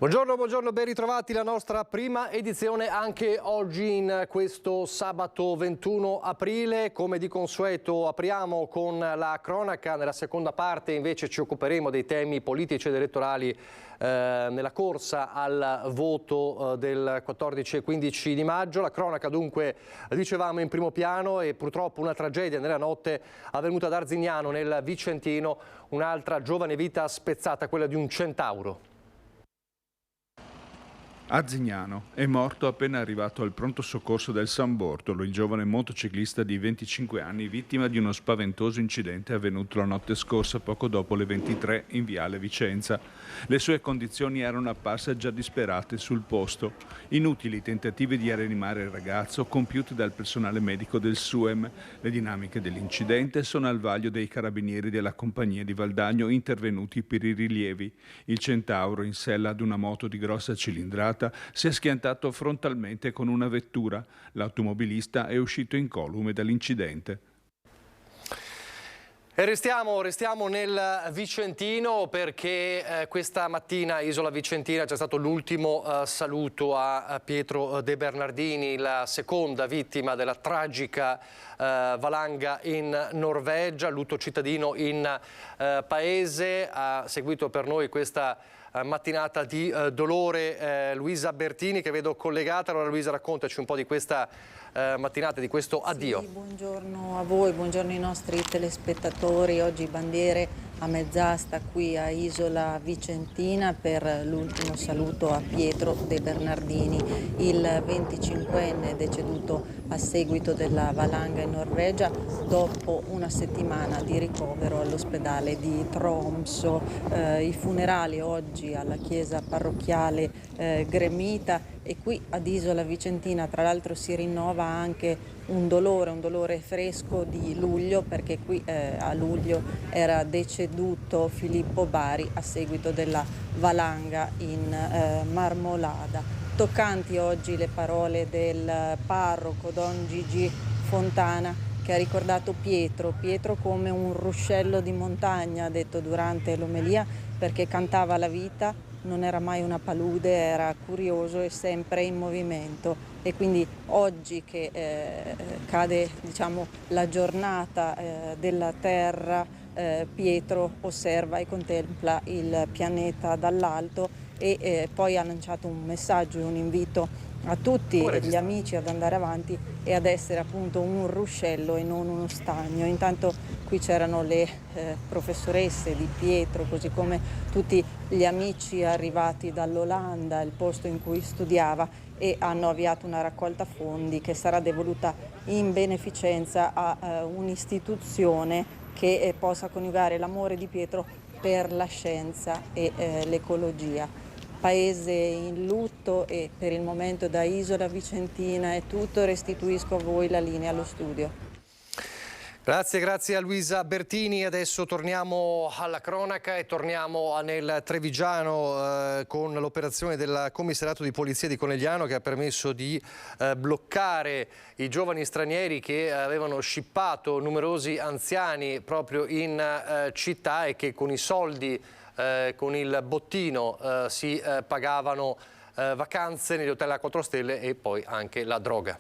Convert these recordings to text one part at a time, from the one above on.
Buongiorno, ben ritrovati, la nostra prima edizione anche oggi in questo sabato 21 aprile. Come di consueto apriamo con la cronaca, nella seconda parte invece ci occuperemo dei temi politici ed elettorali nella corsa al voto del 14 e 15 di maggio. La cronaca dunque, dicevamo, in primo piano e purtroppo una tragedia nella notte avvenuta ad Arzignano nel Vicentino, un'altra giovane vita spezzata, quella di un centauro. Arzignano è morto appena arrivato al pronto soccorso del San Bortolo il giovane motociclista di 25 anni vittima di uno spaventoso incidente avvenuto la notte scorsa poco dopo le 23 in viale Vicenza. Le sue condizioni erano apparse già disperate sul posto. Inutili tentativi di rianimare il ragazzo compiuti dal personale medico del SUEM. Le dinamiche dell'incidente sono al vaglio dei carabinieri della compagnia di Valdagno intervenuti per i rilievi. Il centauro in sella ad una moto di grossa cilindrata si è schiantato frontalmente con una vettura. L'automobilista è uscito incolume dall'incidente. E restiamo nel Vicentino perché questa mattina a Isola Vicentina c'è stato l'ultimo saluto a Pietro De Bernardini, la seconda vittima della tragica valanga in Norvegia. Lutto cittadino in paese. Ha seguito per noi questa mattinata di dolore Luisa Bertini, che vedo collegata. Allora Luisa, raccontaci un po' di questa mattinata, di questo addio. Sì, buongiorno a voi, buongiorno ai nostri telespettatori. Oggi bandiere a mezz'asta qui a Isola Vicentina per l'ultimo saluto a Pietro De Bernardini, il 25enne deceduto a seguito della valanga in Norvegia dopo una settimana di ricovero all'ospedale di Tromsø. I funerali oggi alla chiesa parrocchiale gremita, e qui ad Isola Vicentina tra l'altro si rinnova anche un dolore fresco di luglio, perché qui a luglio era deceduto Filippo Bari a seguito della valanga in Marmolada. Toccanti oggi le parole del parroco Don Gigi Fontana, che ha ricordato Pietro come un ruscello di montagna, ha detto durante l'omelia, perché cantava la vita, non era mai una palude, era curioso e sempre in movimento. E quindi oggi che cade, diciamo, la giornata della Terra, Pietro osserva e contempla il pianeta dall'alto e poi ha lanciato un messaggio e un invito a tutti gli amici ad andare avanti e ad essere appunto un ruscello e non uno stagno. Intanto qui c'erano le professoresse di Pietro, così come tutti gli amici arrivati dall'Olanda, il posto in cui studiava, e hanno avviato una raccolta fondi che sarà devoluta in beneficenza a un'istituzione che possa coniugare l'amore di Pietro per la scienza e l'ecologia. Paese in lutto, e per il momento da Isola Vicentina è tutto. Restituisco a voi la linea allo studio. Grazie a Luisa Bertini. Adesso torniamo alla cronaca e torniamo nel Trevigiano con l'operazione del commissariato di polizia di Conegliano, che ha permesso di bloccare i giovani stranieri che avevano scippato numerosi anziani proprio in città e che con i soldi, con il bottino, si pagavano vacanze negli hotel a 4 stelle e poi anche la droga.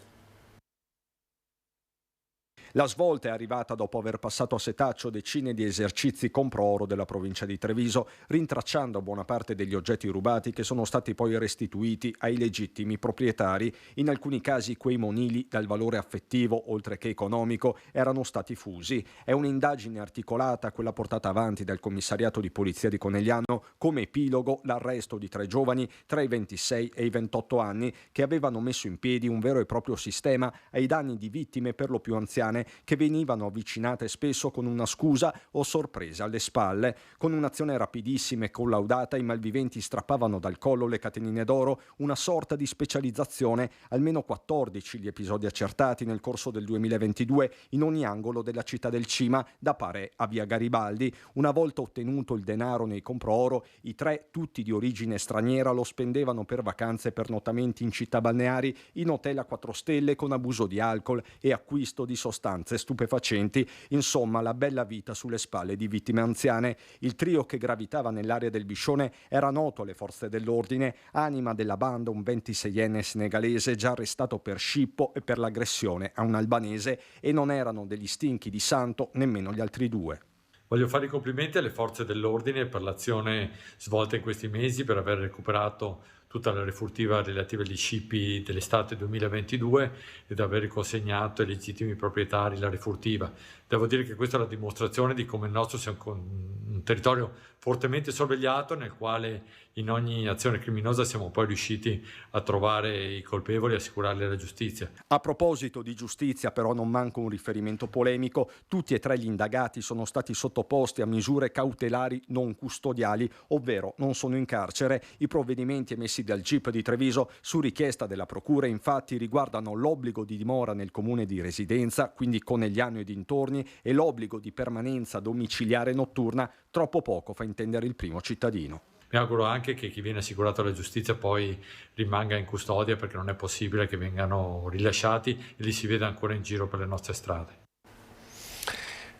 La svolta è arrivata dopo aver passato a setaccio decine di esercizi compro-oro della provincia di Treviso, rintracciando buona parte degli oggetti rubati che sono stati poi restituiti ai legittimi proprietari. In alcuni casi quei monili dal valore affettivo, oltre che economico, erano stati fusi. È un'indagine articolata quella portata avanti dal commissariato di polizia di Conegliano, come epilogo l'arresto di 3 giovani tra i 26 e i 28 anni che avevano messo in piedi un vero e proprio sistema ai danni di vittime per lo più anziane, che venivano avvicinate spesso con una scusa o sorpresa alle spalle. Con un'azione rapidissima e collaudata, i malviventi strappavano dal collo le catenine d'oro, una sorta di specializzazione. Almeno 14 gli episodi accertati nel corso del 2022 in ogni angolo della città del Cima, da Pare a via Garibaldi. Una volta ottenuto il denaro nei compro-oro, i 3, tutti di origine straniera, lo spendevano per vacanze e pernottamenti in città balneari, in hotel a 4 stelle con abuso di alcol e acquisto di sostanze sostanze stupefacenti, insomma la bella vita sulle spalle di vittime anziane. Il trio che gravitava nell'area del Biscione era noto alle forze dell'ordine, anima della banda un 26enne senegalese già arrestato per scippo e per l'aggressione a un albanese, e non erano degli stinchi di santo nemmeno gli altri due. Voglio fare i complimenti alle forze dell'ordine per l'azione svolta in questi mesi, per aver recuperato tutta la refurtiva relativa agli scippi dell'estate 2022 ed aver consegnato ai legittimi proprietari la refurtiva. Devo dire che questa è la dimostrazione di come il nostro sia un territorio fortemente sorvegliato, nel quale in ogni azione criminosa siamo poi riusciti a trovare i colpevoli e assicurarli alla giustizia. A proposito di giustizia, però, non manca un riferimento polemico. Tutti e tre gli indagati sono stati sottoposti a misure cautelari non custodiali, ovvero non sono in carcere. I provvedimenti emessi dal GIP di Treviso su richiesta della procura infatti riguardano l'obbligo di dimora nel comune di residenza, quindi Conegliano e dintorni, e l'obbligo di permanenza domiciliare notturna. Troppo poco fa intendere il primo cittadino. Mi auguro anche che chi viene assicurato alla giustizia poi rimanga in custodia, perché non è possibile che vengano rilasciati e li si veda ancora in giro per le nostre strade.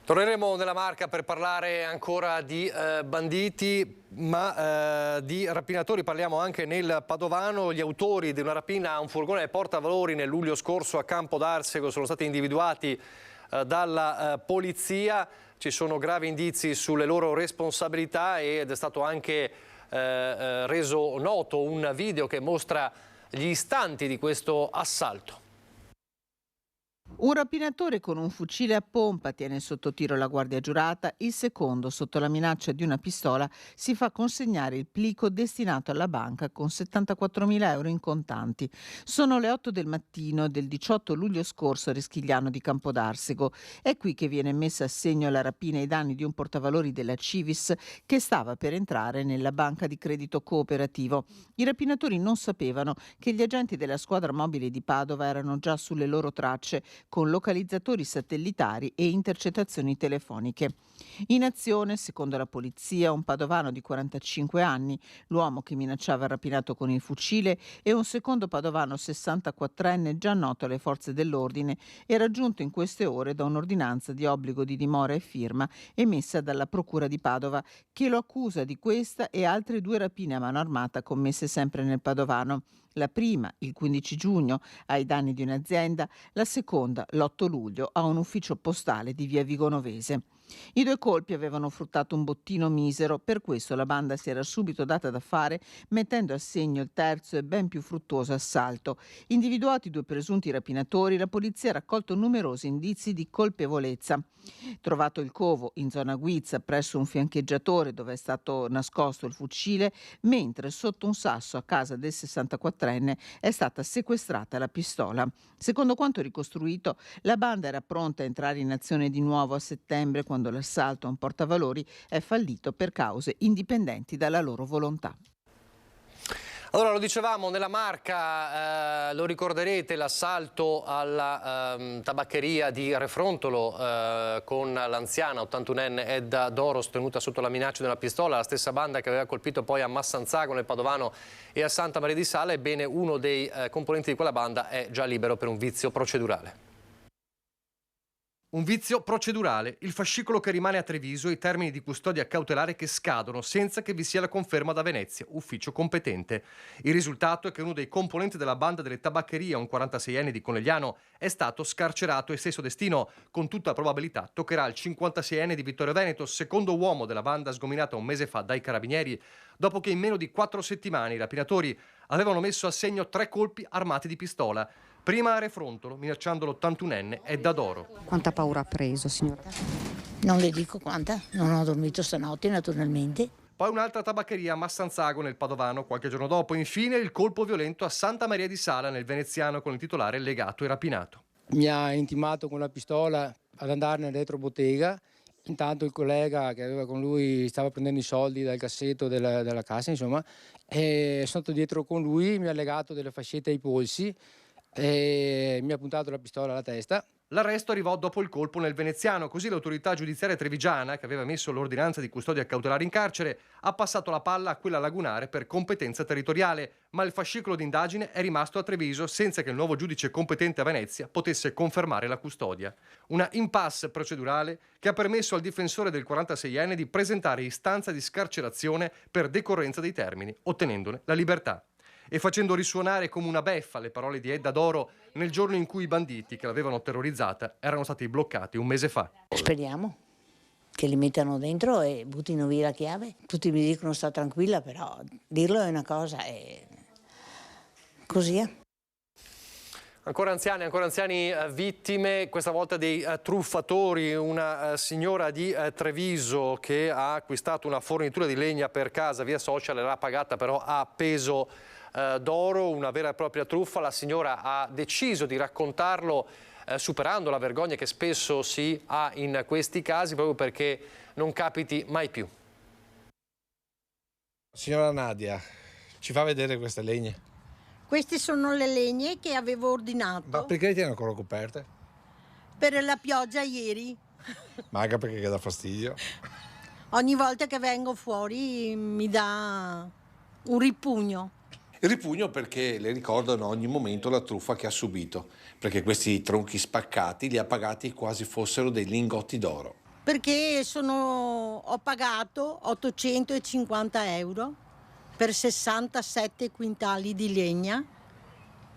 Torneremo nella Marca per parlare ancora di banditi, ma di rapinatori parliamo anche nel Padovano. Gli autori di una rapina a un furgone portavalori nel luglio scorso a Campo d'Arsego sono stati individuati dalla polizia. Ci sono gravi indizi sulle loro responsabilità ed è stato anche reso noto un video che mostra gli istanti di questo assalto. Un rapinatore con un fucile a pompa tiene sotto tiro la guardia giurata, il secondo, sotto la minaccia di una pistola, si fa consegnare il plico destinato alla banca con 74.000 euro in contanti. Sono le 8 del mattino del 18 luglio scorso a Reschigliano di Campodarsego. È qui che viene messa a segno la rapina ai danni di un portavalori della Civis che stava per entrare nella banca di credito cooperativo. I rapinatori non sapevano che gli agenti della squadra mobile di Padova erano già sulle loro tracce, con localizzatori satellitari e intercettazioni telefoniche. In azione, secondo la polizia, un padovano di 45 anni, l'uomo che minacciava il rapinato con il fucile, e un secondo padovano 64enne già noto alle forze dell'ordine e raggiunto in queste ore da un'ordinanza di obbligo di dimora e firma emessa dalla Procura di Padova, che lo accusa di questa e altre 2 rapine a mano armata commesse sempre nel Padovano. La prima, il 15 giugno, ai danni di un'azienda, la seconda, l'8 luglio, a un ufficio postale di via Vigonovese. I 2 colpi avevano fruttato un bottino misero, per questo la banda si era subito data da fare, mettendo a segno il terzo e ben più fruttuoso assalto. Individuati 2 presunti rapinatori, la polizia ha raccolto numerosi indizi di colpevolezza. Trovato il covo in zona Guizza presso un fiancheggiatore dove è stato nascosto il fucile, mentre sotto un sasso a casa del 64enne è stata sequestrata la pistola. Secondo quanto ricostruito, la banda era pronta a entrare in azione di nuovo a settembre, quando l'assalto a un portavalori è fallito per cause indipendenti dalla loro volontà. Allora, lo dicevamo, nella Marca, lo ricorderete, l'assalto alla tabaccheria di Refrontolo con l'anziana 81enne Edda Doros tenuta sotto la minaccia di una pistola, la stessa banda che aveva colpito poi a Massanzago nel Padovano e a Santa Maria di Sala. Ebbene, uno dei componenti di quella banda è già libero per un vizio procedurale. Un vizio procedurale, il fascicolo che rimane a Treviso e i termini di custodia cautelare che scadono senza che vi sia la conferma da Venezia, ufficio competente. Il risultato è che uno dei componenti della banda delle tabaccherie, un 46enne di Conegliano, è stato scarcerato e stesso destino, con tutta probabilità, toccherà al 56enne di Vittorio Veneto, secondo uomo della banda sgominata un mese fa dai carabinieri, dopo che in meno di 4 settimane i rapinatori avevano messo a segno 3 colpi armati di pistola. Prima a Refrontolo, minacciando l'81enne Edda Doro. Quanta paura ha preso, signora? Non le dico quanta, non ho dormito stanotte naturalmente. Poi un'altra tabaccheria a Massanzago nel Padovano qualche giorno dopo. Infine il colpo violento a Santa Maria di Sala nel Veneziano con il titolare legato e rapinato. Mi ha intimato con la pistola ad andare nel retrobottega. Intanto il collega che aveva con lui stava prendendo i soldi dal cassetto della cassa, insomma, e sono stato dietro con lui, mi ha legato delle fascette ai polsi e mi ha puntato la pistola alla testa L'arresto arrivò dopo il colpo nel veneziano, così l'autorità giudiziaria trevigiana, che aveva emesso l'ordinanza di custodia cautelare in carcere, ha passato la palla a quella lagunare per competenza territoriale, ma il fascicolo d'indagine è rimasto a Treviso senza che il nuovo giudice competente a Venezia potesse confermare la custodia. Una impasse procedurale che ha permesso al difensore del 46enne di presentare istanza di scarcerazione per decorrenza dei termini, ottenendone la libertà. E facendo risuonare come una beffa le parole di Edda Doro nel giorno in cui i banditi che l'avevano terrorizzata erano stati bloccati un mese fa. Speriamo che li mettano dentro e buttino via la chiave. Tutti mi dicono sta tranquilla, però dirlo è una cosa e così è. Ancora anziani vittime, questa volta dei truffatori. Una signora di Treviso che ha acquistato una fornitura di legna per casa via social, l'ha pagata però a peso d'oro, una vera e propria truffa. La signora ha deciso di raccontarlo superando la vergogna che spesso si ha in questi casi, proprio perché non capiti mai più. Signora Nadia, ci fa vedere queste legne? Queste sono le legne che avevo ordinato. Ma perché le tiene ancora coperte? Per la pioggia ieri. Ma anche perché dà fastidio. Ogni volta che vengo fuori mi dà un ripugno. Il ripugno perché le ricordano ogni momento la truffa che ha subito, perché questi tronchi spaccati li ha pagati quasi fossero dei lingotti d'oro. Perché ho pagato 850 euro per 67 quintali di legna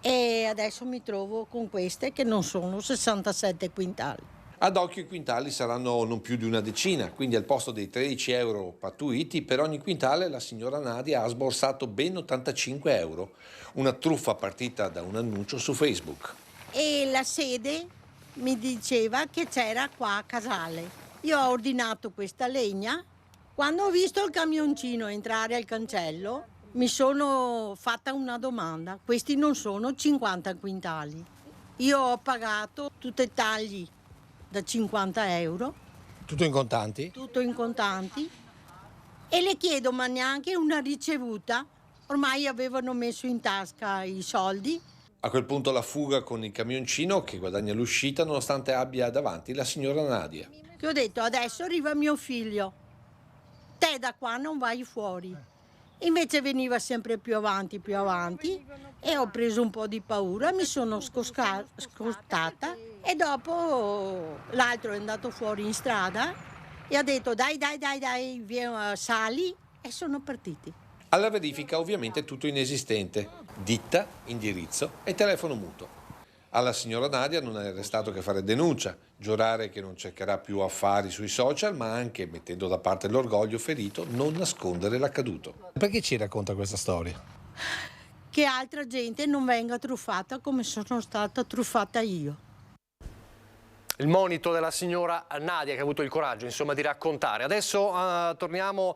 e adesso mi trovo con queste che non sono 67 quintali. Ad occhio i quintali saranno non più di una decina, quindi al posto dei 13 euro pattuiti per ogni quintale la signora Nadia ha sborsato ben 85 euro, una truffa partita da un annuncio su Facebook. E la sede mi diceva che c'era qua a Casale. Io ho ordinato questa legna, quando ho visto il camioncino entrare al cancello mi sono fatta una domanda, questi non sono 50 quintali. Io ho pagato tutti i tagli da 50 euro. Tutto in contanti? Tutto in contanti. E le chiedo, ma neanche una ricevuta? Ormai avevano messo in tasca i soldi. A quel punto la fuga con il camioncino che guadagna l'uscita nonostante abbia davanti la signora Nadia. Che ho detto, adesso arriva mio figlio, te da qua non vai fuori. Invece veniva sempre più avanti e ho preso un po' di paura, mi sono scostata e dopo l'altro è andato fuori in strada e ha detto dai, via, sali, e sono partiti. Alla verifica ovviamente tutto inesistente, ditta, indirizzo e telefono muto. Alla signora Nadia non è restato che fare denuncia, giurare che non cercherà più affari sui social, ma anche, mettendo da parte l'orgoglio ferito, non nascondere l'accaduto. Perché ci racconta questa storia? Che altra gente non venga truffata come sono stata truffata io. Il monito della signora Nadia che ha avuto il coraggio insomma di raccontare. Adesso andiamo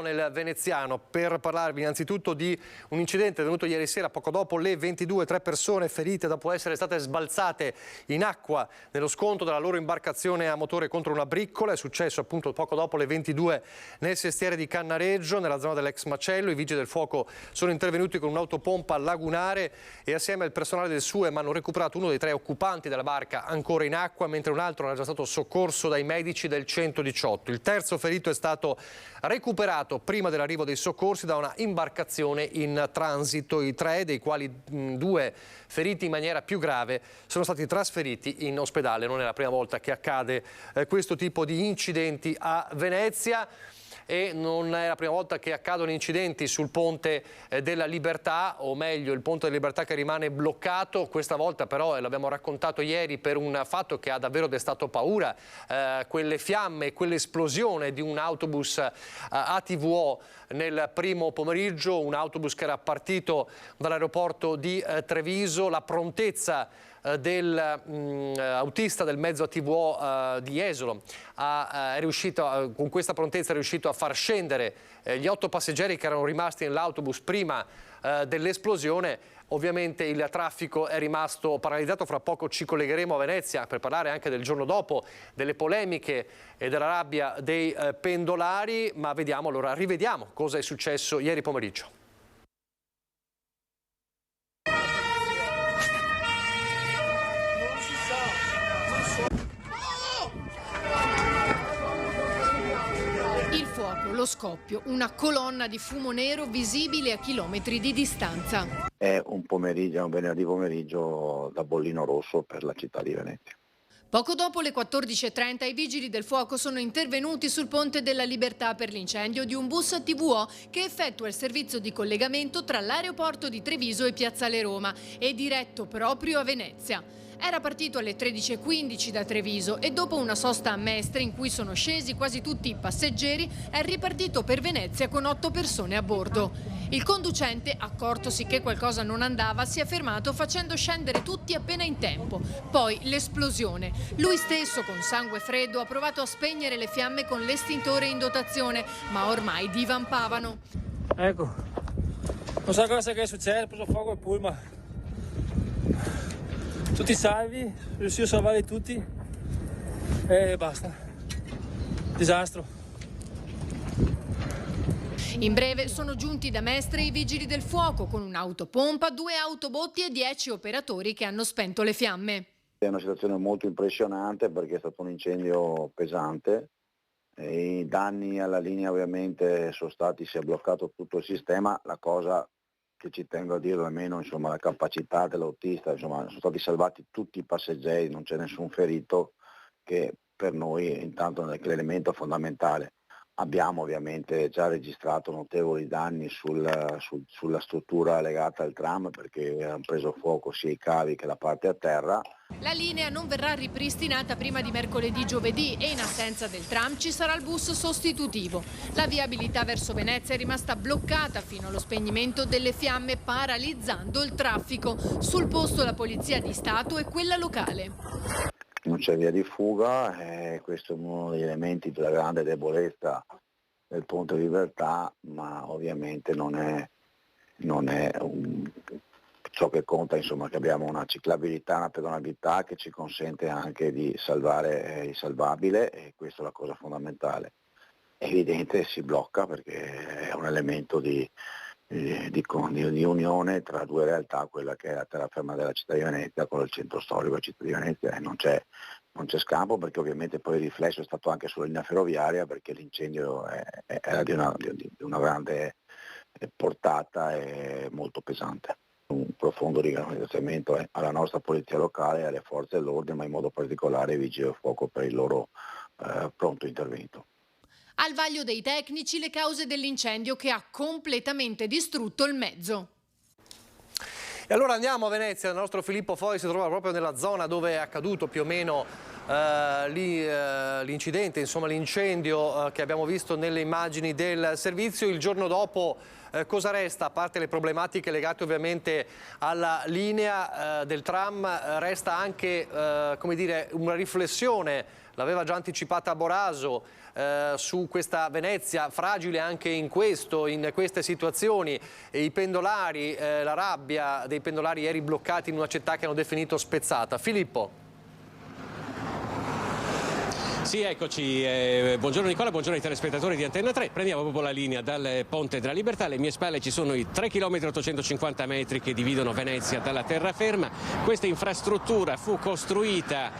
nel veneziano per parlarvi innanzitutto di un incidente avvenuto ieri sera poco dopo le 22, 3 persone ferite dopo essere state sbalzate in acqua nello scontro della loro imbarcazione a motore contro una briccola. È successo appunto poco dopo le 22 nel sestiere di Cannareggio, nella zona dell'ex macello. I vigili del fuoco sono intervenuti con un'autopompa lagunare e assieme al personale del SUEM hanno recuperato uno dei 3 occupanti della barca ancora in acqua, mentre un altro era già stato soccorso dai medici del 118. Il terzo ferito è stato recuperato prima dell'arrivo dei soccorsi da una imbarcazione in transito. I 3, dei quali 2 feriti in maniera più grave, sono stati trasferiti in ospedale. Non è la prima volta che accade questo tipo di incidenti a Venezia. E non è la prima volta che accadono incidenti sul Ponte della Libertà, o meglio il Ponte della Libertà che rimane bloccato. Questa volta però, l'abbiamo raccontato ieri, per un fatto che ha davvero destato paura, quelle fiamme, quell'esplosione di un autobus ATVO nel primo pomeriggio, un autobus che era partito dall'aeroporto di Treviso. La prontezza dell'autista del mezzo ATVO di Jesolo con questa prontezza è riuscito a far scendere gli 8 passeggeri che erano rimasti nell'autobus prima dell'esplosione. Ovviamente il traffico è rimasto paralizzato. Fra poco ci collegheremo a Venezia per parlare anche del giorno dopo, delle polemiche e della rabbia dei pendolari, ma rivediamo cosa è successo ieri pomeriggio. scoppio, una colonna di fumo nero visibile a chilometri di distanza. È un venerdì pomeriggio da bollino rosso per la città di Venezia. Poco dopo le 14:30 i vigili del fuoco sono intervenuti sul Ponte della Libertà per l'incendio di un bus TVO che effettua il servizio di collegamento tra l'aeroporto di Treviso e Piazzale Roma e diretto proprio a Venezia. Era partito alle 13:15 da Treviso e dopo una sosta a Mestre in cui sono scesi quasi tutti i passeggeri è ripartito per Venezia con 8 persone a bordo. Il conducente, accortosi che qualcosa non andava, si è fermato facendo scendere tutti appena in tempo. Poi l'esplosione. Lui stesso, con sangue freddo, ha provato a spegnere le fiamme con l'estintore in dotazione, ma ormai divampavano. Ecco, non so cosa che è successo, ha preso fuoco il pullman. Tutti salvi, riuscito a salvare tutti e basta. Disastro. In breve sono giunti da Mestre i vigili del fuoco con un'autopompa, 2 autobotti e 10 operatori che hanno spento le fiamme. È una situazione molto impressionante perché è stato un incendio pesante. E i danni alla linea ovviamente sono stati, si è bloccato tutto il sistema. La cosa che ci tengo a dire almeno, insomma, la capacità dell'autista, insomma, sono stati salvati tutti i passeggeri, non c'è nessun ferito, che per noi intanto è l'elemento fondamentale. Abbiamo ovviamente già registrato notevoli danni sulla struttura legata al tram perché hanno preso fuoco sia i cavi che la parte a terra. La linea non verrà ripristinata prima di mercoledì-giovedì e in assenza del tram ci sarà il bus sostitutivo. La viabilità verso Venezia è rimasta bloccata fino allo spegnimento delle fiamme, paralizzando il traffico. Sul posto la Polizia di Stato e quella locale. Non c'è via di fuga, questo è uno degli elementi della grande debolezza del Ponte Libertà, ma ovviamente non è ciò che conta, insomma, che abbiamo una ciclabilità, una pedonabilità che ci consente anche di salvare il salvabile e questa è la cosa fondamentale. È evidente si blocca perché è un elemento di unione tra due realtà, quella che è la terraferma della città di Venezia con il centro storico della città di Venezia e non c'è scampo perché ovviamente poi il riflesso è stato anche sulla linea ferroviaria perché l'incendio era di una grande portata e molto pesante. Un profondo ringraziamento alla nostra polizia locale e alle forze dell'ordine, ma in modo particolare ai vigili del fuoco per il loro pronto intervento. Al vaglio dei tecnici le cause dell'incendio che ha completamente distrutto il mezzo. E allora andiamo a Venezia, il nostro Filippo Foi si trova proprio nella zona dove è accaduto più o meno l'incidente, insomma l'incendio che abbiamo visto nelle immagini del servizio. Il giorno dopo cosa resta, a parte le problematiche legate ovviamente alla linea del tram, resta anche come dire, una riflessione, l'aveva già anticipata Boraso, su questa Venezia fragile anche in queste situazioni, e i pendolari, la rabbia dei pendolari ieri bloccati in una città che hanno definito spezzata. Filippo. Sì, eccoci. Buongiorno Nicola, buongiorno ai telespettatori di Antenna 3. Prendiamo proprio la linea dal Ponte della Libertà. Alle mie spalle ci sono i 3 km 850 metri che dividono Venezia dalla terraferma. Questa infrastruttura fu costruita,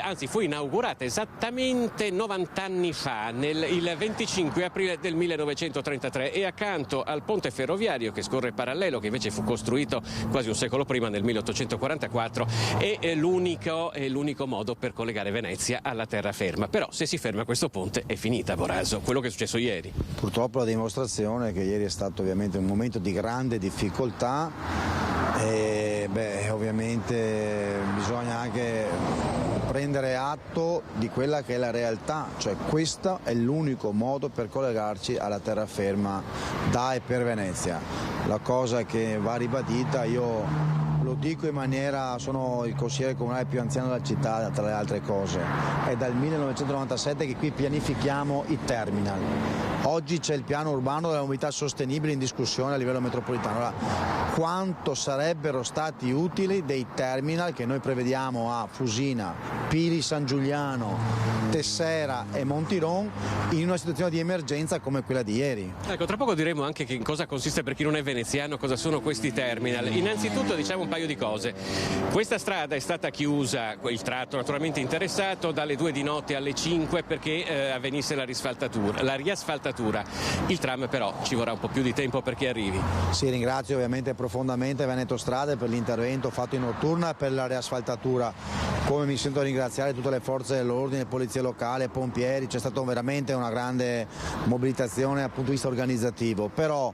anzi fu inaugurata esattamente 90 anni fa, il 25 aprile del 1933, e accanto al ponte ferroviario che scorre parallelo, che invece fu costruito quasi un secolo prima, nel 1844, è l'unico modo per collegare Venezia alla terraferma. Però se si ferma questo ponte è finita, Boraso, quello che è successo ieri. Purtroppo la dimostrazione è che ieri è stato ovviamente un momento di grande difficoltà e ovviamente bisogna anche prendere atto di quella che è la realtà, cioè questo è l'unico modo per collegarci alla terraferma da e per Venezia. La cosa che va ribadita, io lo dico in maniera, sono il consigliere comunale più anziano della città tra le altre cose, è dal 1997 che qui pianifichiamo i terminal. Oggi c'è il piano urbano della mobilità sostenibile in discussione a livello metropolitano. Allora, quanto sarebbero stati utili dei terminal che noi prevediamo a Fusina, Pili San Giuliano, Tessera e Montiron in una situazione di emergenza come quella di ieri. Ecco, tra poco diremo anche in cosa consiste, per chi non è veneziano, cosa sono questi terminal. Innanzitutto diciamo un paio di cose. Questa strada è stata chiusa, il tratto naturalmente interessato, dalle 2 di notte alle 5 perché avvenisse la riasfaltatura l'ossatura. Il tram però ci vorrà un po' più di tempo perché arrivi. Sì, ringrazio ovviamente profondamente Veneto Strade per l'intervento fatto in notturna e per la riasfaltatura. Come mi sento a ringraziare tutte le forze dell'ordine, polizia locale, pompieri, c'è stata veramente una grande mobilitazione dal punto di vista organizzativo, però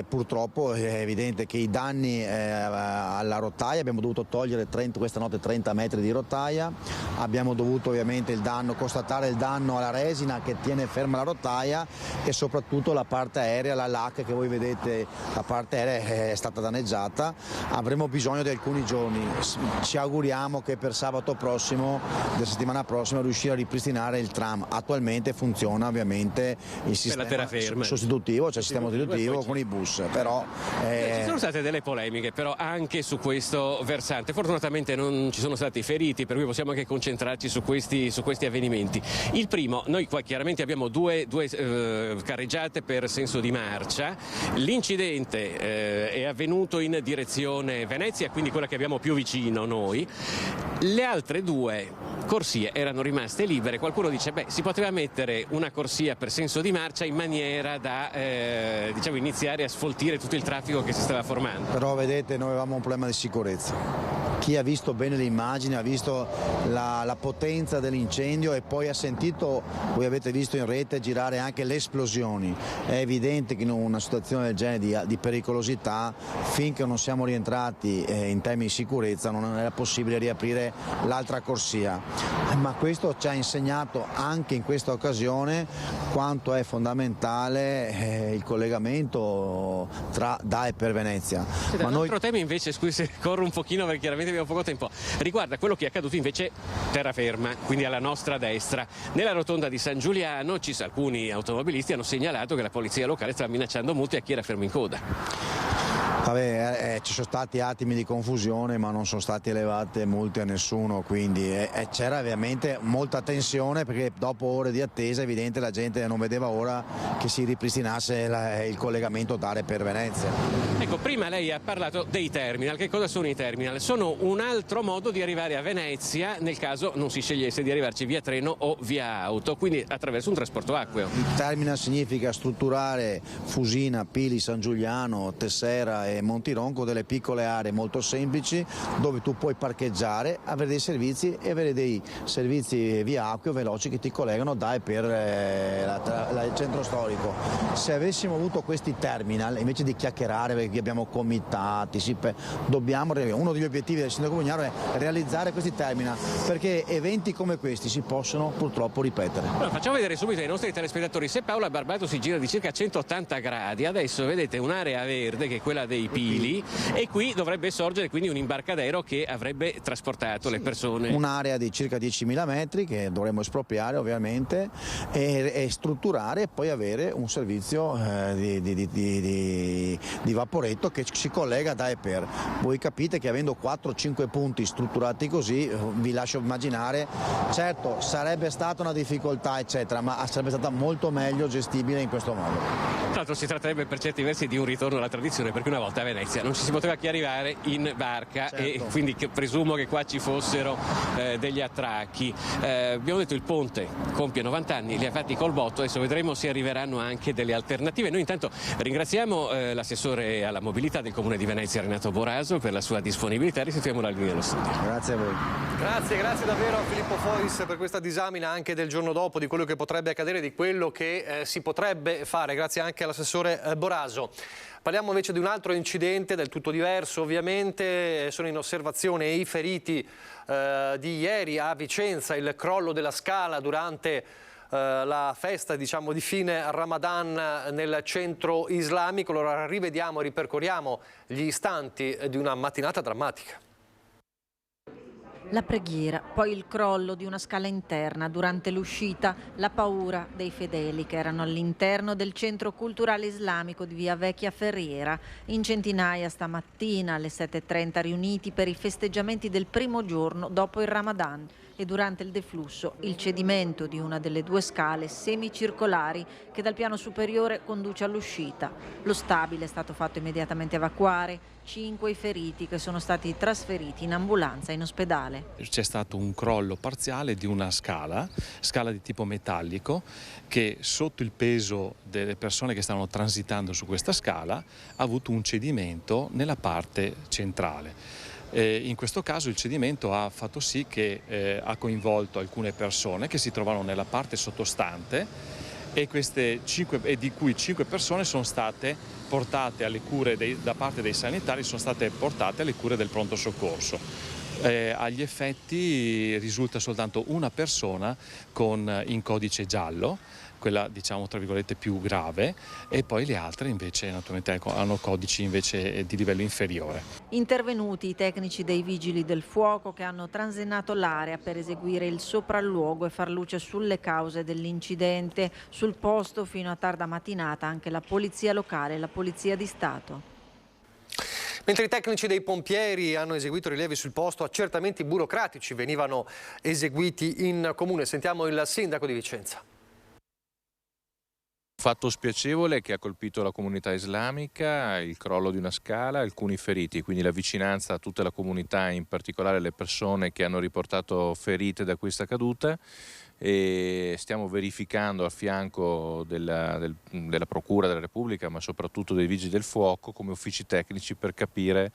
purtroppo è evidente che i danni alla rotaia, abbiamo dovuto togliere questa notte 30 metri di rotaia, abbiamo dovuto ovviamente constatare il danno alla resina che tiene ferma la rotaia e soprattutto la parte aerea, la LAC che voi vedete, la parte aerea è stata danneggiata, avremo bisogno di alcuni giorni, ci auguriamo che per sabato prossimo, della settimana prossima, riuscire a ripristinare il tram. Attualmente funziona ovviamente il sistema sostitutivo, cioè il sistema sostitutivo con i bus, però ci sono state delle polemiche però anche su questo versante, fortunatamente non ci sono stati feriti, per cui possiamo anche concentrarci su questi avvenimenti. Il primo, noi qua chiaramente abbiamo due carreggiate per senso di marcia, l'incidente è avvenuto in direzione Venezia, quindi quella che abbiamo più vicino noi, le altre due corsie erano rimaste libere, qualcuno dice si poteva mettere una corsia per senso di marcia in maniera da iniziare a sfoltire tutto il traffico che si stava formando. Però vedete, noi avevamo un problema di sicurezza. Chi ha visto bene le immagini ha visto la potenza dell'incendio e poi ha sentito, voi avete visto in rete girare anche le esplosioni. È evidente che in una situazione del genere di pericolosità, finché non siamo rientrati in termini di sicurezza, non era possibile riaprire l'altra corsia. Ma questo ci ha insegnato anche in questa occasione quanto è fondamentale il collegamento da e per Venezia. Un altro tema invece, scusi se corro un pochino perché chiaramente abbiamo poco tempo, riguarda quello che è accaduto invece terraferma, quindi alla nostra destra. Nella rotonda di San Giuliano alcuni automobilisti hanno segnalato che la polizia locale stava minacciando multe a chi era fermo in coda. Ci sono stati attimi di confusione ma non sono state elevate multe a nessuno, quindi c'era ovviamente molta tensione perché dopo ore di attesa è evidente la gente non vedeva ora che si ripristinasse il collegamento Dare per Venezia. Ecco, prima lei ha parlato dei terminal. Che cosa sono i terminal? Sono un altro modo di arrivare a Venezia nel caso non si scegliesse di arrivarci via treno o via auto, quindi attraverso un trasporto acqueo. Il terminal significa strutturare Fusina, Pili, San Giuliano, Tessera e Montironco, delle piccole aree molto semplici dove tu puoi parcheggiare, avere dei servizi e avere dei servizi via acqueo veloci che ti collegano da e per il centro storico. Se avessimo avuto questi terminal, invece di chiacchierare perché abbiamo comitati, uno degli obiettivi del sindaco Bugnaro è realizzare questi terminal perché eventi come questi si possono purtroppo ripetere. Allora, facciamo vedere subito ai nostri telespettatori, se Paola Barbato si gira di circa 180 gradi, adesso vedete un'area verde che è quella dei Pili e qui dovrebbe sorgere quindi un imbarcadero che avrebbe trasportato le persone. Un'area di circa 10.000 metri che dovremmo espropriare ovviamente e strutturare e poi avere un servizio di vaporetto che si collega da e per. Voi capite che avendo 4-5 punti strutturati così, vi lascio immaginare, certo sarebbe stata una difficoltà eccetera, ma sarebbe stata molto meglio gestibile in questo modo. Tra l'altro si tratterebbe per certi versi di un ritorno alla tradizione, perché una volta a Venezia non ci si poteva che arrivare in barca, certo. E quindi presumo che qua ci fossero degli attracchi. Abbiamo detto il ponte compie 90 anni, li ha fatti col botto, adesso vedremo se arriveranno anche delle alternative. Noi intanto ringraziamo l'assessore alla mobilità del Comune di Venezia Renato Boraso per la sua disponibilità, risentiamo la linea dello studio. Grazie a voi. Grazie davvero a Filippo Fois per questa disamina anche del giorno dopo, di quello che potrebbe accadere, di quello che si potrebbe fare. Grazie anche all'assessore Boraso. Parliamo invece di un altro incidente del tutto diverso, ovviamente sono in osservazione i feriti di ieri a Vicenza, il crollo della scala durante la festa di fine Ramadan nel centro islamico. Allora rivediamo, ripercorriamo gli istanti di una mattinata drammatica. La preghiera, poi il crollo di una scala interna durante l'uscita, la paura dei fedeli che erano all'interno del centro culturale islamico di via Vecchia Ferriera. In centinaia stamattina alle 7:30 riuniti per i festeggiamenti del primo giorno dopo il Ramadan. e durante il deflusso il cedimento di una delle due scale semicircolari che dal piano superiore conduce all'uscita. Lo stabile è stato fatto immediatamente evacuare, 5 i feriti che sono stati trasferiti in ambulanza in ospedale. C'è stato un crollo parziale di una scala di tipo metallico, che sotto il peso delle persone che stavano transitando su questa scala ha avuto un cedimento nella parte centrale. In questo caso il cedimento ha fatto sì che ha coinvolto alcune persone che si trovano nella parte sottostante e di cui 5 persone sono state portate alle cure da parte dei sanitari, sono state portate alle cure del pronto soccorso. Agli effetti risulta soltanto una persona in codice giallo, quella diciamo tra virgolette più grave, e poi le altre invece naturalmente hanno codici invece di livello inferiore. Intervenuti i tecnici dei vigili del fuoco che hanno transennato l'area per eseguire il sopralluogo e far luce sulle cause dell'incidente. Sul posto fino a tarda mattinata anche la polizia locale e la polizia di Stato. Mentre i tecnici dei pompieri hanno eseguito rilievi sul posto, accertamenti burocratici venivano eseguiti in comune. Sentiamo il sindaco di Vicenza. Fatto spiacevole che ha colpito la comunità islamica, il crollo di una scala, alcuni feriti, quindi la vicinanza a tutta la comunità, in particolare le persone che hanno riportato ferite da questa caduta, e stiamo verificando a fianco della Procura della Repubblica, ma soprattutto dei Vigili del Fuoco, come uffici tecnici per capire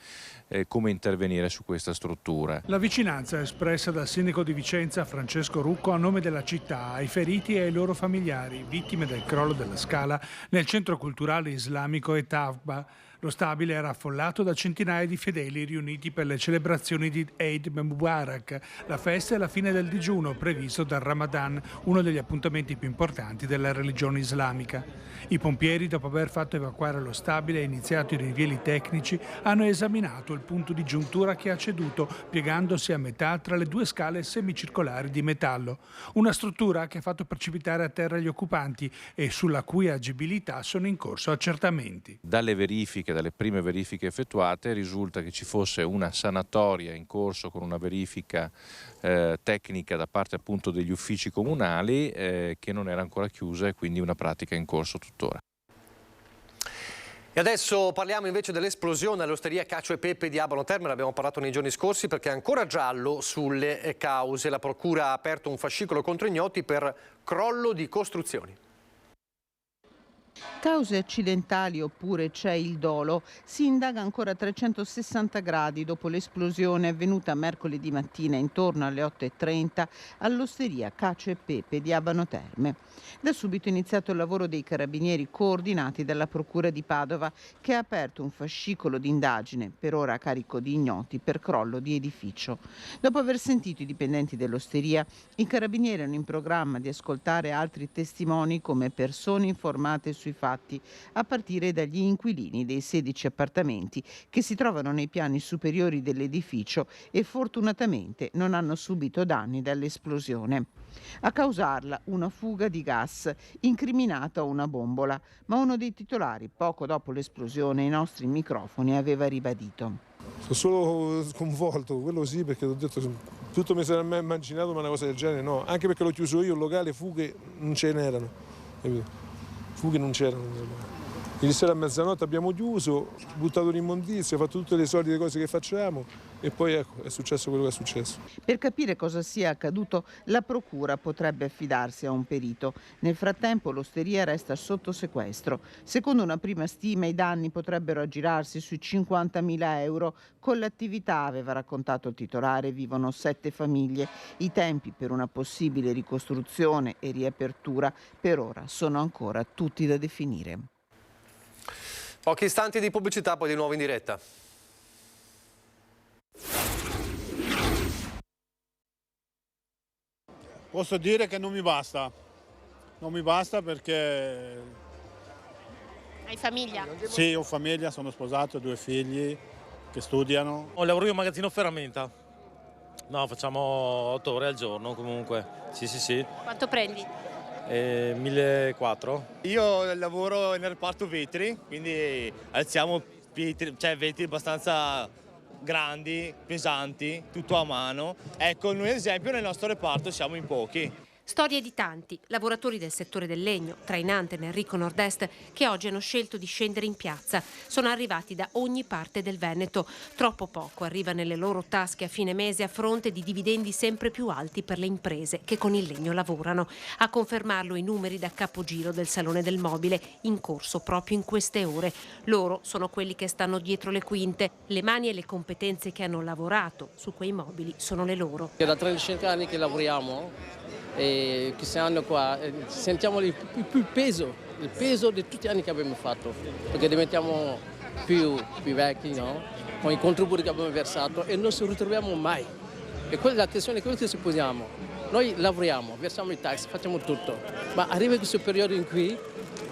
come intervenire su questa struttura. La vicinanza espressa dal sindaco di Vicenza Francesco Rucco a nome della città ai feriti e ai loro familiari, vittime del crollo della scala nel centro culturale islamico Etavba. Lo stabile era affollato da centinaia di fedeli riuniti per le celebrazioni di Eid Mubarak, la festa e la fine del digiuno previsto dal Ramadan, uno degli appuntamenti più importanti della religione islamica. I pompieri, dopo aver fatto evacuare lo stabile e iniziato i rilievi tecnici, hanno esaminato il punto di giuntura che ha ceduto, piegandosi a metà tra le due scale semicircolari di metallo. Una struttura che ha fatto precipitare a terra gli occupanti e sulla cui agibilità sono in corso accertamenti. Dalle prime verifiche effettuate risulta che ci fosse una sanatoria in corso con una verifica tecnica da parte appunto degli uffici comunali che non era ancora chiusa, e quindi una pratica in corso tuttora. E adesso parliamo invece dell'esplosione all'osteria Cacio e Pepe di Abano Terme. Ne abbiamo parlato nei giorni scorsi perché è ancora giallo sulle cause. La procura ha aperto un fascicolo contro ignoti per crollo di costruzioni. Cause accidentali oppure c'è il dolo? Si indaga ancora a 360 gradi dopo l'esplosione avvenuta mercoledì mattina intorno alle 8:30 all'osteria Cacio e Pepe di Abano Terme. Da subito è iniziato il lavoro dei carabinieri coordinati dalla Procura di Padova, che ha aperto un fascicolo di indagine, per ora a carico di ignoti, per crollo di edificio. Dopo aver sentito i dipendenti dell'osteria, i carabinieri hanno in programma di ascoltare altri testimoni come persone informate sui fatti, a partire dagli inquilini dei 16 appartamenti che si trovano nei piani superiori dell'edificio e fortunatamente non hanno subito danni dall'esplosione. A causarla una fuga di gas, incriminata una bombola, ma uno dei titolari poco dopo l'esplosione ai nostri microfoni aveva ribadito: sono solo sconvolto, quello sì, perché ho detto tutto mi sarei mai immaginato, ma una cosa del genere no, anche perché l'ho chiuso io il locale, fughe non ce n'erano, fughe non c'erano. Ieri sera a mezzanotte abbiamo chiuso, buttato l'immondizia, fatto tutte le solite cose che facciamo e poi ecco, è successo quello che è successo. Per capire cosa sia accaduto, la procura potrebbe affidarsi a un perito. Nel frattempo l'osteria resta sotto sequestro. Secondo una prima stima i danni potrebbero aggirarsi sui 50.000 euro. Con l'attività, aveva raccontato il titolare, vivono 7 famiglie. I tempi per una possibile ricostruzione e riapertura per ora sono ancora tutti da definire. Pochi istanti di pubblicità, poi di nuovo in diretta. Posso dire che non mi basta. Non mi basta perché... Hai famiglia? Sì, ho famiglia, sono sposato, 2 figli che studiano. Ho lavoro io in magazzino ferramenta. No, facciamo 8 ore al giorno comunque. Sì. Quanto prendi? 1.400. Io lavoro nel reparto vetri, quindi alziamo vetri abbastanza grandi, pesanti, tutto a mano. Ecco, noi ad esempio nel nostro reparto siamo in pochi. Storie di tanti, lavoratori del settore del legno, trainante Enrico Nord-Est, che oggi hanno scelto di scendere in piazza. Sono arrivati da ogni parte del Veneto. Troppo poco arriva nelle loro tasche a fine mese a fronte di dividendi sempre più alti per le imprese che con il legno lavorano. A confermarlo i numeri da capogiro del Salone del Mobile, in corso proprio in queste ore. Loro sono quelli che stanno dietro le quinte. Le mani e le competenze che hanno lavorato su quei mobili sono le loro. È da 35 anni che lavoriamo. E questi anni qua sentiamo il peso di tutti gli anni che abbiamo fatto, perché diventiamo più vecchi, no? Con i contributi che abbiamo versato e non ci ritroviamo mai. E quella è la questione che ci posiamo. Noi lavoriamo, versiamo i tax, facciamo tutto, ma arriva questo periodo in cui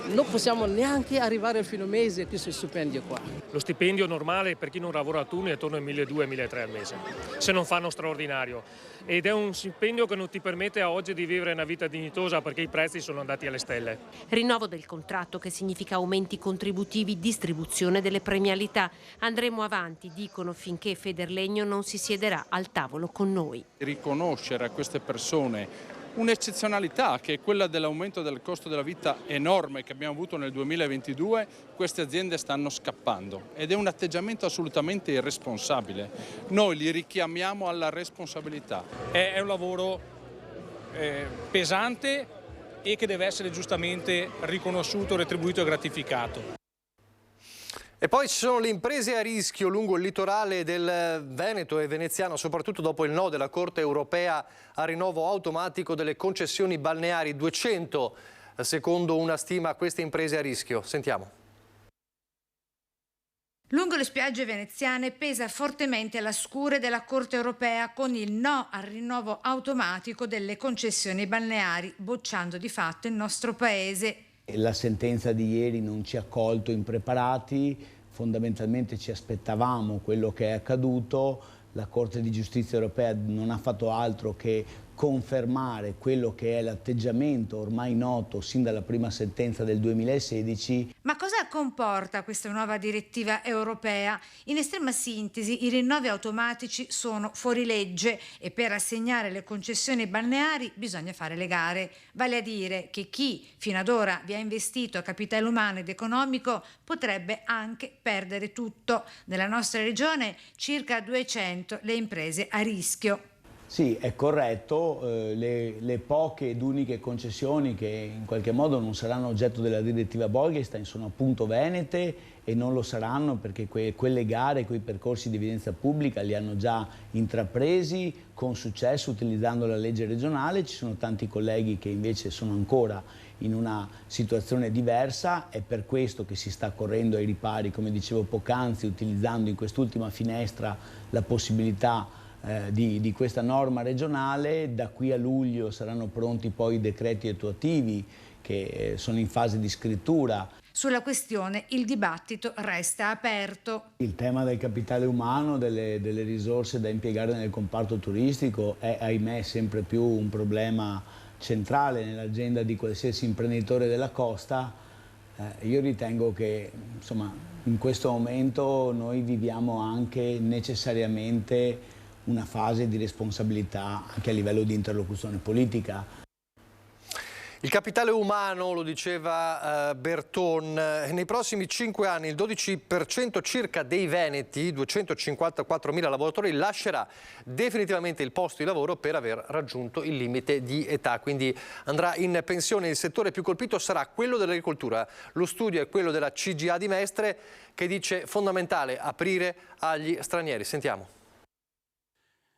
non possiamo neanche arrivare al fine mese a questo stipendio qua. Lo stipendio normale per chi non lavora a turni è attorno ai 1.200-1.300 al mese, se non fanno straordinario. Ed è un stipendio che non ti permette a oggi di vivere una vita dignitosa perché i prezzi sono andati alle stelle. Rinnovo del contratto che significa aumenti contributivi, distribuzione delle premialità. Andremo avanti, dicono, finché Federlegno non si siederà al tavolo con noi. Riconoscere a queste persone un'eccezionalità che è quella dell'aumento del costo della vita enorme che abbiamo avuto nel 2022, queste aziende stanno scappando ed è un atteggiamento assolutamente irresponsabile. Noi li richiamiamo alla responsabilità. È un lavoro pesante e che deve essere giustamente riconosciuto, retribuito e gratificato. E poi ci sono le imprese a rischio lungo il litorale del Veneto e veneziano, soprattutto dopo il no della Corte europea al rinnovo automatico delle concessioni balneari. 200, secondo una stima, queste imprese a rischio. Sentiamo. Lungo le spiagge veneziane pesa fortemente la scure della Corte europea con il no al rinnovo automatico delle concessioni balneari, bocciando di fatto il nostro paese. La sentenza di ieri non ci ha colto impreparati, fondamentalmente ci aspettavamo quello che è accaduto, la Corte di Giustizia europea non ha fatto altro che confermare quello che è l'atteggiamento ormai noto sin dalla prima sentenza del 2016. Ma cosa comporta questa nuova direttiva europea? In estrema sintesi, i rinnovi automatici sono fuori legge e per assegnare le concessioni balneari bisogna fare le gare. Vale a dire che chi fino ad ora vi ha investito a capitale umano ed economico potrebbe anche perdere tutto. Nella nostra regione circa 200 le imprese a rischio. Sì, è corretto, le poche ed uniche concessioni che in qualche modo non saranno oggetto della direttiva Bolkestein sono appunto venete e non lo saranno perché quelle gare, quei percorsi di evidenza pubblica li hanno già intrapresi con successo utilizzando la legge regionale. Ci sono tanti colleghi che invece sono ancora in una situazione diversa, è per questo che si sta correndo ai ripari, come dicevo poc'anzi, utilizzando in quest'ultima finestra la possibilità di questa norma regionale. Da qui a luglio saranno pronti poi i decreti attuativi che sono in fase di scrittura. Sulla questione il dibattito resta aperto. Il tema del capitale umano, delle risorse da impiegare nel comparto turistico è ahimè sempre più un problema centrale nell'agenda di qualsiasi imprenditore della costa. Io ritengo che insomma, in questo momento noi viviamo anche necessariamente una fase di responsabilità anche a livello di interlocuzione politica. Il capitale umano, lo diceva Berton, nei prossimi 5 anni il 12% circa dei veneti, 254.000 lavoratori, lascerà definitivamente il posto di lavoro per aver raggiunto il limite di età, quindi andrà in pensione. Il settore più colpito sarà quello dell'agricoltura. Lo studio è quello della CGA di Mestre che dice fondamentale aprire agli stranieri. Sentiamo.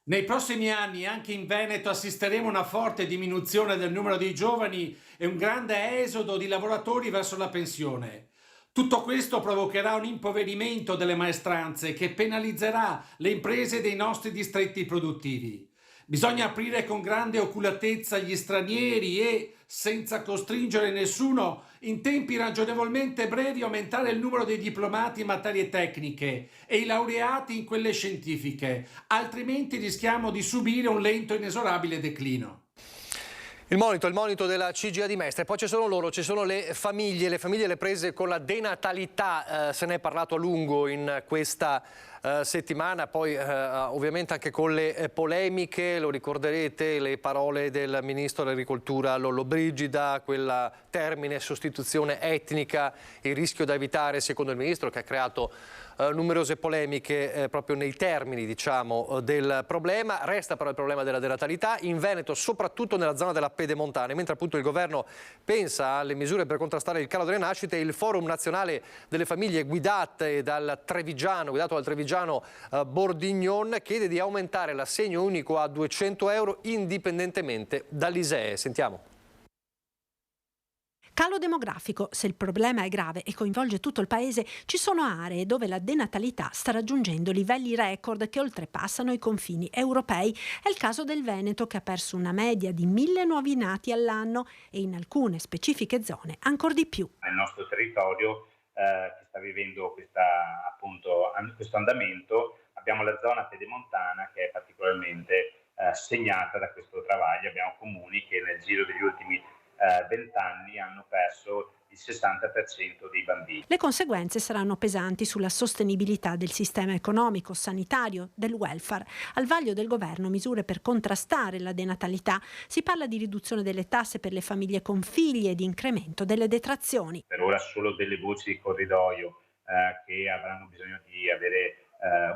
Nei prossimi anni anche in Veneto assisteremo a una forte diminuzione del numero di giovani e un grande esodo di lavoratori verso la pensione. Tutto questo provocherà un impoverimento delle maestranze che penalizzerà le imprese dei nostri distretti produttivi. Bisogna aprire con grande oculatezza gli stranieri e, senza costringere nessuno, in tempi ragionevolmente brevi aumentare il numero dei diplomati in materie tecniche e i laureati in quelle scientifiche, altrimenti rischiamo di subire un lento e inesorabile declino. Il monito della CGA di Mestre, poi ci sono loro, ci sono le famiglie, le prese con la denatalità, se ne è parlato a lungo in questa settimana, poi ovviamente anche con le polemiche, lo ricorderete, le parole del Ministro dell'Agricoltura Lollobrigida, quel termine sostituzione etnica, il rischio da evitare secondo il Ministro, che ha creato numerose polemiche proprio nei termini, diciamo, del problema. Resta però il problema della denatalità in Veneto, soprattutto nella zona della Pedemontana, mentre appunto il governo pensa alle misure per contrastare il calo delle nascite. Il Forum Nazionale delle Famiglie guidato dal trevigiano Bordignon chiede di aumentare l'assegno unico a 200 euro indipendentemente dall'ISEE. Sentiamo. Calo demografico. Se il problema è grave e coinvolge tutto il paese, ci sono aree dove la denatalità sta raggiungendo livelli record che oltrepassano i confini europei. È il caso del Veneto, che ha perso una media di 1000 nuovi nati all'anno e in alcune specifiche zone ancora di più. Nel nostro territorio che sta vivendo questo andamento, abbiamo la zona pedemontana che è particolarmente segnata da questo travaglio. Abbiamo comuni che nel giro degli ultimi 20 anni hanno perso il 60% dei bambini. Le conseguenze saranno pesanti sulla sostenibilità del sistema economico, sanitario, del welfare. Al vaglio del governo misure per contrastare la denatalità. Si parla di riduzione delle tasse per le famiglie con figli e di incremento delle detrazioni. Per ora solo delle voci di corridoio che avranno bisogno di avere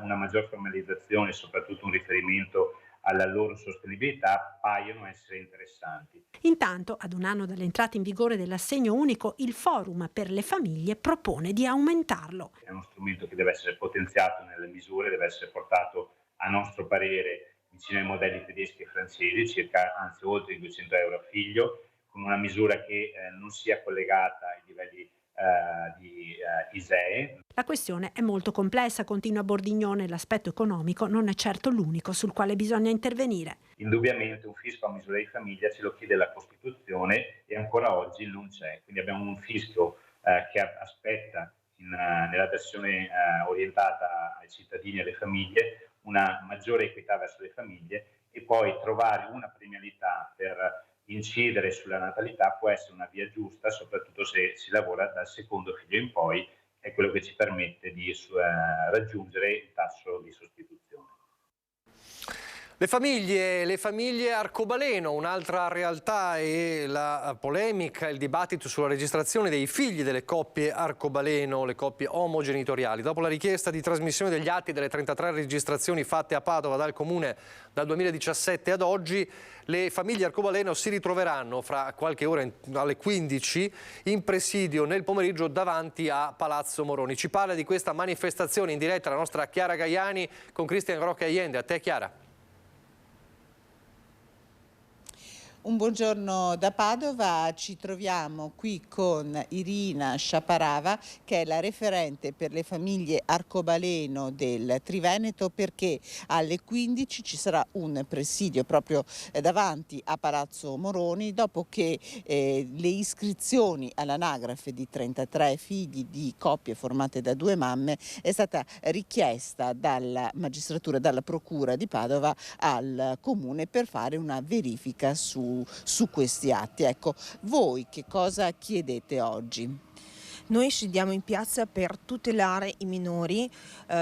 una maggior formalizzazione e soprattutto un riferimento alla loro sostenibilità paiono essere interessanti. Intanto, ad un anno dall'entrata in vigore dell'assegno unico, il Forum per le famiglie propone di aumentarlo. È uno strumento che deve essere potenziato nelle misure, deve essere portato a nostro parere vicino ai modelli tedeschi e francesi, anzi oltre i 200 euro a figlio, con una misura che non sia collegata ai livelli di ISEE. La questione è molto complessa, continua Bordignone, l'aspetto economico non è certo l'unico sul quale bisogna intervenire. Indubbiamente un fisco a misura di famiglia ce lo chiede la Costituzione e ancora oggi non c'è, quindi abbiamo un fisco che aspetta nella versione orientata ai cittadini e alle famiglie una maggiore equità verso le famiglie e poi trovare una premialità per incidere sulla natalità può essere una via giusta, soprattutto se si lavora dal secondo figlio in poi, è quello che ci permette di raggiungere il tasso di sostituzione. Le famiglie arcobaleno, un'altra realtà è la polemica, il dibattito sulla registrazione dei figli delle coppie arcobaleno, le coppie omogenitoriali. Dopo la richiesta di trasmissione degli atti delle 33 registrazioni fatte a Padova dal Comune dal 2017 ad oggi, le famiglie arcobaleno si ritroveranno fra qualche ora alle 15 in presidio nel pomeriggio davanti a Palazzo Moroni. Ci parla di questa manifestazione in diretta la nostra Chiara Gaiani con Cristian Rocca Allende. A te, Chiara. Un buongiorno da Padova, ci troviamo qui con Irina Sciaparava che è la referente per le famiglie arcobaleno del Triveneto, perché alle 15 ci sarà un presidio proprio davanti a Palazzo Moroni dopo che le iscrizioni all'anagrafe di 33 figli di coppie formate da 2 mamme è stata richiesta dalla magistratura, dalla procura di Padova al comune per fare una verifica su questi atti. Ecco, voi che cosa chiedete oggi? Noi scendiamo in piazza per tutelare i minori,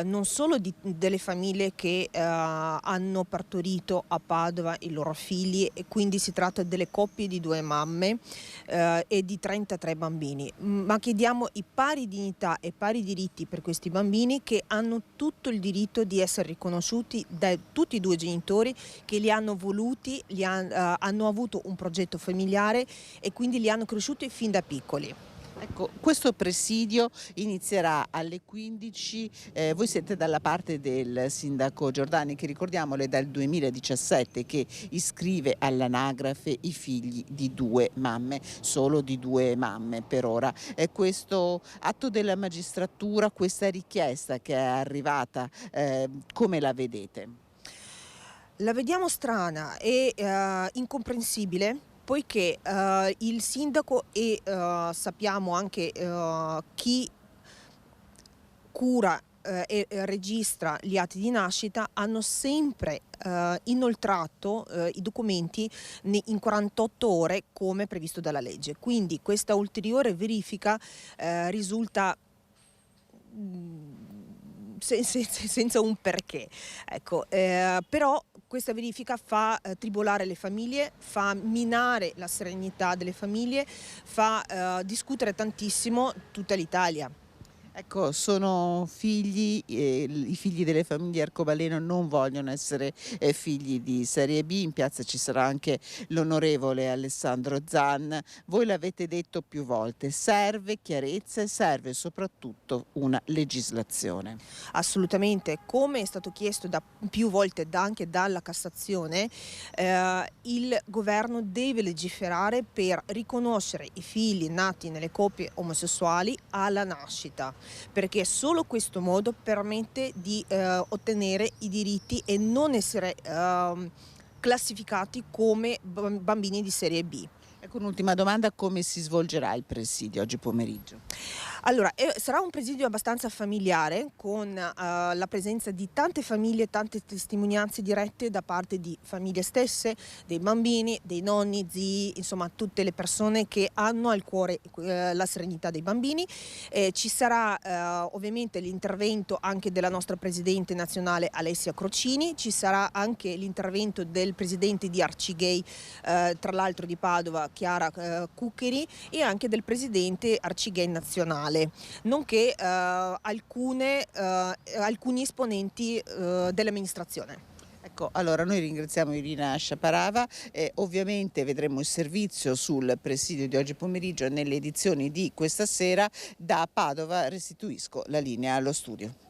non solo delle famiglie che hanno partorito a Padova i loro figli, e quindi si tratta delle coppie di 2 mamme e di 33 bambini, ma chiediamo i pari dignità e pari diritti per questi bambini che hanno tutto il diritto di essere riconosciuti da tutti i 2 genitori che li hanno voluti, hanno avuto un progetto familiare e quindi li hanno cresciuti fin da piccoli. Ecco, questo presidio inizierà alle 15, voi siete dalla parte del sindaco Giordani che, ricordiamolo, è dal 2017 che iscrive all'anagrafe i figli di 2 mamme, solo di 2 mamme per ora. Questo atto della magistratura, questa richiesta che è arrivata, come la vedete? La vediamo strana e incomprensibile, poiché il sindaco e sappiamo anche chi cura e registra gli atti di nascita hanno sempre inoltrato i documenti in 48 ore come previsto dalla legge. Quindi questa ulteriore verifica risulta senza un perché. Ecco, però questa verifica fa tribolare le famiglie, fa minare la serenità delle famiglie, fa discutere tantissimo tutta l'Italia. Ecco, sono figli, i figli delle famiglie arcobaleno non vogliono essere figli di Serie B. In piazza ci sarà anche l'onorevole Alessandro Zan. Voi l'avete detto più volte, serve chiarezza e serve soprattutto una legislazione. Assolutamente, come è stato chiesto più volte anche dalla Cassazione, il governo deve legiferare per riconoscere i figli nati nelle coppie omosessuali alla nascita, perché solo questo modo permette di ottenere i diritti e non essere classificati come bambini di serie B. Ecco, un'ultima domanda: come si svolgerà il presidio oggi pomeriggio? Allora, sarà un presidio abbastanza familiare, con la presenza di tante famiglie, tante testimonianze dirette da parte di famiglie stesse, dei bambini, dei nonni, zii, insomma tutte le persone che hanno al cuore la serenità dei bambini. Ci sarà ovviamente l'intervento anche della nostra presidente nazionale Alessia Crocini, ci sarà anche l'intervento del presidente di Arcigay, tra l'altro di Padova, Chiara Cuccheri, e anche del presidente Arcigay nazionale, nonché alcuni esponenti dell'amministrazione. Ecco, allora noi ringraziamo Irina Sciaparava, ovviamente vedremo il servizio sul presidio di oggi pomeriggio nelle edizioni di questa sera. Da Padova restituisco la linea allo studio.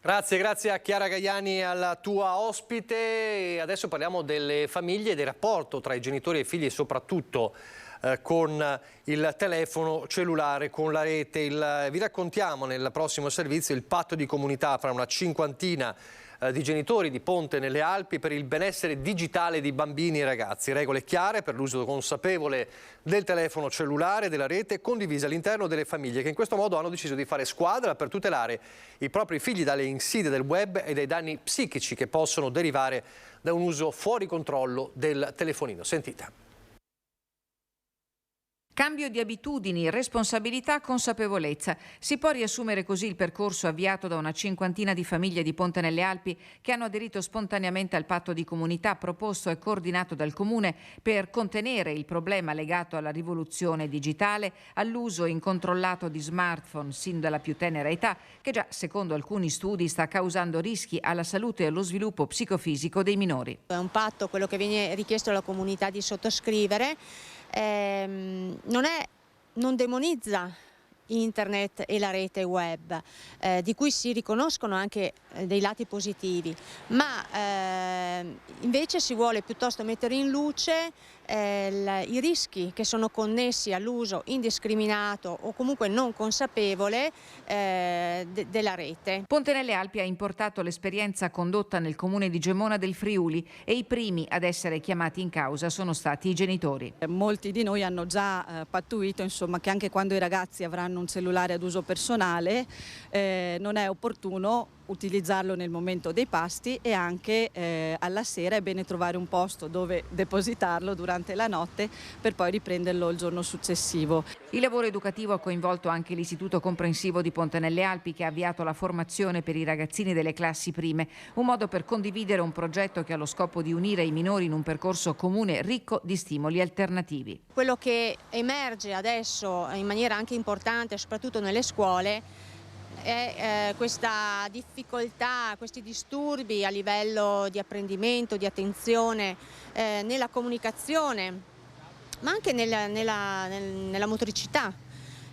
Grazie a Chiara Gaiani e alla tua ospite. E adesso parliamo delle famiglie e del rapporto tra i genitori e i figli, e soprattutto con il telefono cellulare, con la rete. Vi raccontiamo nel prossimo servizio il patto di comunità fra una cinquantina di genitori di Ponte nelle Alpi per il benessere digitale di bambini e ragazzi. Regole chiare per l'uso consapevole del telefono cellulare e della rete, condivise all'interno delle famiglie, che in questo modo hanno deciso di fare squadra per tutelare i propri figli dalle insidie del web e dai danni psichici che possono derivare da un uso fuori controllo del telefonino. Sentite. Cambio di abitudini, responsabilità, consapevolezza. Si può riassumere così il percorso avviato da una cinquantina di famiglie di Ponte nelle Alpi che hanno aderito spontaneamente al patto di comunità proposto e coordinato dal Comune per contenere il problema legato alla rivoluzione digitale, all'uso incontrollato di smartphone sin dalla più tenera età, che già, secondo alcuni studi, sta causando rischi alla salute e allo sviluppo psicofisico dei minori. È un patto, quello che viene richiesto alla comunità di sottoscrivere. Non demonizza internet e la rete web, di cui si riconoscono anche dei lati positivi, ma invece si vuole piuttosto mettere in luce i rischi che sono connessi all'uso indiscriminato o comunque non consapevole della rete. Ponte nelle Alpi ha importato l'esperienza condotta nel comune di Gemona del Friuli e i primi ad essere chiamati in causa sono stati i genitori. Molti di noi hanno già pattuito, insomma, che anche quando i ragazzi avranno un cellulare ad uso personale non è opportuno utilizzarlo nel momento dei pasti, e anche alla sera è bene trovare un posto dove depositarlo durante la notte per poi riprenderlo il giorno successivo. Il lavoro educativo ha coinvolto anche l'Istituto Comprensivo di Ponte nelle Alpi, che ha avviato la formazione per i ragazzini delle classi prime, un modo per condividere un progetto che ha lo scopo di unire i minori in un percorso comune ricco di stimoli alternativi. Quello che emerge adesso in maniera anche importante, soprattutto nelle scuole, è questa difficoltà, questi disturbi a livello di apprendimento, di attenzione, nella comunicazione, ma anche nella motricità,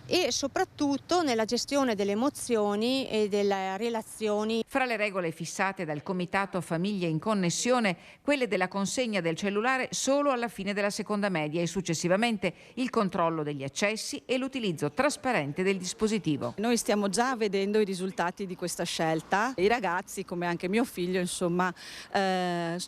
e soprattutto nella gestione delle emozioni e delle relazioni. Fra le regole fissate dal Comitato Famiglie in Connessione, quelle della consegna del cellulare solo alla fine della seconda media e successivamente il controllo degli accessi e l'utilizzo trasparente del dispositivo. Noi stiamo già vedendo i risultati di questa scelta. I ragazzi, come anche mio figlio, insomma,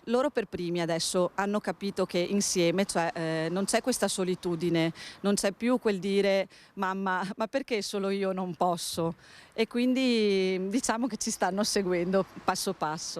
loro per primi adesso hanno capito che insieme, cioè, non c'è questa solitudine, non c'è più quel dire mamma, ma perché solo io non posso? E quindi diciamo che ci stanno seguendo passo passo.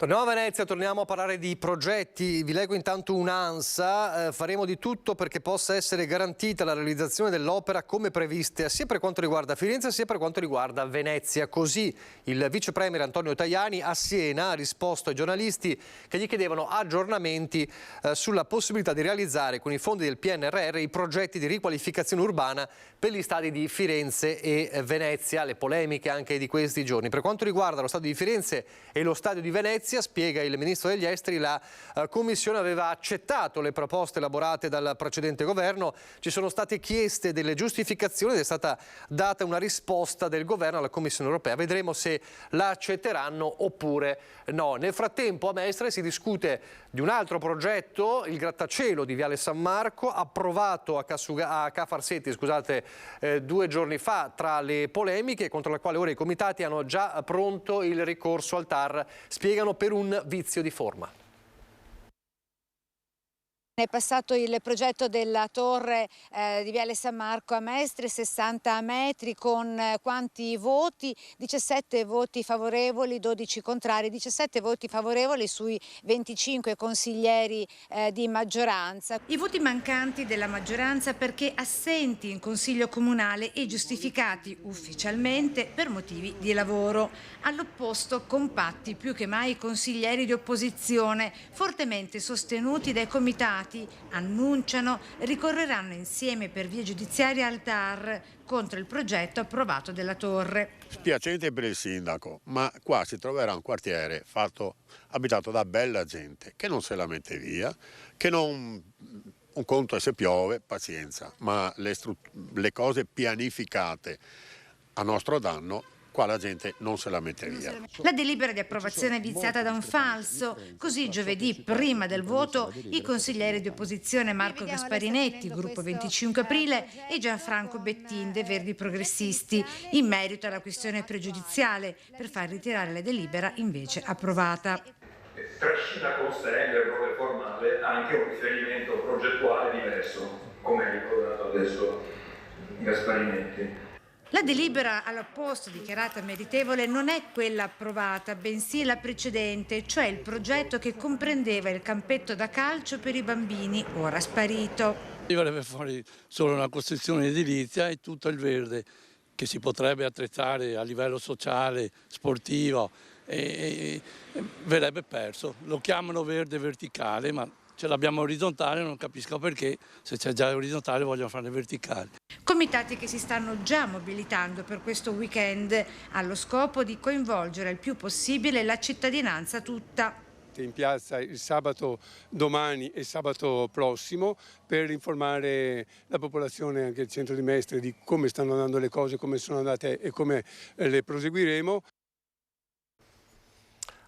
Torniamo a Venezia, torniamo a parlare di progetti. Vi leggo intanto un'ANSA. Faremo di tutto perché possa essere garantita la realizzazione dell'opera come previste, sia per quanto riguarda Firenze sia per quanto riguarda Venezia. Così il vice premier Antonio Tajani a Siena ha risposto ai giornalisti che gli chiedevano aggiornamenti sulla possibilità di realizzare con i fondi del PNRR i progetti di riqualificazione urbana per gli stadi di Firenze e Venezia. Le polemiche anche di questi giorni. Per quanto riguarda lo stadio di Firenze e lo stadio di Venezia, spiega il ministro degli esteri, la Commissione aveva accettato le proposte elaborate dal precedente governo, ci sono state chieste delle giustificazioni ed è stata data una risposta del governo alla Commissione europea. Vedremo se la accetteranno oppure no. Nel frattempo a Mestre si discute di un altro progetto, il grattacielo di Viale San Marco, approvato a Ca' Farsetti 2 giorni fa, tra le polemiche contro la quale ora i comitati hanno già pronto il ricorso al TAR, spiegano per un vizio di forma. È passato il progetto della torre di Viale San Marco a Mestre, 60 metri, con quanti voti? 17 voti favorevoli, 12 contrari, 17 voti favorevoli sui 25 consiglieri di maggioranza. I voti mancanti della maggioranza perché assenti in Consiglio Comunale e giustificati ufficialmente per motivi di lavoro. All'opposto, compatti più che mai i consiglieri di opposizione, fortemente sostenuti dai comitati, annunciano ricorreranno insieme per via giudiziaria al TAR contro il progetto approvato della torre. Spiacente per il sindaco, ma qua si troverà un quartiere abitato da bella gente che non se la mette via, che non... Un conto è se piove, pazienza, ma le cose pianificate a nostro danno, qua la gente non se la mette via. La delibera di approvazione è viziata da un falso. Così giovedì, prima del voto, i consiglieri di opposizione Marco Gasparinetti, gruppo 25 aprile, e Gianfranco Bettinde, Verdi Progressisti, in merito alla questione pregiudiziale, per far ritirare la delibera invece approvata. Trascina con sé l'errore formale anche un riferimento progettuale diverso, come ha ricordato adesso Gasparinetti. La delibera all'opposto dichiarata meritevole non è quella approvata, bensì la precedente, cioè il progetto che comprendeva il campetto da calcio per i bambini, ora sparito. Verrebbe fuori solo una costruzione edilizia e tutto il verde che si potrebbe attrezzare a livello sociale, sportivo, e verrebbe perso. Lo chiamano verde verticale, ma ce l'abbiamo orizzontale, non capisco perché, se c'è già orizzontale vogliono farne verticale. Comitati che si stanno già mobilitando per questo weekend allo scopo di coinvolgere il più possibile la cittadinanza tutta. In piazza il sabato domani e sabato prossimo per informare la popolazione, anche il centro di Mestre, di come stanno andando le cose, come sono andate e come le proseguiremo.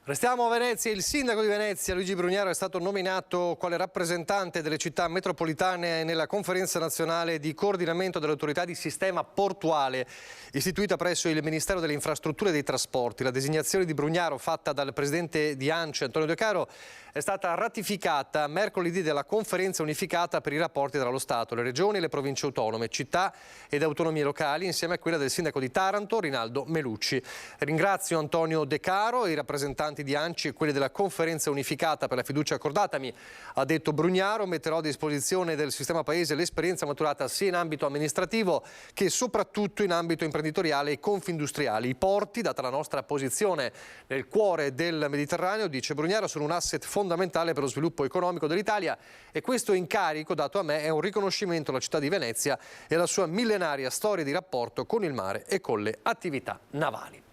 Restiamo a Venezia. Il sindaco di Venezia, Luigi Brugnaro, è stato nominato quale rappresentante delle città metropolitane nella conferenza nazionale di coordinamento delle autorità di sistema portuale, istituita presso il Ministero delle Infrastrutture e dei Trasporti. La designazione di Brugnaro, fatta dal presidente di ANCE, Antonio De Caro, è stata ratificata mercoledì dalla conferenza unificata per i rapporti tra lo Stato, le regioni e le province autonome, città ed autonomie locali, insieme a quella del sindaco di Taranto, Rinaldo Melucci. Ringrazio Antonio De Caro e i rappresentanti di ANCI e quelli della conferenza unificata per la fiducia accordatami, ha detto Brugnaro. Metterò a disposizione del sistema paese l'esperienza maturata sia in ambito amministrativo che soprattutto in ambito imprenditoriale e confindustriali. I porti, data la nostra posizione nel cuore del Mediterraneo, dice Brugnaro, sono un asset fondamentale per lo sviluppo economico dell'Italia e questo incarico dato a me è un riconoscimento alla città di Venezia e alla sua millenaria storia di rapporto con il mare e con le attività navali.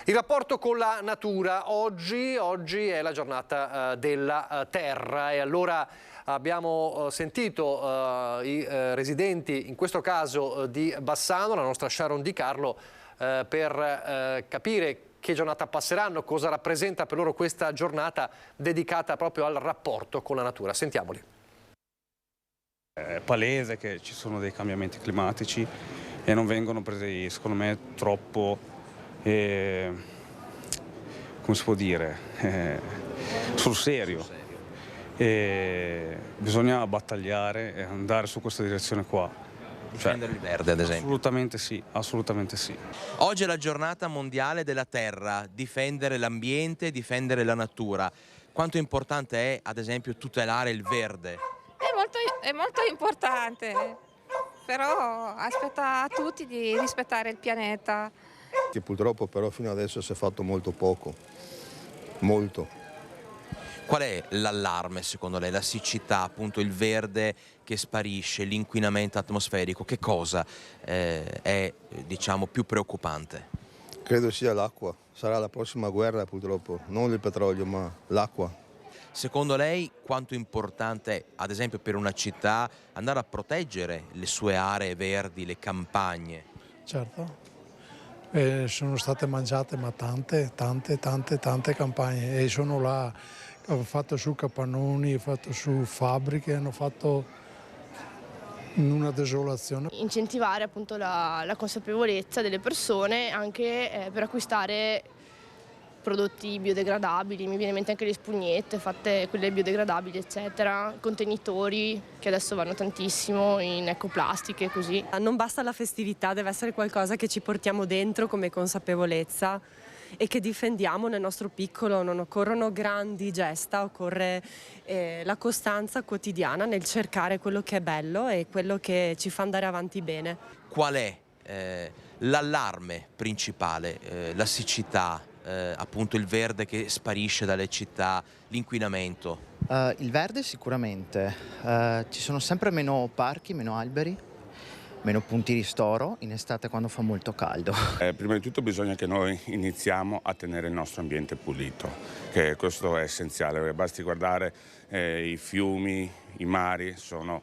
Il rapporto con la natura. Oggi è la giornata della terra e allora abbiamo sentito i residenti, in questo caso di Bassano, la nostra Sharon Di Carlo, per capire che giornata passeranno, cosa rappresenta per loro questa giornata dedicata proprio al rapporto con la natura. Sentiamoli. È palese che ci sono dei cambiamenti climatici e non vengono presi, secondo me, troppo come si può dire, sul serio. Bisogna battagliare e andare su questa direzione qua. Difendere il verde, ad esempio. Assolutamente sì, assolutamente sì. Oggi è la giornata mondiale della terra, difendere l'ambiente, difendere la natura. Quanto importante è, ad esempio, tutelare il verde? È molto importante, però aspetta a tutti di rispettare il pianeta. Che purtroppo però fino adesso si è fatto molto poco, molto. Qual è l'allarme secondo lei? La siccità, appunto il verde che sparisce, l'inquinamento atmosferico, che cosa è diciamo più preoccupante? Credo sia l'acqua, sarà la prossima guerra purtroppo, non il petrolio ma l'acqua. Secondo lei quanto importante è, ad esempio per una città, andare a proteggere le sue aree verdi, le campagne? Certo, sono state mangiate ma tante campagne e sono là, hanno fatto su capannoni, hanno fatto su fabbriche, hanno fatto una desolazione. Incentivare appunto la consapevolezza delle persone anche per acquistare prodotti biodegradabili, mi viene in mente anche le spugnette fatte quelle biodegradabili eccetera, contenitori che adesso vanno tantissimo in ecoplastiche e così. Non basta la festività, deve essere qualcosa che ci portiamo dentro come consapevolezza e che difendiamo nel nostro piccolo, non occorrono grandi gesta, occorre la costanza quotidiana nel cercare quello che è bello e quello che ci fa andare avanti bene. Qual è l'allarme principale? La siccità? Appunto il verde che sparisce dalle città, l'inquinamento? Il verde sicuramente, ci sono sempre meno parchi, meno alberi, meno punti ristoro in estate quando fa molto caldo. Prima di tutto bisogna che noi iniziamo a tenere il nostro ambiente pulito, che questo è essenziale, basti guardare i fiumi, i mari sono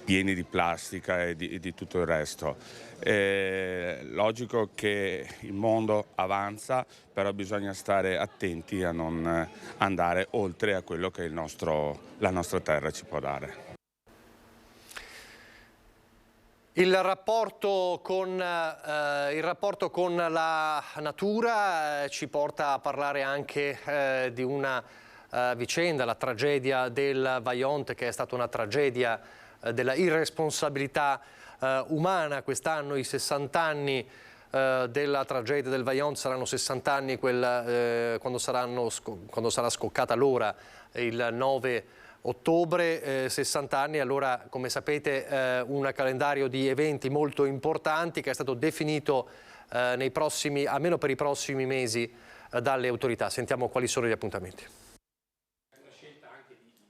pieni di plastica e di tutto il resto. È logico che il mondo avanza, però bisogna stare attenti a non andare oltre a quello che la nostra terra ci può dare. Il rapporto con la natura ci porta a parlare anche di una vicenda, la tragedia del Vajont, che è stata una tragedia della irresponsabilità umana. Quest'anno i 60 anni della tragedia del Vajont saranno 60 anni quando sarà scoccata l'ora il 9 ottobre, 60 anni. Allora, come sapete, un calendario di eventi molto importanti che è stato definito almeno per i prossimi mesi dalle autorità. Sentiamo quali sono gli appuntamenti.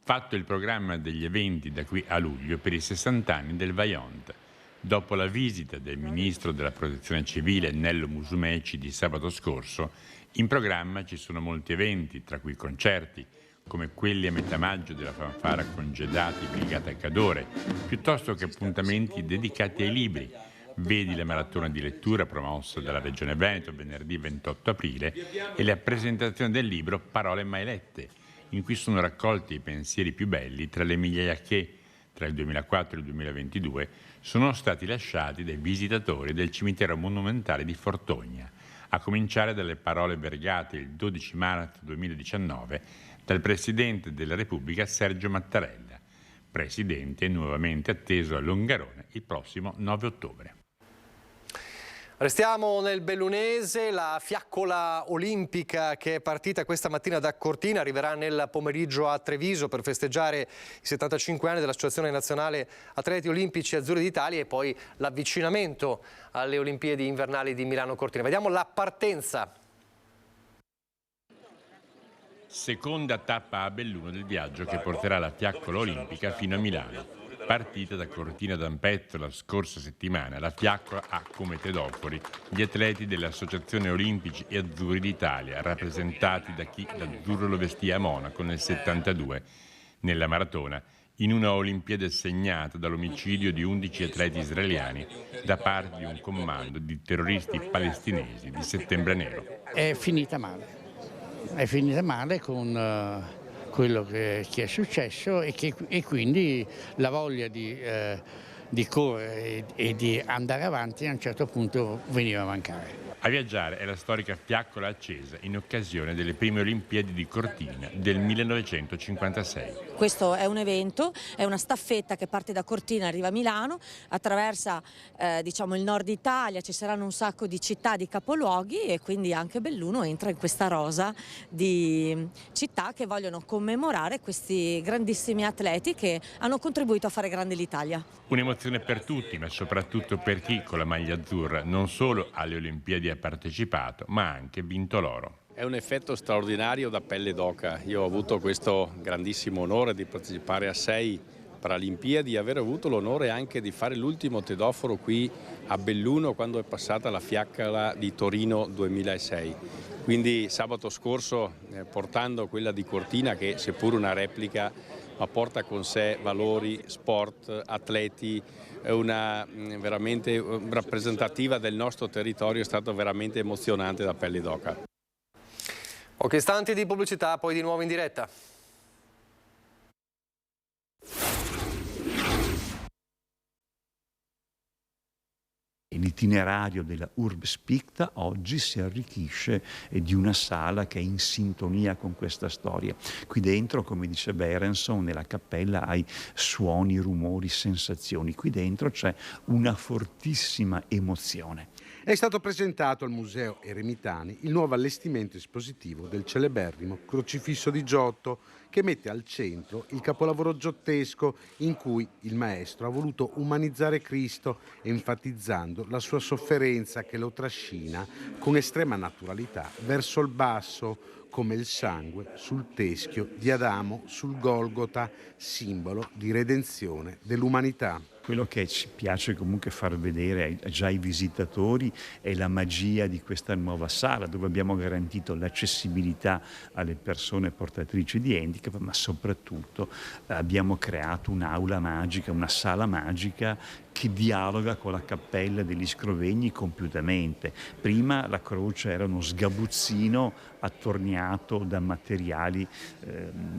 Fatto il programma degli eventi da qui a luglio per i 60 anni del Vajont. Dopo la visita del ministro della Protezione Civile Nello Musumeci di sabato scorso, in programma ci sono molti eventi, tra cui concerti, come quelli a metà maggio della fanfara Congedati Brigata Cadore, piuttosto che appuntamenti dedicati ai libri. Vedi la maratona di lettura promossa dalla Regione Veneto venerdì 28 aprile e la presentazione del libro Parole mai lette, in cui sono raccolti i pensieri più belli tra le migliaia che, tra il 2004 e il 2022, sono stati lasciati dai visitatori del cimitero monumentale di Fortogna, a cominciare dalle parole vergate il 12 marzo 2019 dal Presidente della Repubblica Sergio Mattarella, Presidente nuovamente atteso a Longarone il prossimo 9 ottobre. Restiamo nel bellunese, la fiaccola olimpica che è partita questa mattina da Cortina arriverà nel pomeriggio a Treviso per festeggiare i 75 anni dell'Associazione Nazionale Atleti Olimpici Azzurri d'Italia e poi l'avvicinamento alle Olimpiadi invernali di Milano Cortina. Vediamo la partenza. Seconda tappa a Belluno del viaggio che porterà la fiaccola olimpica fino a Milano. Partita da Cortina d'Ampezzo la scorsa settimana, la fiaccola ha come tedofori gli atleti dell'Associazione Olimpici e Azzurri d'Italia, rappresentati da chi l'azzurro lo vestì a Monaco nel 72, nella maratona, in una Olimpiade segnata dall'omicidio di 11 atleti israeliani da parte di un comando di terroristi palestinesi di Settembre Nero. È finita male con quello che è successo e quindi la voglia di di correre e di andare avanti, a un certo punto veniva a mancare. A viaggiare è la storica fiaccola accesa in occasione delle prime Olimpiadi di Cortina del 1956. Questo è un evento, è una staffetta che parte da Cortina, arriva a Milano, attraversa il nord Italia, ci saranno un sacco di città, di capoluoghi, e quindi anche Belluno entra in questa rosa di città che vogliono commemorare questi grandissimi atleti che hanno contribuito a fare grande l'Italia. Un'emozione per tutti, ma soprattutto per chi con la maglia azzurra non solo alle Olimpiadi ha partecipato, ma ha anche vinto l'oro. È un effetto straordinario da pelle d'oca. Io ho avuto questo grandissimo onore di partecipare a 6 Paralimpiadi e aver avuto l'onore anche di fare l'ultimo tedoforo qui a Belluno quando è passata la fiaccola di Torino 2006. Quindi sabato scorso portando quella di Cortina, che seppur una replica ma porta con sé valori, sport, atleti, una veramente rappresentativa del nostro territorio, è stato veramente emozionante da pelle d'oca. Pochi istanti di pubblicità, poi di nuovo in diretta. L'itinerario della Urbs Picta oggi si arricchisce di una sala che è in sintonia con questa storia. Qui dentro, come dice Berenson, nella cappella hai suoni, rumori, sensazioni. Qui dentro c'è una fortissima emozione. È stato presentato al Museo Eremitani il nuovo allestimento espositivo del celeberrimo Crocifisso di Giotto, che mette al centro il capolavoro giottesco in cui il maestro ha voluto umanizzare Cristo, enfatizzando la sua sofferenza che lo trascina con estrema naturalità verso il basso, come il sangue sul teschio di Adamo sul Golgota, simbolo di redenzione dell'umanità. Quello che ci piace comunque far vedere già ai visitatori è la magia di questa nuova sala, dove abbiamo garantito l'accessibilità alle persone portatrici di handicap, ma soprattutto abbiamo creato un'aula magica, una sala magica che dialoga con la cappella degli Scrovegni compiutamente. Prima la croce era uno sgabuzzino attorniato da materiali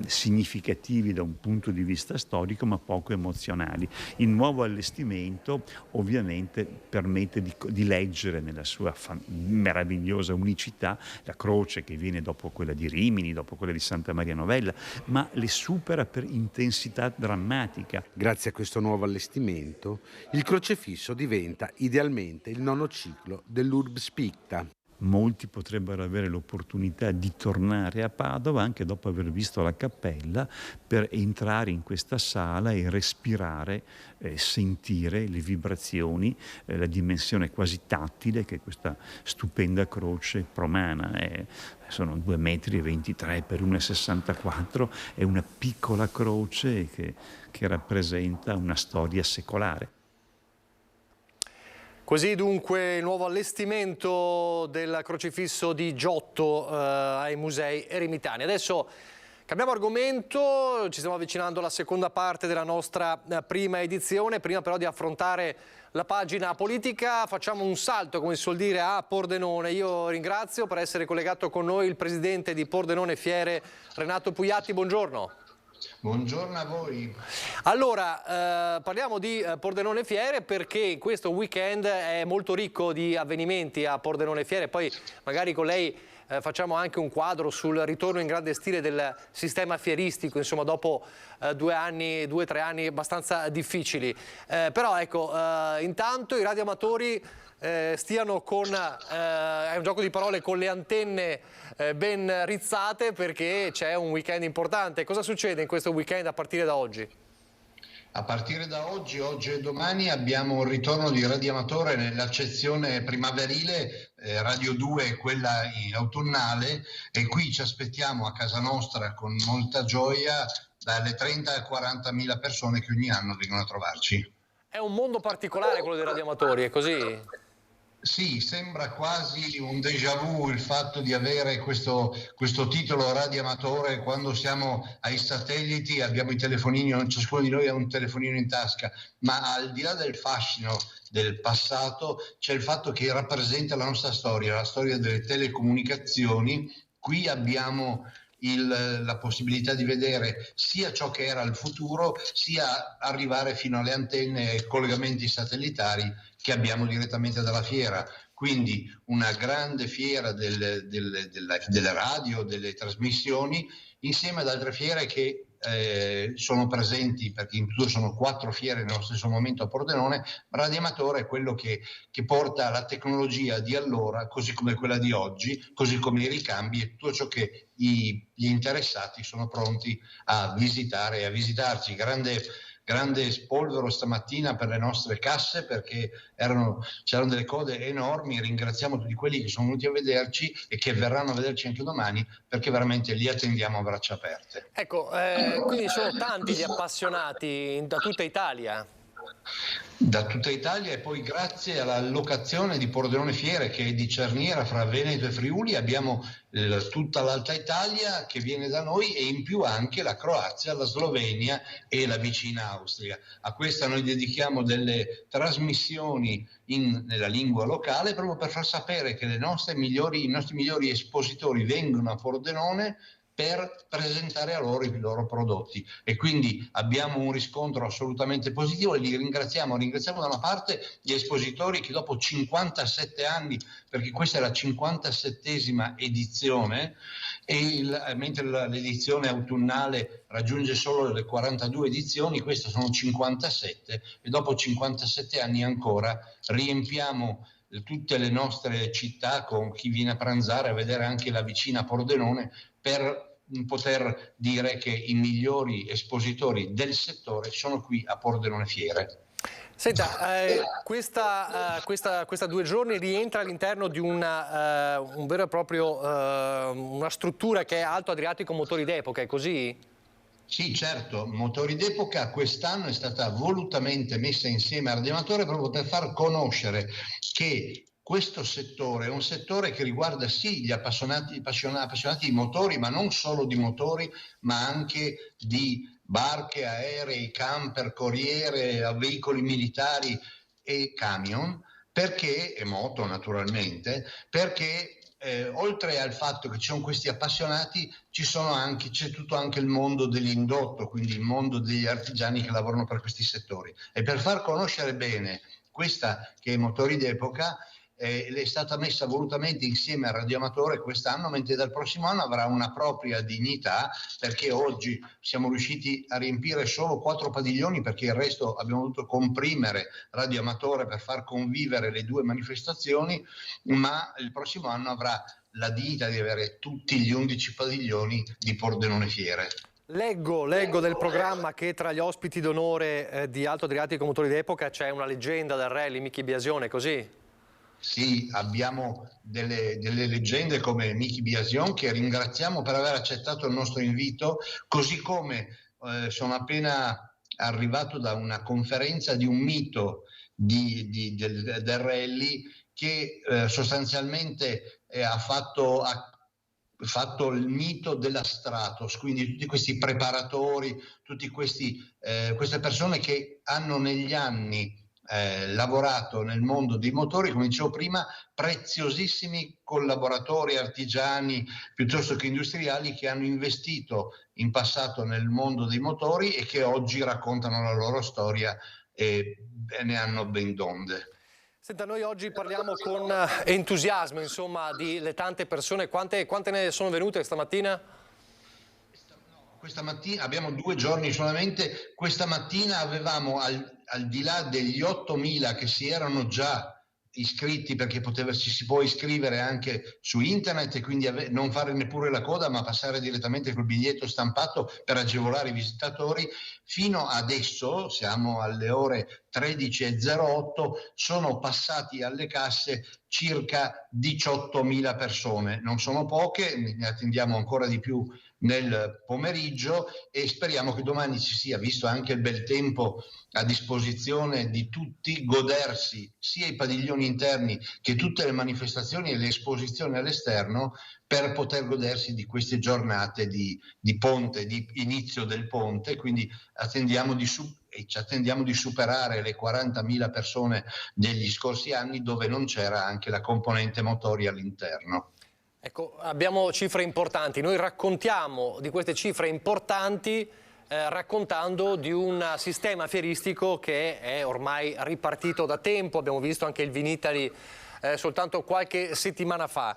significativi da un punto di vista storico, ma poco emozionali. Il nuovo allestimento ovviamente permette di leggere nella sua meravigliosa unicità la croce che viene dopo quella di Rimini, dopo quella di Santa Maria Novella, ma le supera per intensità drammatica. Grazie a questo nuovo allestimento, il crocefisso diventa idealmente il nono ciclo dell'Urbs Picta. Molti potrebbero avere l'opportunità di tornare a Padova anche dopo aver visto la cappella, per entrare in questa sala e respirare, sentire le vibrazioni, la dimensione quasi tattile che questa stupenda croce promana. Sono 2,23 m per 1,64 m, è una piccola croce che rappresenta una storia secolare. Così dunque il nuovo allestimento del crocifisso di Giotto ai Musei Eremitani. Adesso cambiamo argomento, ci stiamo avvicinando alla seconda parte della nostra prima edizione. Prima però di affrontare la pagina politica facciamo un salto, come si suol dire, a Pordenone. Io ringrazio per essere collegato con noi il presidente di Pordenone Fiere, Renato Pugliatti. Buongiorno. Buongiorno a voi. Allora, parliamo di Pordenone Fiere perché questo weekend è molto ricco di avvenimenti a Pordenone Fiere. Poi magari con lei facciamo anche un quadro sul ritorno in grande stile del sistema fieristico, insomma, dopo 2 o 3 anni abbastanza difficili. Però ecco, intanto i radioamatori stiano con, è un gioco di parole, con le antenne ben rizzate, perché c'è un weekend importante. Cosa succede in questo weekend a partire da oggi? A partire da oggi e domani abbiamo un ritorno di radioamatore nell'accezione primaverile, Radio 2 quella autunnale, e qui ci aspettiamo a casa nostra con molta gioia dalle 30 alle 40.000 persone che ogni anno vengono a trovarci. È un mondo particolare quello dei radioamatori, è così? Sì, sembra quasi un déjà vu il fatto di avere questo titolo radioamatore. Quando siamo ai satelliti abbiamo i telefonini, ciascuno di noi ha un telefonino in tasca, ma al di là del fascino del passato c'è il fatto che rappresenta la nostra storia, la storia delle telecomunicazioni. Qui abbiamo la possibilità di vedere sia ciò che era il futuro, sia arrivare fino alle antenne e collegamenti satellitari che abbiamo direttamente dalla fiera. Quindi una grande fiera delle radio, delle trasmissioni, insieme ad altre fiere che sono presenti, perché in tutto sono 4 fiere nello stesso momento a Pordenone. Radioamatore è quello che porta la tecnologia di allora, così come quella di oggi, così come i ricambi e tutto ciò che gli interessati sono pronti a visitare e a visitarci. Grande spolvero stamattina per le nostre casse, perché c'erano delle code enormi. Ringraziamo tutti quelli che sono venuti a vederci e che verranno a vederci anche domani, perché veramente li attendiamo a braccia aperte. Ecco, quindi sono tanti gli appassionati da tutta Italia. Da tutta Italia, e poi grazie alla locazione di Pordenone Fiere, che è di cerniera fra Veneto e Friuli, abbiamo tutta l'Alta Italia che viene da noi, e in più anche la Croazia, la Slovenia e la vicina Austria. A questa noi dedichiamo delle trasmissioni nella lingua locale, proprio per far sapere che i nostri migliori espositori vengono a Pordenone per presentare a loro i loro prodotti, e quindi abbiamo un riscontro assolutamente positivo e li ringraziamo da una parte gli espositori che dopo 57 anni, perché questa è la 57esima edizione, mentre l'edizione autunnale raggiunge solo le 42 edizioni, queste sono 57, e dopo 57 anni ancora riempiamo tutte le nostre città con chi viene a pranzare, a vedere anche la vicina Pordenone, per poter dire che i migliori espositori del settore sono qui a Pordenone Fiere. Senta, questa 2 giorni rientra all'interno di un vero e proprio una struttura che è Alto Adriatico Motori d'Epoca, è così? Sì, certo, Motori d'Epoca quest'anno è stata volutamente messa insieme a Radioamatore proprio per far conoscere che questo settore è un settore che riguarda sì gli appassionati di motori, ma non solo di motori, ma anche di barche, aerei, camper, corriere, veicoli militari e camion, e moto naturalmente, perché oltre al fatto che ci sono questi appassionati, c'è tutto anche il mondo dell'indotto, quindi il mondo degli artigiani che lavorano per questi settori. E per far conoscere bene questa che è Motori d'Epoca, è stata messa volutamente insieme al Radioamatore quest'anno, mentre dal prossimo anno avrà una propria dignità, perché oggi siamo riusciti a riempire solo 4 padiglioni, perché il resto abbiamo dovuto comprimere Radioamatore per far convivere le 2 manifestazioni, ma il prossimo anno avrà la dignità di avere tutti gli 11 padiglioni di Pordenone Fiere. Leggo del programma che tra gli ospiti d'onore di Alto Adriatico Motori d'Epoca c'è una leggenda del rally, Michi Biasione, così? Sì, abbiamo delle leggende come Michi Biasion, che ringraziamo per aver accettato il nostro invito, così come sono appena arrivato da una conferenza di un mito del rally che sostanzialmente ha fatto il mito della Stratos, quindi tutti questi preparatori, tutte queste persone che hanno negli anni lavorato nel mondo dei motori, come dicevo prima, preziosissimi collaboratori, artigiani piuttosto che industriali, che hanno investito in passato nel mondo dei motori e che oggi raccontano la loro storia e ne hanno ben donde. Senta, noi oggi parliamo con entusiasmo, insomma, di tante persone. Quante ne sono venute stamattina? Questa mattina abbiamo 2 giorni solamente. Questa mattina avevamo al di là degli 8.000 che si erano già iscritti, perché ci si può iscrivere anche su internet e quindi non fare neppure la coda, ma passare direttamente col biglietto stampato per agevolare i visitatori. Fino adesso, siamo alle ore 13:08, sono passati alle casse circa 18.000 persone. Non sono poche, ne attendiamo ancora di più nel pomeriggio e speriamo che domani ci sia, visto anche il bel tempo a disposizione di tutti, godersi sia i padiglioni interni che tutte le manifestazioni e le esposizioni all'esterno, per poter godersi di queste giornate di ponte, di inizio del ponte. Quindi ci attendiamo di superare le 40.000 persone degli scorsi anni, dove non c'era anche la componente motori all'interno. Ecco, abbiamo cifre importanti, noi raccontiamo di queste cifre importanti raccontando di un sistema fieristico che è ormai ripartito da tempo, abbiamo visto anche il Vinitaly soltanto qualche settimana fa,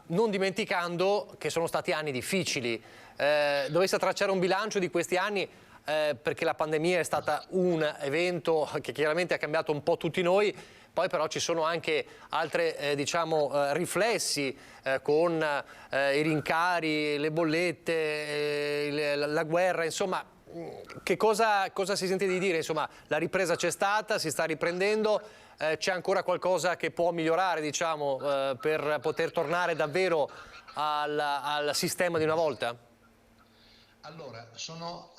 non dimenticando che sono stati anni difficili. Dovesse tracciare un bilancio di questi anni, perché la pandemia è stata un evento che chiaramente ha cambiato un po' tutti noi, poi però ci sono anche altri riflessi con i rincari, le bollette, la guerra, insomma, che cosa si sente di dire? Insomma, la ripresa c'è stata, si sta riprendendo, c'è ancora qualcosa che può migliorare, diciamo, per poter tornare davvero al sistema di una volta? Allora, sono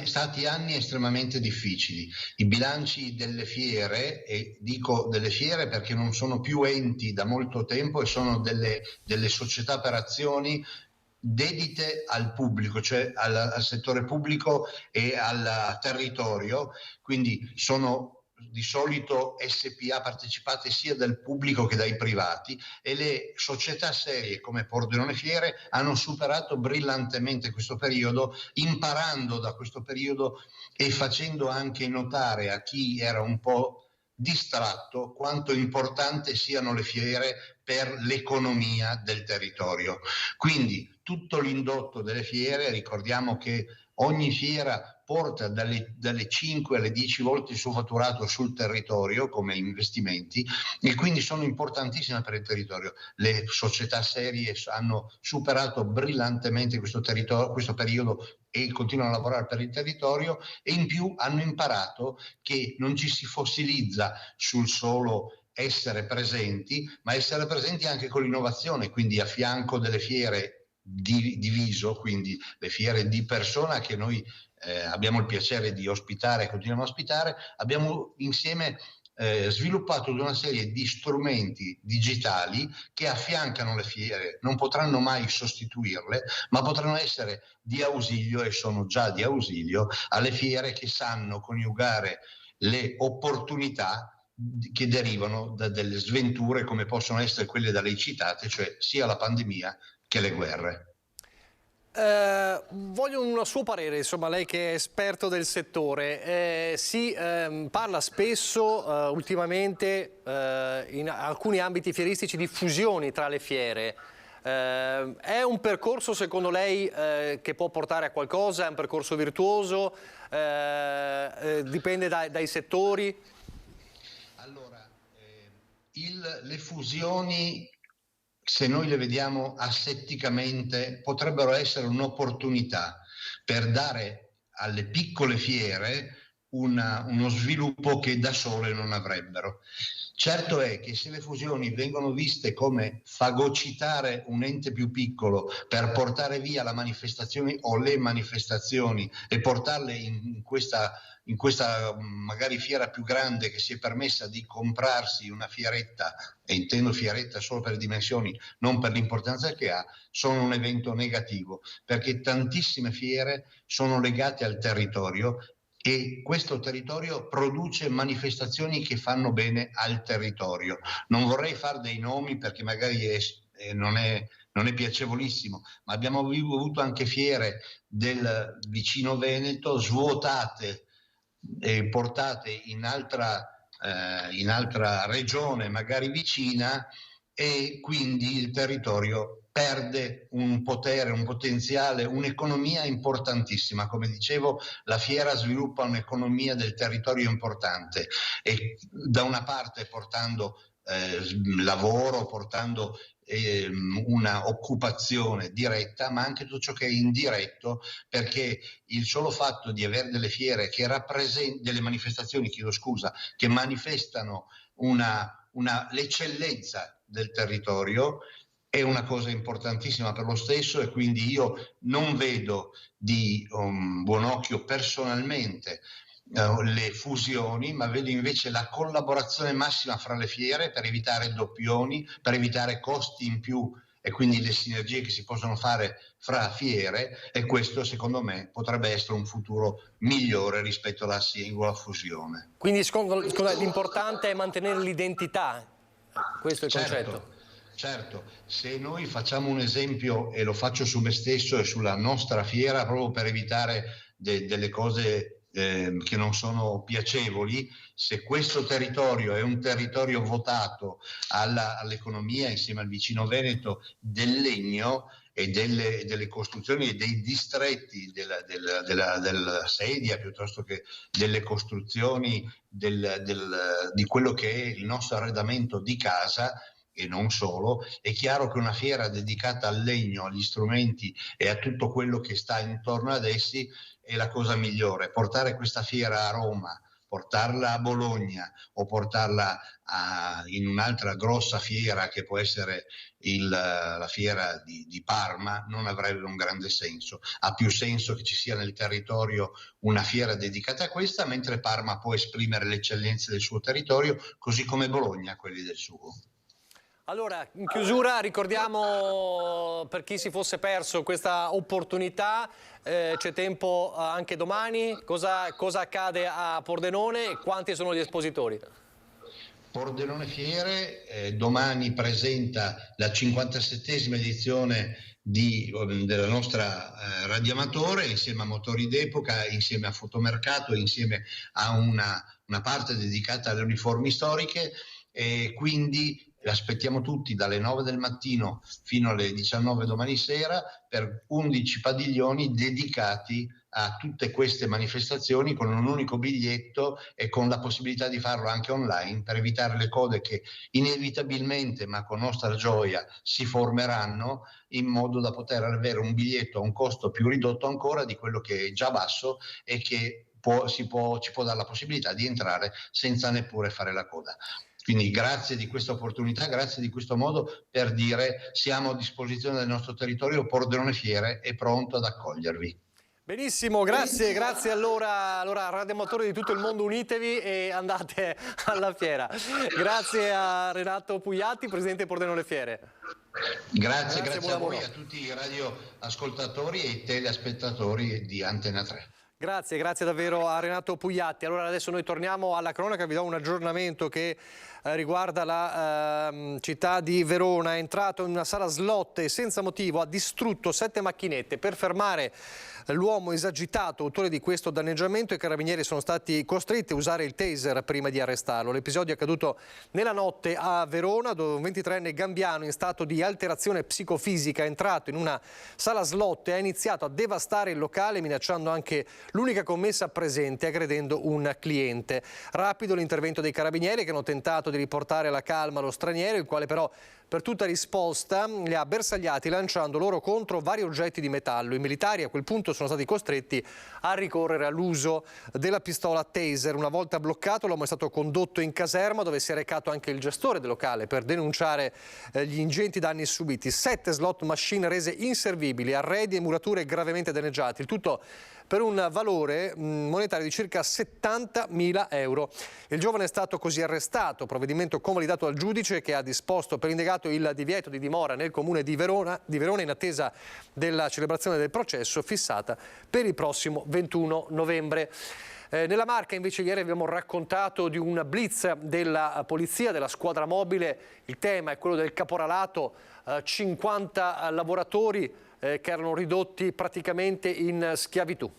stati anni estremamente difficili. I bilanci delle fiere, e dico delle fiere perché non sono più enti da molto tempo e sono delle società per azioni dedite al pubblico, cioè al settore pubblico e al territorio, quindi sono di solito SPA partecipate sia dal pubblico che dai privati, e le società serie come Pordenone Fiere hanno superato brillantemente questo periodo, imparando da questo periodo e facendo anche notare a chi era un po' distratto quanto importante siano le fiere per l'economia del territorio. Quindi tutto l'indotto delle fiere, ricordiamo che ogni fiera porta dalle 5 alle 10 volte il suo fatturato sul territorio come investimenti, e quindi sono importantissime per il territorio. Le società serie hanno superato brillantemente questo periodo e continuano a lavorare per il territorio, e in più hanno imparato che non ci si fossilizza sul solo essere presenti, ma essere presenti anche con l'innovazione, quindi a fianco delle fiere diviso, quindi le fiere di persona che noi abbiamo il piacere di ospitare e continuiamo a ospitare, abbiamo insieme sviluppato una serie di strumenti digitali che affiancano le fiere, non potranno mai sostituirle, ma potranno essere di ausilio, e sono già di ausilio, alle fiere che sanno coniugare le opportunità che derivano da delle sventure come possono essere quelle da lei citate, cioè sia la pandemia che le guerre. Voglio un suo parere, insomma, lei che è esperto del settore. Si parla spesso ultimamente in alcuni ambiti fieristici di fusioni tra le fiere. È un percorso secondo lei che può portare a qualcosa? È un percorso virtuoso? Dipende dai settori? Allora, le fusioni, se noi le vediamo asetticamente, potrebbero essere un'opportunità per dare alle piccole fiere uno sviluppo che da sole non avrebbero. Certo è che se le fusioni vengono viste come fagocitare un ente più piccolo per portare via la manifestazione o le manifestazioni e portarle in questa magari fiera più grande che si è permessa di comprarsi una fieretta, e intendo fieretta solo per le dimensioni, non per l'importanza che ha, sono un evento negativo, perché tantissime fiere sono legate al territorio e questo territorio produce manifestazioni che fanno bene al territorio. Non vorrei fare dei nomi perché magari non è piacevolissimo, ma abbiamo avuto anche fiere del vicino Veneto svuotate e portate in altra regione magari vicina, e quindi il territorio perde un potere, un potenziale, un'economia importantissima. Come dicevo, la fiera sviluppa un'economia del territorio importante, e da una parte portando lavoro, portando una occupazione diretta, ma anche tutto ciò che è indiretto, perché il solo fatto di avere delle fiere che delle manifestazioni, che manifestano l'eccellenza del territorio è una cosa importantissima per lo stesso, e quindi io non vedo di buon occhio personalmente le fusioni, ma vedo invece la collaborazione massima fra le fiere per evitare doppioni, per evitare costi in più, e quindi le sinergie che si possono fare fra fiere, e questo secondo me potrebbe essere un futuro migliore rispetto alla singola fusione. Quindi l'importante è mantenere l'identità, questo è il concetto. Certo, se noi facciamo un esempio, e lo faccio su me stesso e sulla nostra fiera, proprio per evitare delle cose che non sono piacevoli, se questo territorio è un territorio votato all'economia, insieme al vicino Veneto, del legno e delle costruzioni e dei distretti della sedia, piuttosto che delle costruzioni di quello che è il nostro arredamento di casa, e non solo, è chiaro che una fiera dedicata al legno, agli strumenti e a tutto quello che sta intorno ad essi è la cosa migliore. Portare questa fiera a Roma, portarla a Bologna o portarla in un'altra grossa fiera che può essere la fiera di Parma non avrebbe un grande senso. Ha più senso che ci sia nel territorio una fiera dedicata a questa, mentre Parma può esprimere le eccellenze del suo territorio, così come Bologna quelli del suo. Allora, in chiusura ricordiamo, per chi si fosse perso questa opportunità, c'è tempo anche domani, cosa accade a Pordenone e quanti sono gli espositori? Pordenone Fiere domani presenta la 57esima edizione della nostra radioamatore, insieme a Motori d'Epoca, insieme a Fotomercato, insieme a una parte dedicata alle uniformi storiche, e quindi aspettiamo tutti dalle 9 del mattino fino alle 19 domani sera per 11 padiglioni dedicati a tutte queste manifestazioni, con un unico biglietto e con la possibilità di farlo anche online, per evitare le code che inevitabilmente, ma con nostra gioia, si formeranno, in modo da poter avere un biglietto a un costo più ridotto ancora di quello che è già basso e che ci può dare la possibilità di entrare senza neppure fare la coda. Quindi grazie di questa opportunità, grazie di questo modo per dire siamo a disposizione del nostro territorio, Pordenone Fiere è pronto ad accogliervi. Benissimo, grazie allora radioamatori di tutto il mondo, unitevi e andate alla fiera. Grazie a Renato Pugliatti, presidente Pordenone Fiere. Grazie a voi, a tutti i radioascoltatori e i telespettatori di Antena 3. Grazie davvero a Renato Pugliatti. Allora adesso noi torniamo alla cronaca, vi do un aggiornamento che riguarda la città di Verona. È entrato in una sala slot e senza motivo ha distrutto 7 macchinette. Per fermare l'uomo esagitato, autore di questo danneggiamento, i carabinieri sono stati costretti a usare il taser prima di arrestarlo. L'episodio è accaduto nella notte a Verona, dove un 23enne gambiano in stato di alterazione psicofisica è entrato in una sala slot e ha iniziato a devastare il locale, minacciando anche l'unica commessa presente, aggredendo un cliente. Rapido l'intervento dei carabinieri, che hanno tentato di riportare la calma allo straniero, il quale però per tutta risposta li ha bersagliati lanciando loro contro vari oggetti di metallo. I militari a quel punto sono stati costretti a ricorrere all'uso della pistola taser. Una volta bloccato, l'uomo è stato condotto in caserma, dove si è recato anche il gestore del locale per denunciare gli ingenti danni subiti. 7 slot machine rese inservibili, arredi e murature gravemente danneggiati. Il tutto per un valore monetario di circa 70.000 euro. Il giovane è stato così arrestato, provvedimento convalidato dal giudice, che ha disposto per l'indegato il divieto di dimora nel comune di Verona in attesa della celebrazione del processo fissata per il prossimo 21 novembre. Nella Marca invece ieri abbiamo raccontato di un blitz della polizia, della squadra mobile. Il tema è quello del caporalato, 50 lavoratori che erano ridotti praticamente in schiavitù.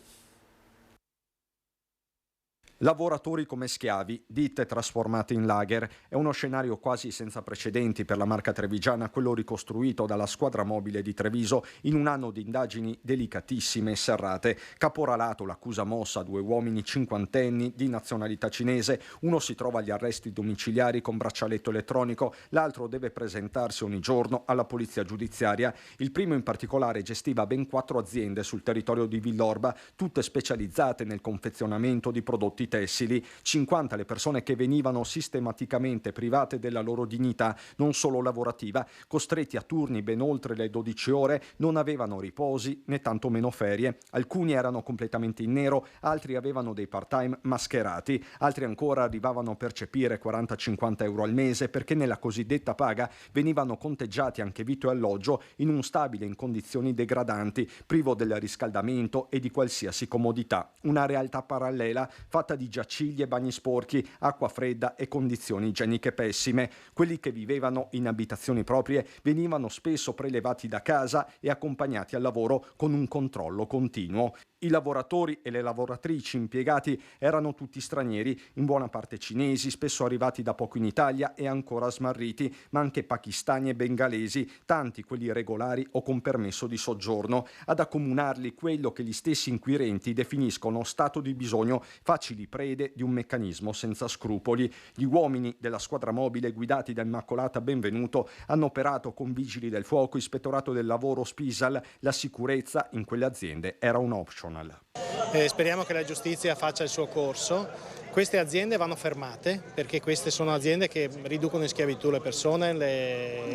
Lavoratori come schiavi, ditte trasformate in lager. È uno scenario quasi senza precedenti per la Marca trevigiana, quello ricostruito dalla squadra mobile di Treviso in un anno di indagini delicatissime e serrate. Caporalato, l'accusa mossa a 2 uomini cinquantenni di nazionalità cinese. Uno si trova agli arresti domiciliari con braccialetto elettronico, l'altro deve presentarsi ogni giorno alla polizia giudiziaria. Il primo in particolare gestiva ben 4 aziende sul territorio di Villorba, tutte specializzate nel confezionamento di prodotti tessili. 50 le persone che venivano sistematicamente private della loro dignità, non solo lavorativa, costretti a turni ben oltre le 12 ore, non avevano riposi né tantomeno ferie. Alcuni erano completamente in nero, altri avevano dei part-time mascherati, altri ancora arrivavano a percepire 40-50 euro al mese, perché nella cosiddetta paga venivano conteggiati anche vitto e alloggio in un stabile in condizioni degradanti, privo del riscaldamento e di qualsiasi comodità. Una realtà parallela fatta presenza di giaciglii e bagni sporchi, acqua fredda e condizioni igieniche pessime. Quelli che vivevano in abitazioni proprie venivano spesso prelevati da casa e accompagnati al lavoro con un controllo continuo. I lavoratori e le lavoratrici impiegati erano tutti stranieri, in buona parte cinesi, spesso arrivati da poco in Italia e ancora smarriti, ma anche pakistani e bengalesi, tanti quelli regolari o con permesso di soggiorno. Ad accomunarli quello che gli stessi inquirenti definiscono stato di bisogno, facili prede di un meccanismo senza scrupoli. Gli uomini della squadra mobile guidati da Immacolata Benvenuto hanno operato con vigili del fuoco, ispettorato del lavoro, Spisal. La sicurezza in quelle aziende era un optional. Speriamo che la giustizia faccia il suo corso. Queste aziende vanno fermate perché queste sono aziende che riducono in schiavitù le persone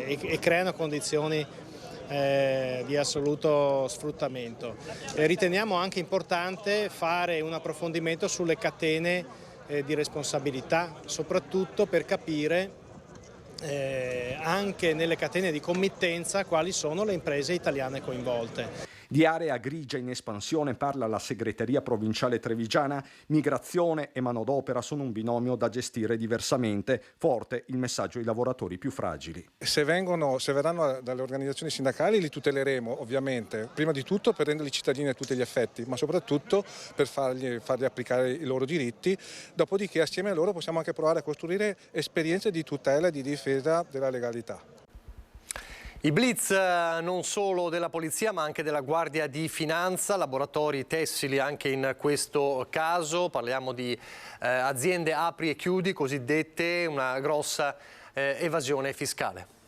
e creano condizioni di assoluto sfruttamento. Riteniamo anche importante fare un approfondimento sulle catene di responsabilità, soprattutto per capire anche nelle catene di committenza quali sono le imprese italiane coinvolte. Di area grigia in espansione parla la segreteria provinciale trevigiana. Migrazione e manodopera sono un binomio da gestire diversamente. Forte il messaggio ai lavoratori più fragili. Se verranno dalle organizzazioni sindacali li tuteleremo ovviamente, prima di tutto per renderli cittadini a tutti gli effetti, ma soprattutto per fargli applicare i loro diritti. Dopodiché assieme a loro possiamo anche provare a costruire esperienze di tutela e di difesa della legalità. I blitz non solo della polizia ma anche della Guardia di Finanza, laboratori tessili anche in questo caso, parliamo di aziende apri e chiudi cosiddette, una grossa evasione fiscale.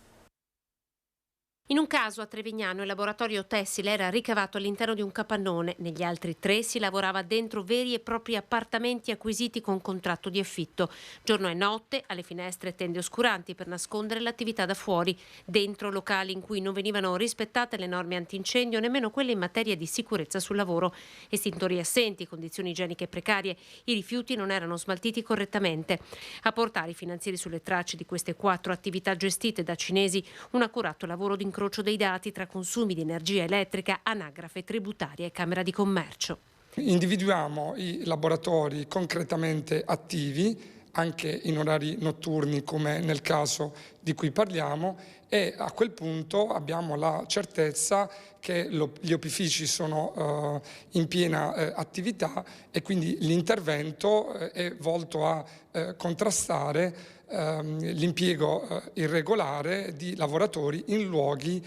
In un caso a Trevignano il laboratorio tessile era ricavato all'interno di un capannone, negli altri 3 si lavorava dentro veri e propri appartamenti acquisiti con contratto di affitto. Giorno e notte, alle finestre e tende oscuranti per nascondere l'attività da fuori, dentro locali in cui non venivano rispettate le norme antincendio, nemmeno quelle in materia di sicurezza sul lavoro. Estintori assenti, condizioni igieniche precarie, i rifiuti non erano smaltiti correttamente. A portare i finanzieri sulle tracce di queste 4 attività gestite da cinesi, un accurato lavoro di incrocio dei dati tra consumi di energia elettrica, anagrafe tributaria e Camera di Commercio. Individuiamo i laboratori concretamente attivi, anche in orari notturni come nel caso di cui parliamo, e a quel punto abbiamo la certezza che gli opifici sono in piena attività e quindi l'intervento è volto a contrastare l'impiego irregolare di lavoratori in luoghi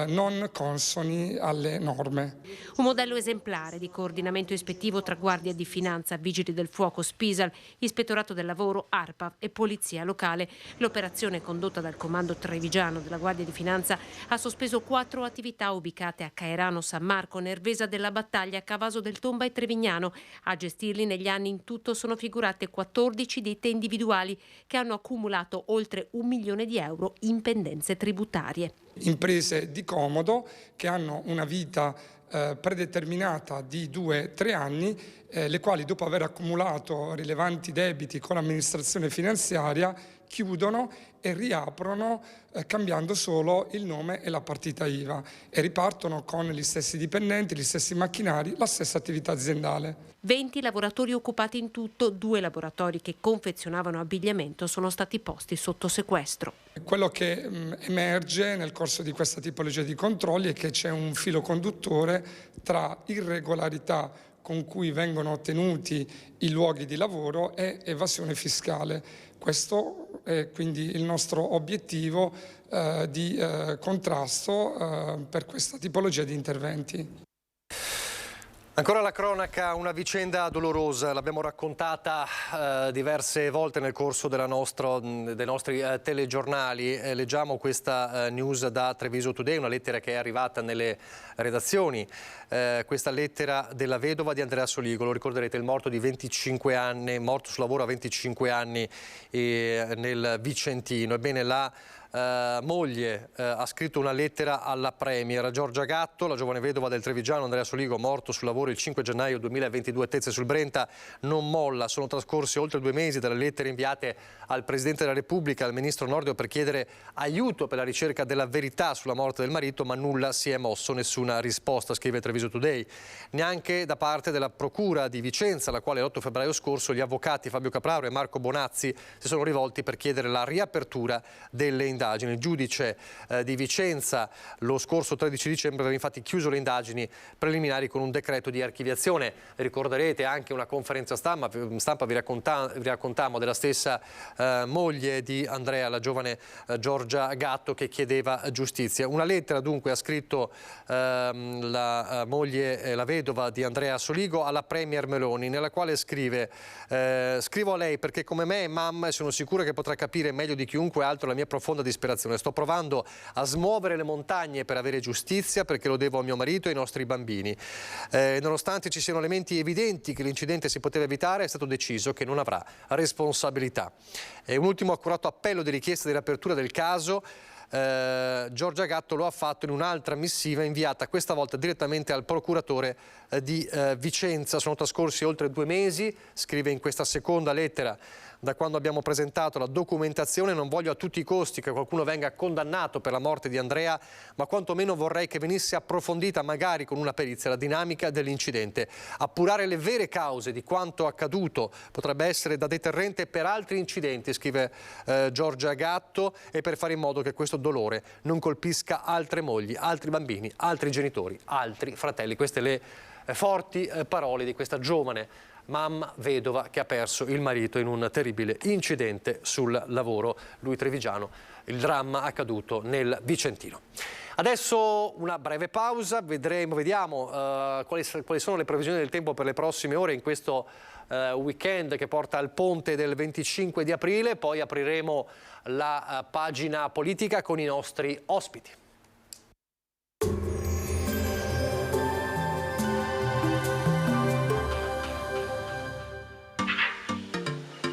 non consoni alle norme. Un modello esemplare di coordinamento ispettivo tra Guardia di Finanza, Vigili del Fuoco, Spisal, Ispettorato del Lavoro, ARPAV e Polizia Locale. L'operazione condotta dal Comando Trevigiano della Guardia di Finanza ha sospeso 4 attività ubicate a Caerano, San Marco, Nervesa della Battaglia, Cavaso del Tomba e Trevignano. A gestirli negli anni in tutto sono figurate 14 ditte individuali che hanno accumulato oltre 1 milione di euro in pendenze tributarie. Imprese di comodo che hanno una vita predeterminata di 2-3 anni, le quali dopo aver accumulato rilevanti debiti con l'amministrazione finanziaria chiudono e riaprono cambiando solo il nome e la partita IVA e ripartono con gli stessi dipendenti, gli stessi macchinari, la stessa attività aziendale. 20 lavoratori occupati in tutto, 2 laboratori che confezionavano abbigliamento sono stati posti sotto sequestro. Quello che emerge nel corso di questa tipologia di controlli è che c'è un filo conduttore tra irregolarità con cui vengono ottenuti i luoghi di lavoro e evasione fiscale. Questo è quindi il nostro obiettivo di contrasto per questa tipologia di interventi. Ancora la cronaca, una vicenda dolorosa, l'abbiamo raccontata diverse volte nel corso dei nostri telegiornali. Leggiamo questa news da Treviso Today, una lettera che è arrivata nelle redazioni. Questa lettera della vedova di Andrea Soligo, lo ricorderete, il morto di 25 anni, morto sul lavoro a 25 anni nel Vicentino. Ebbene, la moglie ha scritto una lettera alla Premier. Giorgia Gatto, la giovane vedova del trevigiano Andrea Soligo, morto sul lavoro il 5 gennaio 2022 a Tezze sul Brenta, non molla. Sono trascorsi oltre 2 mesi dalle lettere inviate al Presidente della Repubblica, al Ministro Nordio, per chiedere aiuto per la ricerca della verità sulla morte del marito, ma nulla si è mosso, nessuna risposta, scrive Treviso Today. Neanche da parte della Procura di Vicenza, alla quale l'8 febbraio scorso gli avvocati Fabio Capraro e Marco Bonazzi si sono rivolti per chiedere la riapertura delle indagini. Il giudice di Vicenza lo scorso 13 dicembre aveva infatti chiuso le indagini preliminari con un decreto di archiviazione. Ricorderete anche una conferenza stampa vi raccontammo della stessa moglie di Andrea, la giovane Giorgia Gatto, che chiedeva giustizia. Una lettera dunque ha scritto la moglie, la vedova di Andrea Soligo, alla Premier Meloni, nella quale scrive: scrivo a lei perché come me è mamma e sono sicura che potrà capire meglio di chiunque altro la mia profonda disperazione. Sto provando a smuovere le montagne per avere giustizia, perché lo devo a mio marito e ai nostri bambini. Nonostante ci siano elementi evidenti che l'incidente si poteva evitare, è stato deciso che non avrà responsabilità. Un ultimo accurato appello di richiesta di riapertura del caso. Giorgia Gatto lo ha fatto in un'altra missiva inviata questa volta direttamente al procuratore di Vicenza. Sono trascorsi oltre 2 mesi, scrive in questa seconda lettera, da quando abbiamo presentato la documentazione. Non voglio a tutti i costi che qualcuno venga condannato per la morte di Andrea, ma quantomeno vorrei che venisse approfondita, magari con una perizia, la dinamica dell'incidente. Appurare le vere cause di quanto accaduto potrebbe essere da deterrente per altri incidenti, scrive Giorgia Gatto, e per fare in modo che questo dolore non colpisca altre mogli, altri bambini, altri genitori, altri fratelli. Queste le forti parole di questa giovane mamma vedova che ha perso il marito in un terribile incidente sul lavoro. Lui trevigiano, il dramma accaduto nel Vicentino. Adesso una breve pausa, vediamo quali sono le previsioni del tempo per le prossime ore in questo weekend che porta al ponte del 25 di aprile, poi apriremo la pagina politica con i nostri ospiti.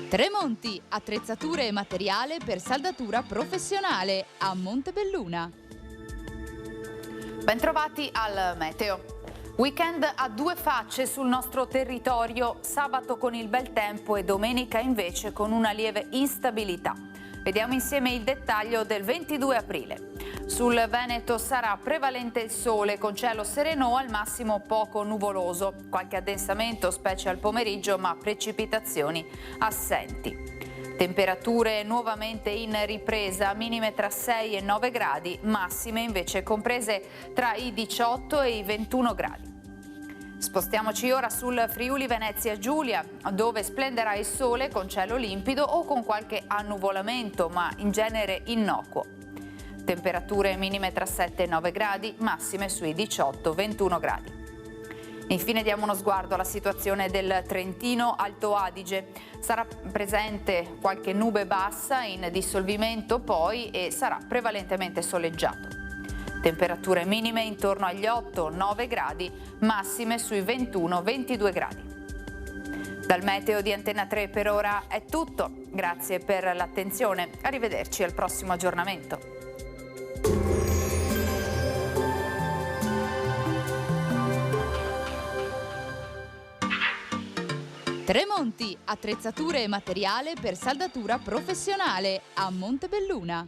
Tremonti, attrezzature e materiale per saldatura professionale a Montebelluna. Bentrovati al meteo. Weekend a 2 facce sul nostro territorio, sabato con il bel tempo e domenica invece con una lieve instabilità. Vediamo insieme il dettaglio del 22 aprile. Sul Veneto sarà prevalente il sole con cielo sereno o al massimo poco nuvoloso. Qualche addensamento, specie al pomeriggio, ma precipitazioni assenti. Temperature nuovamente in ripresa, minime tra 6 e 9 gradi, massime invece comprese tra i 18 e i 21 gradi. Spostiamoci ora sul Friuli Venezia Giulia, dove splenderà il sole con cielo limpido o con qualche annuvolamento, ma in genere innocuo. Temperature minime tra 7 e 9 gradi, massime sui 18-21 gradi. Infine diamo uno sguardo alla situazione del Trentino Alto Adige. Sarà presente qualche nube bassa in dissolvimento poi e sarà prevalentemente soleggiato. Temperature minime intorno agli 8-9 gradi, massime sui 21-22 gradi. Dal meteo di Antena 3 per ora è tutto. Grazie per l'attenzione. Arrivederci al prossimo aggiornamento. Tremonti, attrezzature e materiale per saldatura professionale a Montebelluna.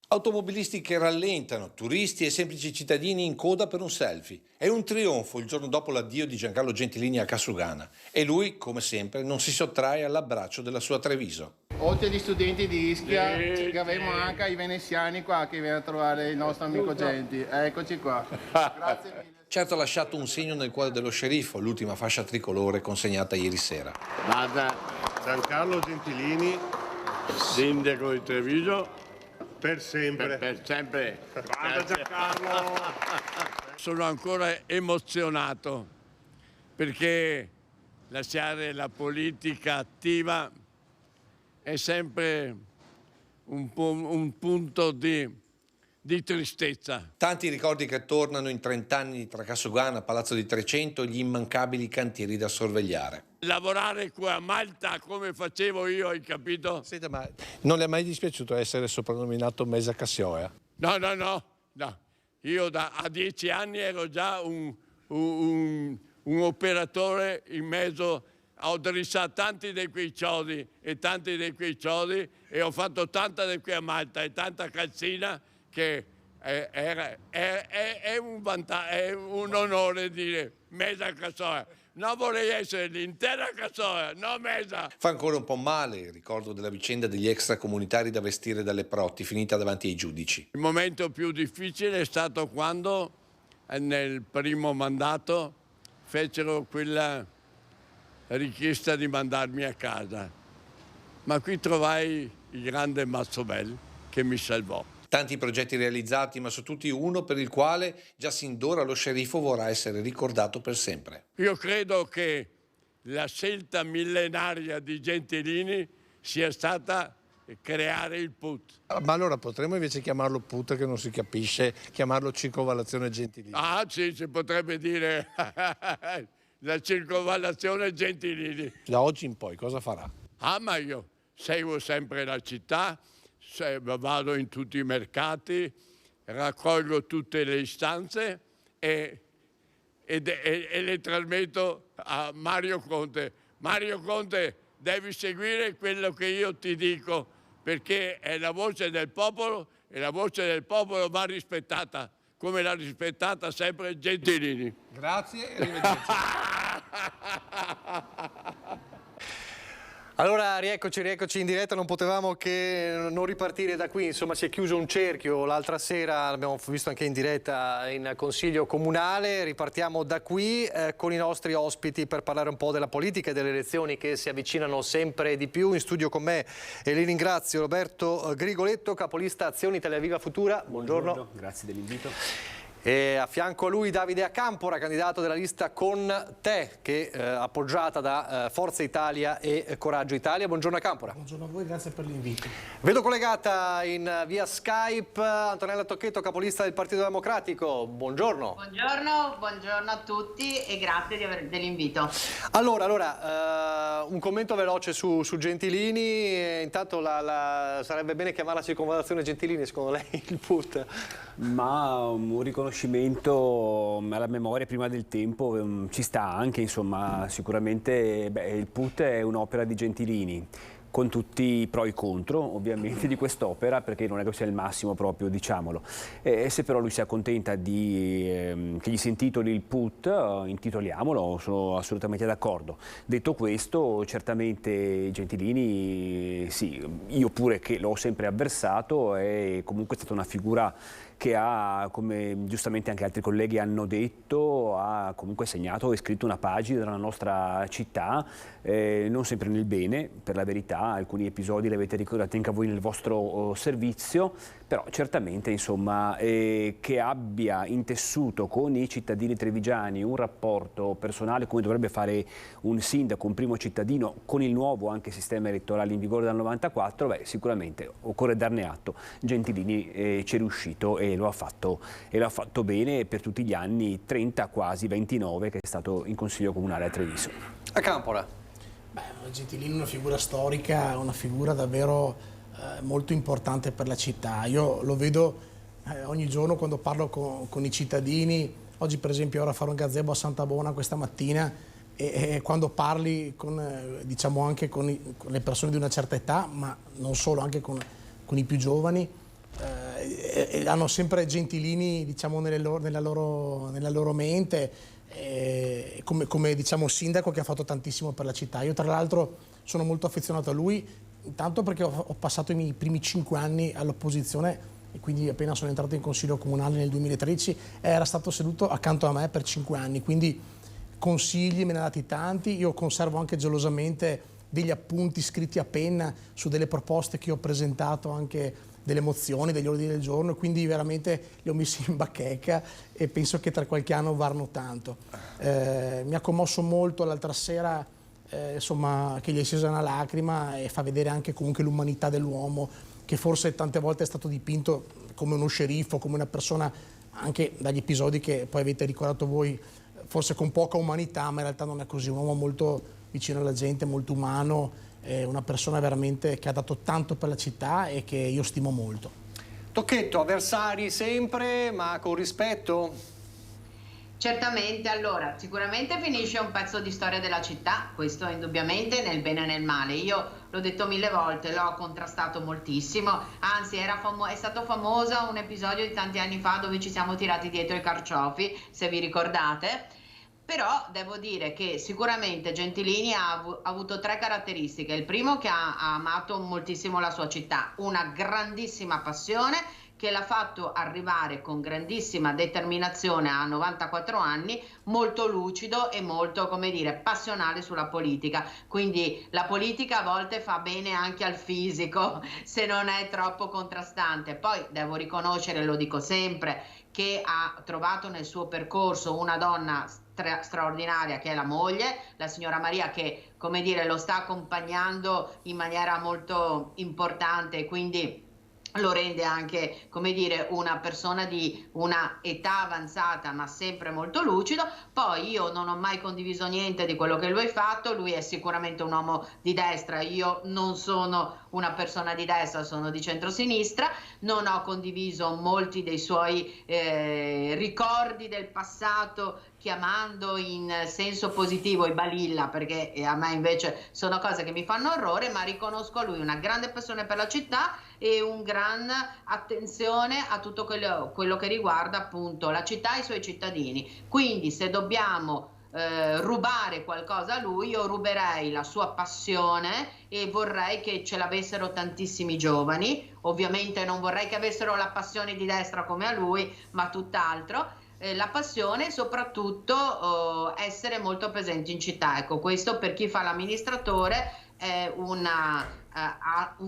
Automobilisti che rallentano, turisti e semplici cittadini in coda per un selfie. È un trionfo il giorno dopo l'addio di Giancarlo Gentilini a Casulgana e lui, come sempre, non si sottrae all'abbraccio della sua Treviso. Oltre agli studenti di Ischia, avremo anche i veneziani qua che viene a trovare il nostro amico Genti. Eccoci qua. Grazie mille. Certo ha lasciato un segno nel cuore dello sceriffo, l'ultima fascia tricolore consegnata ieri sera. Guarda, Giancarlo Gentilini, sindaco di Treviso, per sempre. Per sempre. Guarda Giancarlo! Sono ancora emozionato perché lasciare la politica attiva è sempre un punto di di tristezza. Tanti ricordi che tornano in 30 anni tra Cassugana, Palazzo di Trecento e gli immancabili cantieri da sorvegliare. Lavorare qua a Malta come facevo io, hai capito? Senta, ma non le è mai dispiaciuto essere soprannominato Mesa Cassioea? No. Io a 10 anni ero già un operatore in mezzo. Ho drissato tanti di quei chiodi e ho fatto tanta di qui a Malta e tanta calzina che è un onore dire Mesa Cassioea. Non vorrei essere l'intera Cassioea, no Mesa. Fa ancora un po' male il ricordo della vicenda degli extracomunitari da vestire dalle Protti, finita davanti ai giudici. Il momento più difficile è stato quando nel primo mandato fecero quella richiesta di mandarmi a casa. Ma qui trovai il grande Mazzobel che mi salvò. Tanti progetti realizzati, ma su tutti uno per il quale già sin d'ora lo sceriffo vorrà essere ricordato per sempre. Io credo che la scelta millenaria di Gentilini sia stata creare il PUT. Ma allora potremmo invece chiamarlo PUT, che non si capisce, chiamarlo circonvallazione Gentilini. Ah sì, si potrebbe dire la circonvallazione Gentilini. Da oggi in poi cosa farà? Ah, ma io seguo sempre la città, vado in tutti i mercati, raccolgo tutte le istanze e le trasmetto a Mario Conte. Mario Conte, devi seguire quello che io ti dico, perché è la voce del popolo e la voce del popolo va rispettata, come l'ha rispettata sempre Gentilini. Grazie e arrivederci. Allora, rieccoci in diretta, non potevamo che non ripartire da qui, insomma si è chiuso un cerchio l'altra sera, l'abbiamo visto anche in diretta in Consiglio Comunale, ripartiamo da qui con i nostri ospiti per parlare un po' della politica e delle elezioni che si avvicinano sempre di più. In studio con me e li ringrazio Roberto Grigoletto, capolista Azione Italia Viva Futura, buongiorno. Grazie dell'invito. E a fianco a lui Davide Acampora, candidato della lista Con Te, che appoggiata da Forza Italia e Coraggio Italia. Buongiorno Acampora. Buongiorno a voi, grazie per l'invito. Vedo collegata via Skype Antonella Tocchetto, capolista del Partito Democratico. Buongiorno. Buongiorno a tutti e grazie dell'invito. Allora, un commento veloce su Gentilini. Intanto sarebbe bene chiamarla circonvallazione Gentilini, secondo lei, il PUT? Ma un riconoscimento alla memoria prima del tempo ci sta anche, insomma, sicuramente il PUT è un'opera di Gentilini, con tutti i pro e i contro ovviamente di quest'opera, perché non è che sia il massimo proprio, diciamolo. Se però lui si accontenta che gli si intitoli il PUT, intitoliamolo, sono assolutamente d'accordo. Detto questo, certamente Gentilini, sì, io pure che l'ho sempre avversato, è comunque stata una figura che ha, come giustamente anche altri colleghi hanno detto, ha comunque segnato e scritto una pagina della nostra città, non sempre nel bene, per la verità, alcuni episodi li avete ricordati anche voi nel vostro servizio, però certamente insomma che abbia intessuto con i cittadini trevigiani un rapporto personale come dovrebbe fare un sindaco, un primo cittadino, con il nuovo anche sistema elettorale in vigore dal 94, sicuramente occorre darne atto. Gentilini ci è riuscito e lo ha fatto bene per tutti gli anni 30, quasi 29 che è stato in Consiglio Comunale a Treviso. A Campora. Gentilini è una figura storica, una figura davvero molto importante per la città. Io lo vedo ogni giorno quando parlo con i cittadini. Oggi per esempio ero a fare un gazebo a Santa Bona questa mattina e quando parli diciamo anche con le persone di una certa età, ma non solo, anche con i più giovani, hanno sempre Gentilini, diciamo, nella loro mente, come diciamo sindaco che ha fatto tantissimo per la città. Io tra l'altro sono molto affezionato a lui, intanto perché ho passato i miei primi 5 anni all'opposizione e quindi appena sono entrato in Consiglio Comunale nel 2013 era stato seduto accanto a me per 5 anni, quindi consigli me ne ha dati tanti. Io conservo anche gelosamente degli appunti scritti a penna su delle proposte che ho presentato, anche delle mozioni, degli ordini del giorno, e quindi veramente li ho messi in bacheca e penso che tra qualche anno varranno tanto. Mi ha commosso molto l'altra sera, insomma, che gli è scesa una lacrima e fa vedere anche comunque l'umanità dell'uomo che forse tante volte è stato dipinto come uno sceriffo, come una persona, anche dagli episodi che poi avete ricordato voi, forse con poca umanità, ma in realtà non è così, un uomo molto vicino alla gente, molto umano, una persona veramente che ha dato tanto per la città e che io stimo molto. Tocchetto, avversari sempre, ma con rispetto? Certamente, allora, sicuramente finisce un pezzo di storia della città, questo indubbiamente nel bene e nel male. Io l'ho detto 1000 volte, l'ho contrastato moltissimo, anzi è stato famoso un episodio di tanti anni fa dove ci siamo tirati dietro i carciofi, se vi ricordate. Però devo dire che sicuramente Gentilini ha avuto 3 caratteristiche. Il primo, che ha amato moltissimo la sua città, una grandissima passione che l'ha fatto arrivare con grandissima determinazione a 94 anni, molto lucido e molto, come dire, passionale sulla politica. Quindi la politica a volte fa bene anche al fisico se non è troppo contrastante. Poi devo riconoscere, lo dico sempre, che ha trovato nel suo percorso una donna straordinaria che è la moglie, la signora Maria, che, come dire, lo sta accompagnando in maniera molto importante e quindi lo rende anche, come dire, una persona di una età avanzata ma sempre molto lucido. Poi io non ho mai condiviso niente di quello che lui ha fatto, lui è sicuramente un uomo di destra, io non sono una persona di destra, sono di centrosinistra, non ho condiviso molti dei suoi ricordi del passato, chiamando in senso positivo i balilla, perché a me invece sono cose che mi fanno orrore, ma riconosco a lui una grande passione per la città e un gran attenzione a tutto quello che riguarda appunto la città e i suoi cittadini. Quindi se dobbiamo rubare qualcosa a lui, io ruberei la sua passione e vorrei che ce l'avessero tantissimi giovani. Ovviamente non vorrei che avessero la passione di destra come a lui, ma tutt'altro. La passione e soprattutto essere molto presenti in città. Ecco, questo per chi fa l'amministratore è un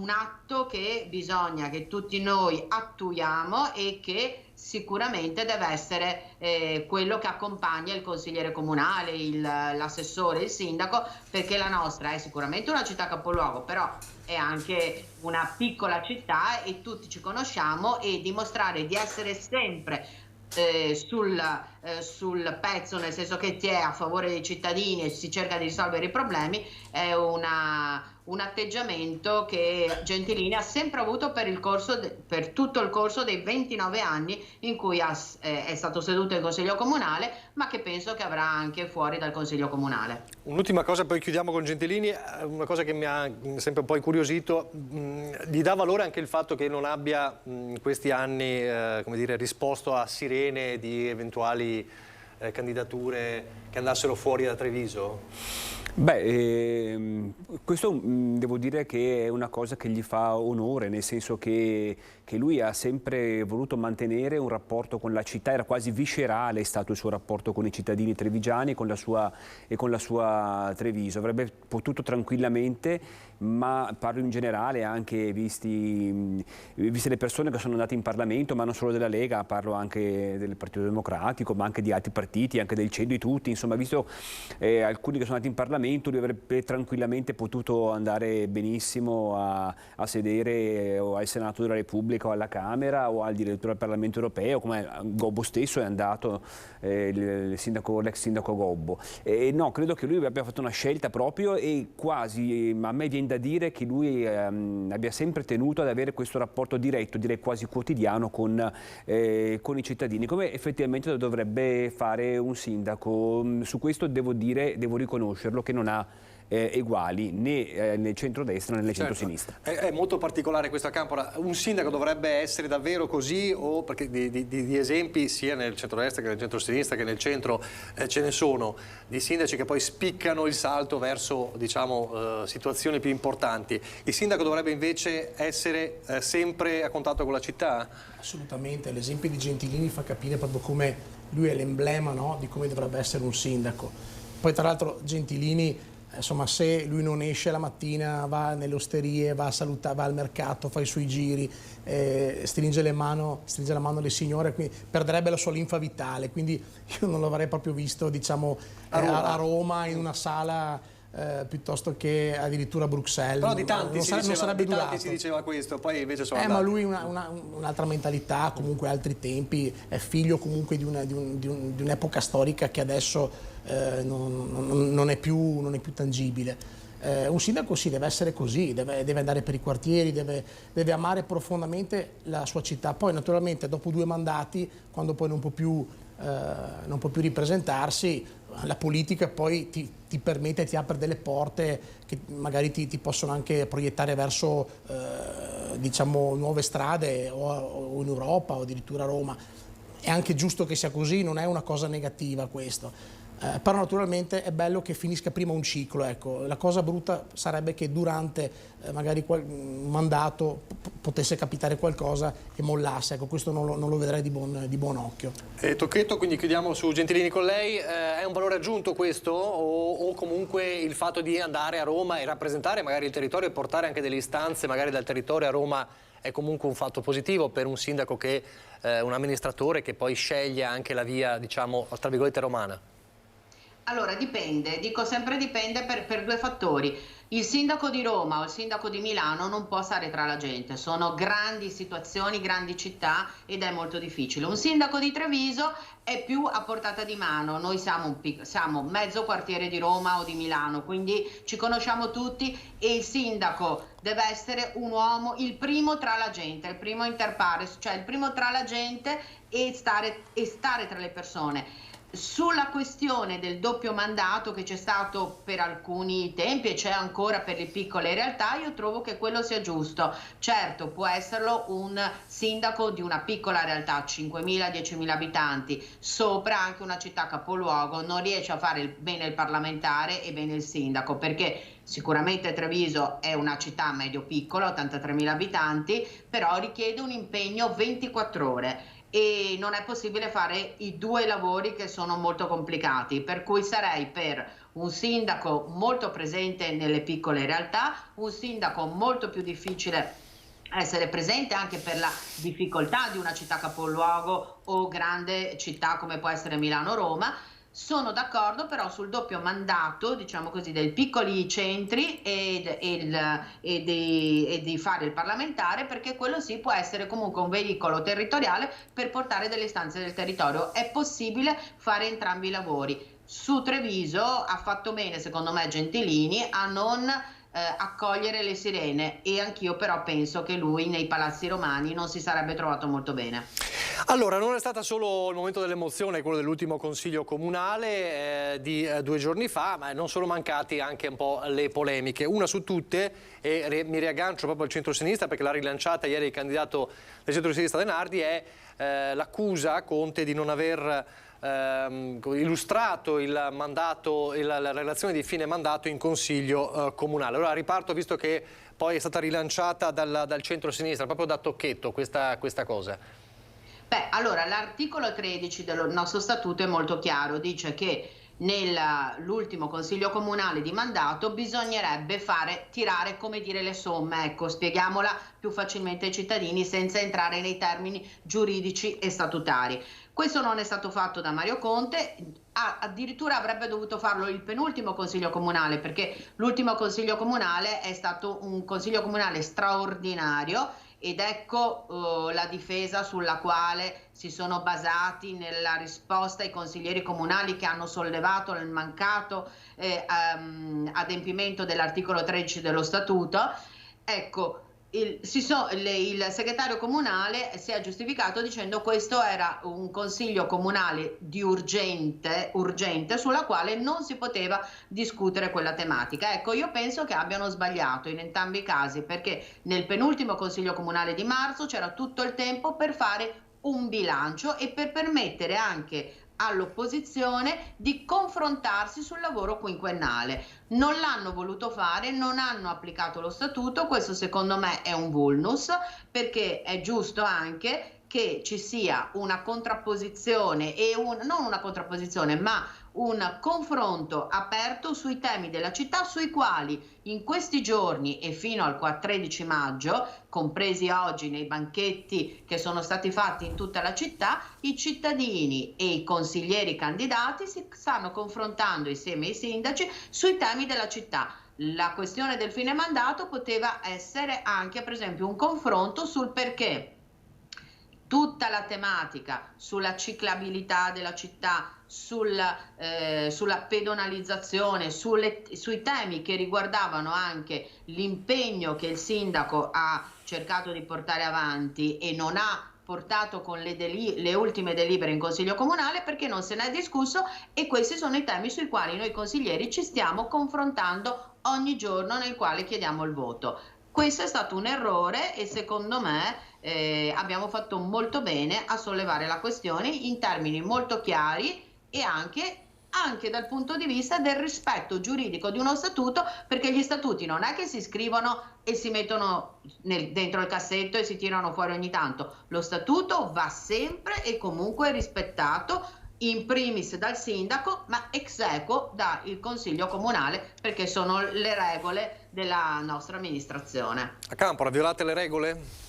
atto che bisogna che tutti noi attuiamo e che sicuramente deve essere quello che accompagna il consigliere comunale, l'assessore, il sindaco, perché la nostra è sicuramente una città capoluogo, però è anche una piccola città e tutti ci conosciamo, e dimostrare di essere sempre sul pezzo, nel senso che si è a favore dei cittadini e si cerca di risolvere i problemi, è un atteggiamento che Gentilini ha sempre avuto per tutto il corso dei 29 anni in cui è stato seduto in Consiglio Comunale, ma che penso che avrà anche fuori dal Consiglio Comunale. Un'ultima cosa, poi chiudiamo con Gentilini, una cosa che mi ha sempre un po' incuriosito, gli dà valore anche il fatto che non abbia in questi anni come dire, risposto a sirene di eventuali candidature che andassero fuori da Treviso? Beh, questo devo dire che è una cosa che gli fa onore, nel senso che lui ha sempre voluto mantenere un rapporto con la città, era quasi viscerale, è stato il suo rapporto con i cittadini trevigiani e con la sua Treviso. Avrebbe potuto tranquillamente, ma parlo in generale, anche viste le persone che sono andate in Parlamento, ma non solo della Lega, parlo anche del Partito Democratico, ma anche di altri partiti, anche del CEDU, di tutti, insomma, visto alcuni che sono andati in Parlamento, lui avrebbe tranquillamente potuto andare benissimo a sedere o al Senato della Repubblica o alla Camera o addirittura al Parlamento Europeo, come Gobbo stesso è andato, l'ex sindaco Gobbo. No, credo che lui abbia fatto una scelta proprio, e quasi a me viene da dire che lui abbia sempre tenuto ad avere questo rapporto diretto, direi quasi quotidiano, con i cittadini, come effettivamente dovrebbe fare un sindaco. Su questo devo riconoscerlo, che non ha uguali né nel centrodestra né nel centrosinistra. È molto particolare questo campo. Un sindaco dovrebbe essere davvero così, o perché di esempi sia nel centrodestra che nel centrosinistra che nel centro ce ne sono, di sindaci che poi spiccano il salto verso, diciamo, situazioni più importanti. Il sindaco dovrebbe invece essere sempre a contatto con la città? Assolutamente, l'esempio di Gentilini fa capire proprio come lui è l'emblema, no, di come dovrebbe essere un sindaco. Poi tra l'altro Gentilini, insomma, se lui non esce la mattina, va nelle osterie, va a salutare, va al mercato, fa i suoi giri, stringe la mano alle signore, quindi perderebbe la sua linfa vitale, quindi io non l'avrei proprio visto, diciamo, a Roma in una sala piuttosto che addirittura Bruxelles. Però di tanti, non sarebbe durato. Si diceva questo, poi invece sono ma lui un'altra mentalità, comunque altri tempi, è figlio comunque di un'epoca storica che adesso non è più tangibile. Un sindaco sì, deve essere così, deve andare per i quartieri, deve amare profondamente la sua città. Poi naturalmente dopo 2 mandati, quando poi non può più ripresentarsi, la politica poi ti permette, ti apre delle porte che magari ti possono anche proiettare verso diciamo nuove strade o in Europa o addirittura a Roma. È anche giusto che sia così, non è una cosa negativa questo. Però naturalmente è bello che finisca prima un ciclo, ecco. La cosa brutta sarebbe che durante magari un mandato potesse capitare qualcosa e mollasse, ecco, questo non lo vedrei di buon occhio. Tocchetto, quindi chiudiamo su Gentilini con lei, è un valore aggiunto questo o comunque il fatto di andare a Roma e rappresentare magari il territorio e portare anche delle istanze magari dal territorio a Roma è comunque un fatto positivo per un sindaco che un amministratore che poi sceglie anche la via, diciamo, tra virgolette romana? Allora dipende, dico sempre dipende per 2 fattori. Il sindaco di Roma o il sindaco di Milano non può stare tra la gente, sono grandi situazioni, grandi città ed è molto difficile. Un sindaco di Treviso è più a portata di mano, noi siamo mezzo quartiere di Roma o di Milano, quindi ci conosciamo tutti e il sindaco deve essere un uomo, il primo tra la gente, il primo interpares, cioè il primo tra la gente e stare tra le persone. Sulla questione del doppio mandato che c'è stato per alcuni tempi e c'è ancora per le piccole realtà, io trovo che quello sia giusto. Certo, può esserlo un sindaco di una piccola realtà, 5.000-10.000 abitanti, sopra anche una città capoluogo, non riesce a fare bene il parlamentare e bene il sindaco, perché sicuramente Treviso è una città medio-piccola, 83.000 abitanti, però richiede un impegno 24 ore. E non è possibile fare i 2 lavori che sono molto complicati, per cui sarei per un sindaco molto presente nelle piccole realtà, un sindaco molto più difficile essere presente anche per la difficoltà di una città capoluogo o grande città come può essere Milano-Roma. Sono d'accordo però sul doppio mandato, diciamo così, dei piccoli centri e di fare il parlamentare, perché quello sì può essere comunque un veicolo territoriale per portare delle istanze del territorio. È possibile fare entrambi i lavori. Su Treviso ha fatto bene, secondo me, Gentilini a non accogliere le sirene, e anch'io però penso che lui nei palazzi romani non si sarebbe trovato molto bene. Allora, non è stato solo il momento dell'emozione, quello dell'ultimo consiglio comunale di 2 giorni fa, ma non sono mancati anche un po' le polemiche. Una su tutte, e mi riaggancio proprio al centro-sinistra perché l'ha rilanciata ieri il candidato del centro-sinistra Denardi, è l'accusa a Conte di non aver illustrato il mandato, la relazione di fine mandato in consiglio comunale. Allora riparto, visto che poi è stata rilanciata dal centro-sinistra, proprio da Tocchetto questa cosa. Beh, allora l'articolo 13 del nostro statuto è molto chiaro, dice che nell'ultimo consiglio comunale di mandato bisognerebbe tirare, come dire, le somme, ecco, spieghiamola più facilmente ai cittadini senza entrare nei termini giuridici e statutari. Questo non è stato fatto da Mario Conte, addirittura avrebbe dovuto farlo il penultimo consiglio comunale, perché l'ultimo consiglio comunale è stato un consiglio comunale straordinario, ed ecco la difesa sulla quale si sono basati nella risposta ai consiglieri comunali che hanno sollevato il mancato adempimento dell'articolo 13 dello statuto. Ecco, il segretario comunale si è giustificato dicendo questo era un consiglio comunale di urgente sulla quale non si poteva discutere quella tematica. Ecco, io penso che abbiano sbagliato in entrambi i casi, perché nel penultimo consiglio comunale di marzo c'era tutto il tempo per fare un bilancio e per permettere anche all'opposizione di confrontarsi sul lavoro quinquennale. Non l'hanno voluto fare, non hanno applicato lo statuto, questo secondo me è un vulnus, perché è giusto anche che ci sia una contrapposizione e non una contrapposizione, ma un confronto aperto sui temi della città, sui quali in questi giorni e fino al 13 maggio, compresi oggi nei banchetti che sono stati fatti in tutta la città, i cittadini e i consiglieri candidati si stanno confrontando insieme ai sindaci sui temi della città. La questione del fine mandato poteva essere anche, per esempio, un confronto sul perché tutta la tematica sulla ciclabilità della città, sulla pedonalizzazione, sui temi che riguardavano anche l'impegno che il sindaco ha cercato di portare avanti e non ha portato con le ultime delibere in Consiglio Comunale, perché non se ne è discusso, e questi sono i temi sui quali noi consiglieri ci stiamo confrontando ogni giorno, nel quale chiediamo il voto. Questo è stato un errore e secondo me abbiamo fatto molto bene a sollevare la questione in termini molto chiari e anche dal punto di vista del rispetto giuridico di uno statuto, perché gli statuti non è che si scrivono e si mettono dentro il cassetto e si tirano fuori ogni tanto. Lo statuto va sempre e comunque rispettato, in primis dal sindaco, ma ex aequo dal Consiglio Comunale, perché sono le regole della nostra amministrazione. A Campora, violate le regole?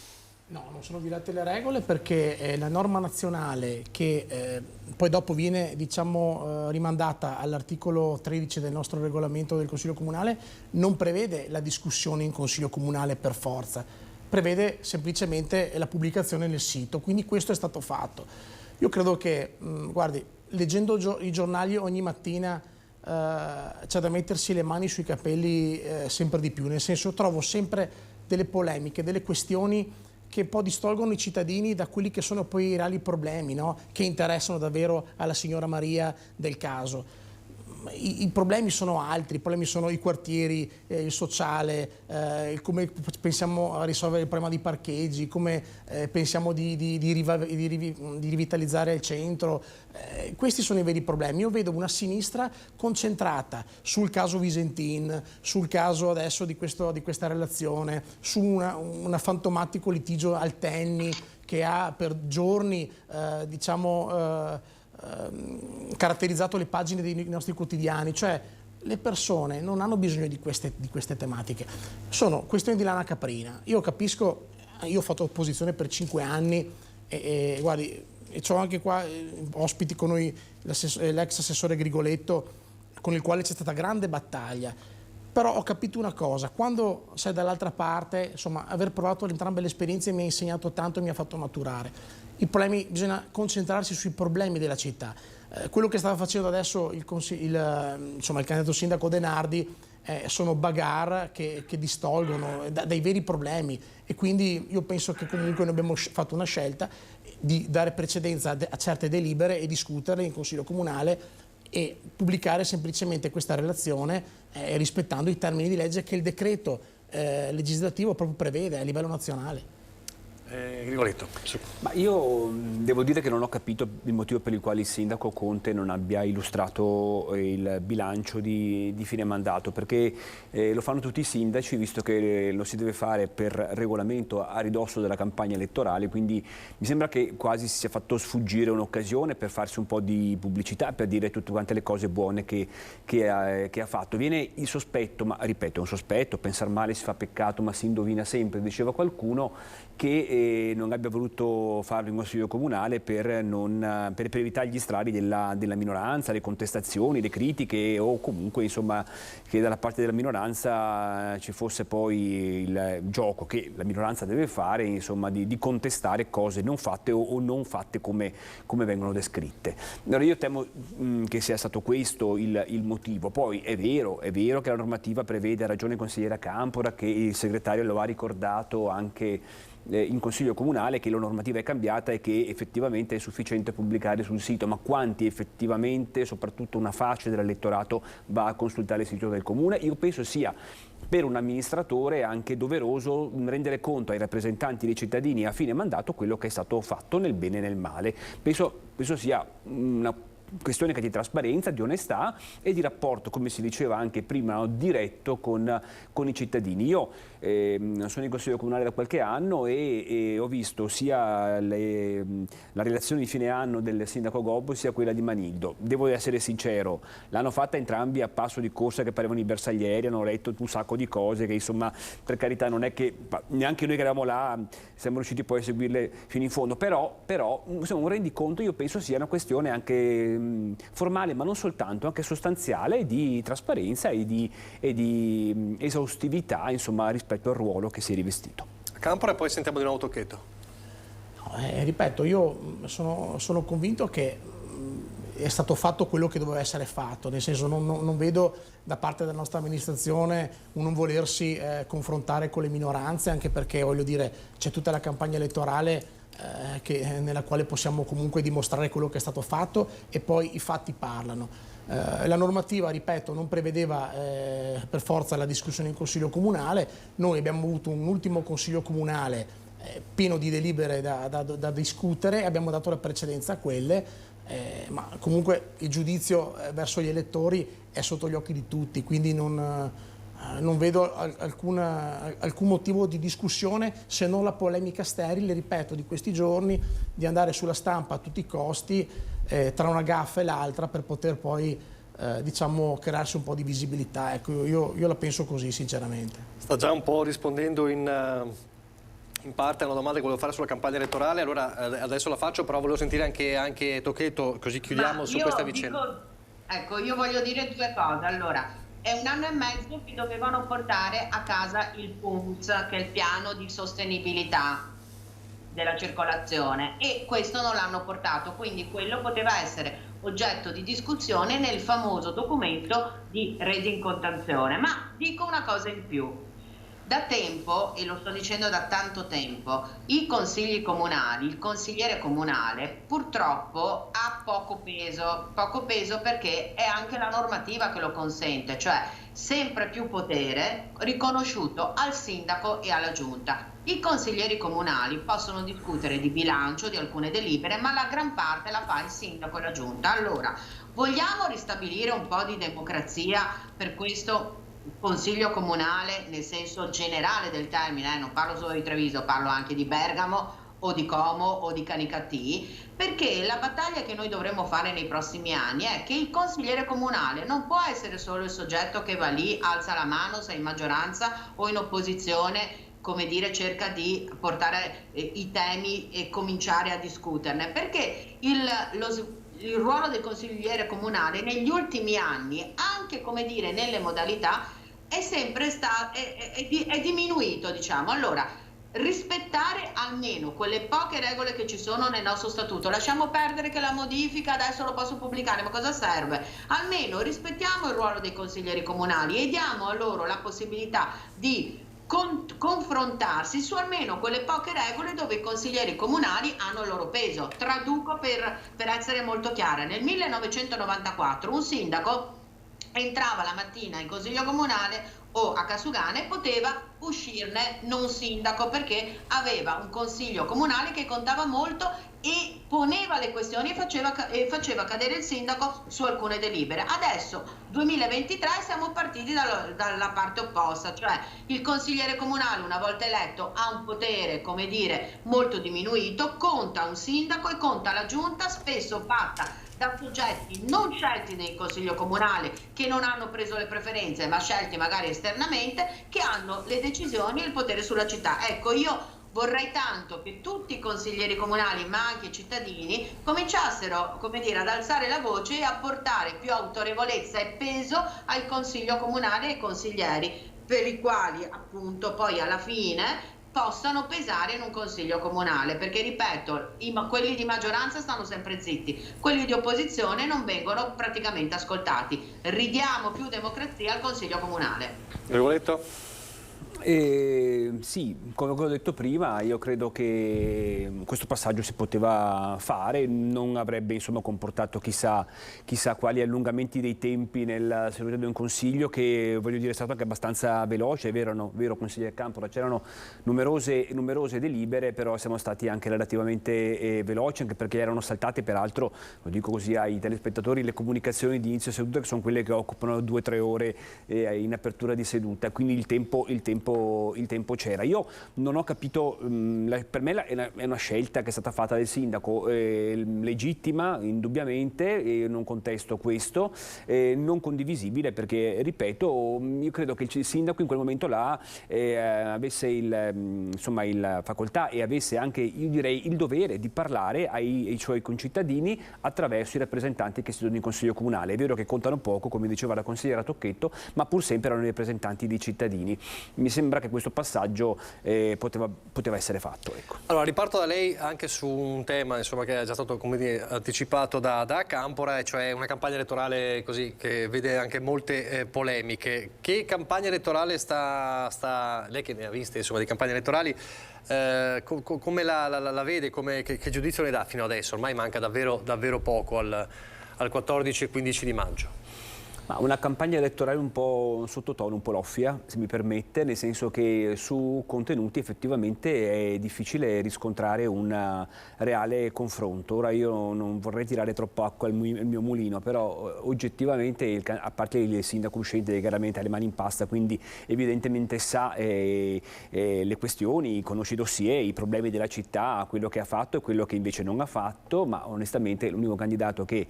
No, non sono violate le regole, perché la norma nazionale che poi dopo viene, diciamo, rimandata all'articolo 13 del nostro regolamento del Consiglio Comunale non prevede la discussione in Consiglio Comunale per forza, prevede semplicemente la pubblicazione nel sito, quindi questo è stato fatto. Io credo che, guardi, leggendo i giornali ogni mattina c'è da mettersi le mani sui capelli sempre di più, nel senso, trovo sempre delle polemiche, delle questioni che un po' distolgono i cittadini da quelli che sono poi i reali problemi, no? Che interessano davvero alla signora Maria del caso. I problemi sono altri, i problemi sono i quartieri, il sociale, come pensiamo a risolvere il problema di parcheggi, come pensiamo di rivitalizzare il centro. Questi sono i veri problemi. Io vedo una sinistra concentrata sul caso Visentin, sul caso adesso di questa relazione, su un fantomatico litigio al Tenni che ha per giorni, caratterizzato le pagine dei nostri quotidiani. Cioè, le persone non hanno bisogno di queste tematiche, sono questioni di lana caprina. Io capisco, io ho fatto opposizione per 5 anni e guardi, e c'ho anche qua ospiti con noi l'ex assessore Grigoletto, con il quale c'è stata grande battaglia, però ho capito una cosa: quando sei dall'altra parte, insomma, aver provato entrambe le esperienze mi ha insegnato tanto e mi ha fatto maturare. I problemi, bisogna concentrarsi sui problemi della città. Quello che stava facendo adesso il candidato sindaco De Nardi sono bagarre che distolgono dai veri problemi, e quindi io penso che comunque noi abbiamo fatto una scelta di dare precedenza a certe delibere e discuterle in Consiglio Comunale e pubblicare semplicemente questa relazione rispettando i termini di legge che il decreto legislativo proprio prevede a livello nazionale. Grigoletto. Ma io devo dire che non ho capito il motivo per il quale il sindaco Conte non abbia illustrato il bilancio di fine mandato, perché lo fanno tutti i sindaci, visto che lo si deve fare per regolamento a ridosso della campagna elettorale, quindi mi sembra che quasi si sia fatto sfuggire un'occasione per farsi un po' di pubblicità, per dire tutte quante le cose buone che ha fatto. Viene il sospetto, ma ripeto, è un sospetto, pensare male si fa peccato, ma si indovina sempre, diceva qualcuno, che non abbia voluto farlo in Consiglio Comunale per evitare gli strali della minoranza, le contestazioni, le critiche, o comunque insomma che dalla parte della minoranza ci fosse poi il gioco che la minoranza deve fare, insomma, di contestare cose non fatte o non fatte come vengono descritte. Allora io temo che sia stato questo il motivo. Poi è vero che la normativa prevede, ha ragione il consigliere Campora, che il segretario lo ha ricordato anche in Consiglio Comunale, che la normativa è cambiata e che effettivamente è sufficiente pubblicare sul sito, ma quanti effettivamente, soprattutto una fascia dell'elettorato, va a consultare il sito del Comune? Io penso sia per un amministratore anche doveroso rendere conto ai rappresentanti dei cittadini a fine mandato quello che è stato fatto nel bene e nel male. Penso sia una questione che di trasparenza, di onestà e di rapporto, come si diceva anche prima, diretto con i cittadini. Io sono in Consiglio Comunale da qualche anno e ho visto sia la relazione di fine anno del sindaco Gobbo sia quella di Manildo. Devo essere sincero, l'hanno fatta entrambi a passo di corsa, che parevano i bersaglieri, hanno letto un sacco di cose che insomma, per carità, non è che neanche noi che eravamo là siamo riusciti poi a seguirle fino in fondo, però insomma, un rendiconto io penso sia una questione anche formale, ma non soltanto, anche sostanziale, di trasparenza e di esaustività, insomma, rispetto al ruolo che si è rivestito. Campora e poi sentiamo di nuovo Tocchetto. Ripeto, io sono convinto che è stato fatto quello che doveva essere fatto, nel senso non vedo da parte della nostra amministrazione un non volersi confrontare con le minoranze, anche perché, voglio dire, c'è tutta la campagna elettorale nella quale possiamo comunque dimostrare quello che è stato fatto e poi i fatti parlano. La normativa, ripeto, non prevedeva per forza la discussione in Consiglio Comunale. Noi abbiamo avuto un ultimo Consiglio Comunale pieno di delibere da discutere e abbiamo dato la precedenza a quelle, ma comunque il giudizio verso gli elettori è sotto gli occhi di tutti, quindi non vedo alcun motivo di discussione, se non la polemica sterile, ripeto, di questi giorni, di andare sulla stampa a tutti i costi tra una gaffa e l'altra per poter poi diciamo crearsi un po' di visibilità. Ecco, io la penso così, sinceramente. Sta già un po' rispondendo in parte a una domanda che volevo fare sulla campagna elettorale, allora adesso la faccio, però volevo sentire anche Tocchetto, così chiudiamo su questa vicenda. Ecco, io voglio dire due cose. Allora, è 1 anno e mezzo che dovevano portare a casa il PUMS, che è il piano di sostenibilità della circolazione, e questo non l'hanno portato, quindi quello poteva essere oggetto di discussione nel famoso documento di rendicontazione. Ma dico una cosa in più. Da tempo, e lo sto dicendo da tanto tempo, i consigli comunali, il consigliere comunale purtroppo ha poco peso perché è anche la normativa che lo consente, cioè sempre più potere riconosciuto al sindaco e alla giunta. I consiglieri comunali possono discutere di bilancio, di alcune delibere, ma la gran parte la fa il sindaco e la giunta. Allora, vogliamo ristabilire un po' di democrazia per questo Consiglio comunale nel senso generale del termine, non parlo solo di Treviso, parlo anche di Bergamo o di Como o di Canicattì, perché la battaglia che noi dovremmo fare nei prossimi anni è che il consigliere comunale non può essere solo il soggetto che va lì, alza la mano se è in maggioranza o in opposizione, come dire, cerca di portare i temi e cominciare a discuterne, perché il ruolo del consigliere comunale negli ultimi anni, anche, come dire, nelle modalità, è sempre stato è diminuito, diciamo. Allora, rispettare almeno quelle poche regole che ci sono nel nostro statuto. Lasciamo perdere che la modifica adesso lo posso pubblicare, ma cosa serve? Almeno rispettiamo il ruolo dei consiglieri comunali e diamo a loro la possibilità di confrontarsi su almeno quelle poche regole dove i consiglieri comunali hanno il loro peso. Traduco per essere molto chiara. Nel 1994 un sindaco entrava la mattina in consiglio comunale o a Casugana e poteva uscirne non sindaco, perché aveva un consiglio comunale che contava molto e poneva le questioni e faceva cadere il sindaco su alcune delibere. Adesso 2023 siamo partiti dalla parte opposta, cioè il consigliere comunale una volta eletto ha un potere, come dire, molto diminuito, conta un sindaco e conta la giunta, spesso fatta da soggetti non scelti nel consiglio comunale, che non hanno preso le preferenze ma scelti magari esternamente, che hanno le decisioni e il potere sulla città. Ecco, io vorrei tanto che tutti i consiglieri comunali, ma anche i cittadini, cominciassero, come dire, ad alzare la voce e a portare più autorevolezza e peso al consiglio comunale e ai consiglieri, per i quali appunto poi alla fine possano pesare in un consiglio comunale, perché ripeto, quelli di maggioranza stanno sempre zitti, quelli di opposizione non vengono praticamente ascoltati. Ridiamo più democrazia al consiglio comunale. Rigoletto? Sì, come ho detto prima, io credo che questo passaggio si poteva fare, non avrebbe insomma comportato chissà quali allungamenti dei tempi nella seduta di un consiglio che, voglio dire, è stato anche abbastanza veloce, vero consigliere Campora, c'erano numerose delibere, però siamo stati anche relativamente veloci, anche perché erano saltate, peraltro, lo dico così ai telespettatori, le comunicazioni di inizio seduta, che sono quelle che occupano 2-3 ore in apertura di seduta, quindi il tempo c'era. Io non ho capito, per me è una scelta che è stata fatta dal sindaco, legittima indubbiamente, non contesto questo, non condivisibile perché, ripeto, io credo che il sindaco in quel momento là avesse la facoltà e avesse anche, io direi, il dovere di parlare ai suoi concittadini attraverso i rappresentanti che siedono in Consiglio Comunale. È vero che contano poco, come diceva la consigliera Tocchetto, ma pur sempre erano i rappresentanti dei cittadini. Mi sembra che questo passaggio poteva essere fatto. Ecco. Allora, riparto da lei anche su un tema che è già stato, come dire, anticipato da Campora, cioè una campagna elettorale così che vede anche molte polemiche. Che campagna elettorale lei che ne ha viste di campagne elettorali, come la vede, che giudizio ne dà fino adesso? Ormai manca davvero poco al 14 e 15 di maggio. Ma una campagna elettorale un po' sottotono, un po' loffia, se mi permette, nel senso che su contenuti effettivamente è difficile riscontrare un reale confronto. Ora io non vorrei tirare troppo acqua al mio mulino, però oggettivamente, a parte il sindaco uscente chiaramente ha le mani in pasta, quindi evidentemente sa le questioni, conosce i dossier, i problemi della città, quello che ha fatto e quello che invece non ha fatto, ma onestamente l'unico candidato che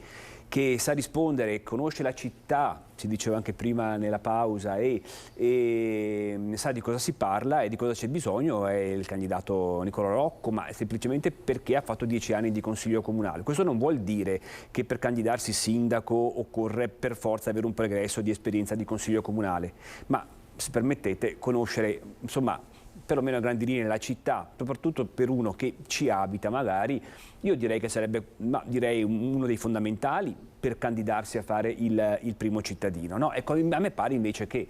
sa rispondere, conosce la città, si diceva anche prima nella pausa, e sa di cosa si parla e di cosa c'è bisogno, è il candidato Nicola Rocco, ma semplicemente perché ha fatto 10 anni di consiglio comunale. Questo non vuol dire che per candidarsi sindaco occorre per forza avere un pregresso di esperienza di consiglio comunale, ma se permettete conoscere, insomma, perlomeno a grandi linee la città, soprattutto per uno che ci abita magari, io direi che sarebbe uno dei fondamentali per candidarsi a fare il primo cittadino. No? Ecco, a me pare invece che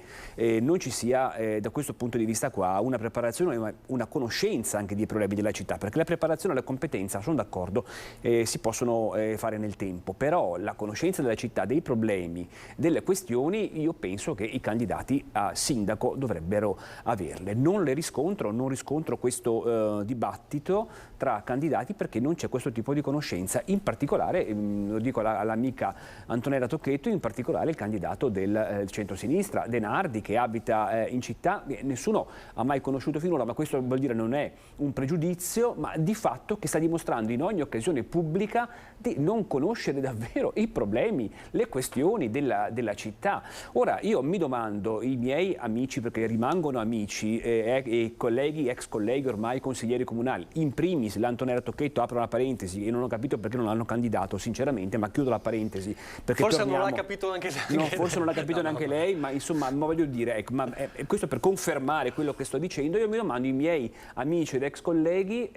non ci sia da questo punto di vista qua una preparazione, una conoscenza anche dei problemi della città, perché la preparazione e la competenza, sono d'accordo, si possono fare nel tempo, però la conoscenza della città, dei problemi, delle questioni, io penso che i candidati a sindaco dovrebbero averle. Non riscontro questo dibattito tra candidati perché non c'è questo tipo di conoscenza, in particolare, lo dico all'amica Antonella Tocchetto, in particolare il candidato del centro-sinistra, De Nardi, che abita in città, nessuno ha mai conosciuto finora, ma questo vuol dire non è un pregiudizio, ma di fatto che sta dimostrando in ogni occasione pubblica di non conoscere davvero i problemi, le questioni della città. Ora io mi domando, i miei amici, perché rimangono amici, e colleghi, ex colleghi ormai consiglieri comunali, in primis l'Antonella Tocchetto, apro una parentesi e non ho capito perché non l'hanno candidato sinceramente, ma chiudo la parentesi. Perché forse non l'ha capito anche lei. No, forse non l'ha capito neanche lei, ma insomma, voglio dire, ecco, questo per confermare quello che sto dicendo. Io mi domando, i miei amici ed ex colleghi,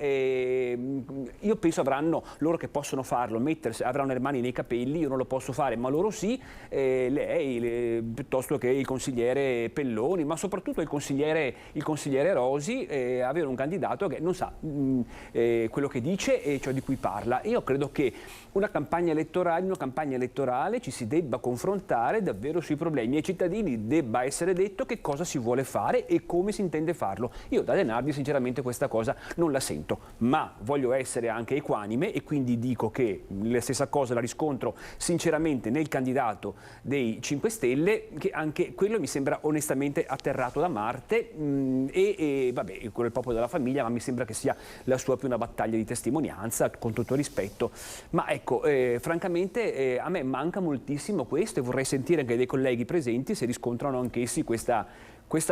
io penso avranno, loro che possono farlo, avranno le mani nei capelli, io non lo posso fare, ma loro sì, lei piuttosto che il consigliere Pelloni, ma soprattutto il consigliere Rosi, avere un candidato che non sa quello che dice e ciò di cui parla. Io credo che in una campagna elettorale ci si debba confrontare davvero sui problemi, ai cittadini debba essere detto che cosa si vuole fare e come si intende farlo. Io da De Nardi sinceramente questa cosa non la sento, ma voglio essere anche equanime e quindi dico che la stessa cosa la riscontro sinceramente nel candidato dei 5 Stelle, che anche quello mi sembra onestamente atterrato da Marte e vabbè, quello è il popolo della famiglia, ma mi sembra che sia la sua più una battaglia di testimonianza, con tutto rispetto. Ma ecco, francamente a me manca moltissimo questo e vorrei sentire anche dei colleghi presenti se riscontrano anch'essi questa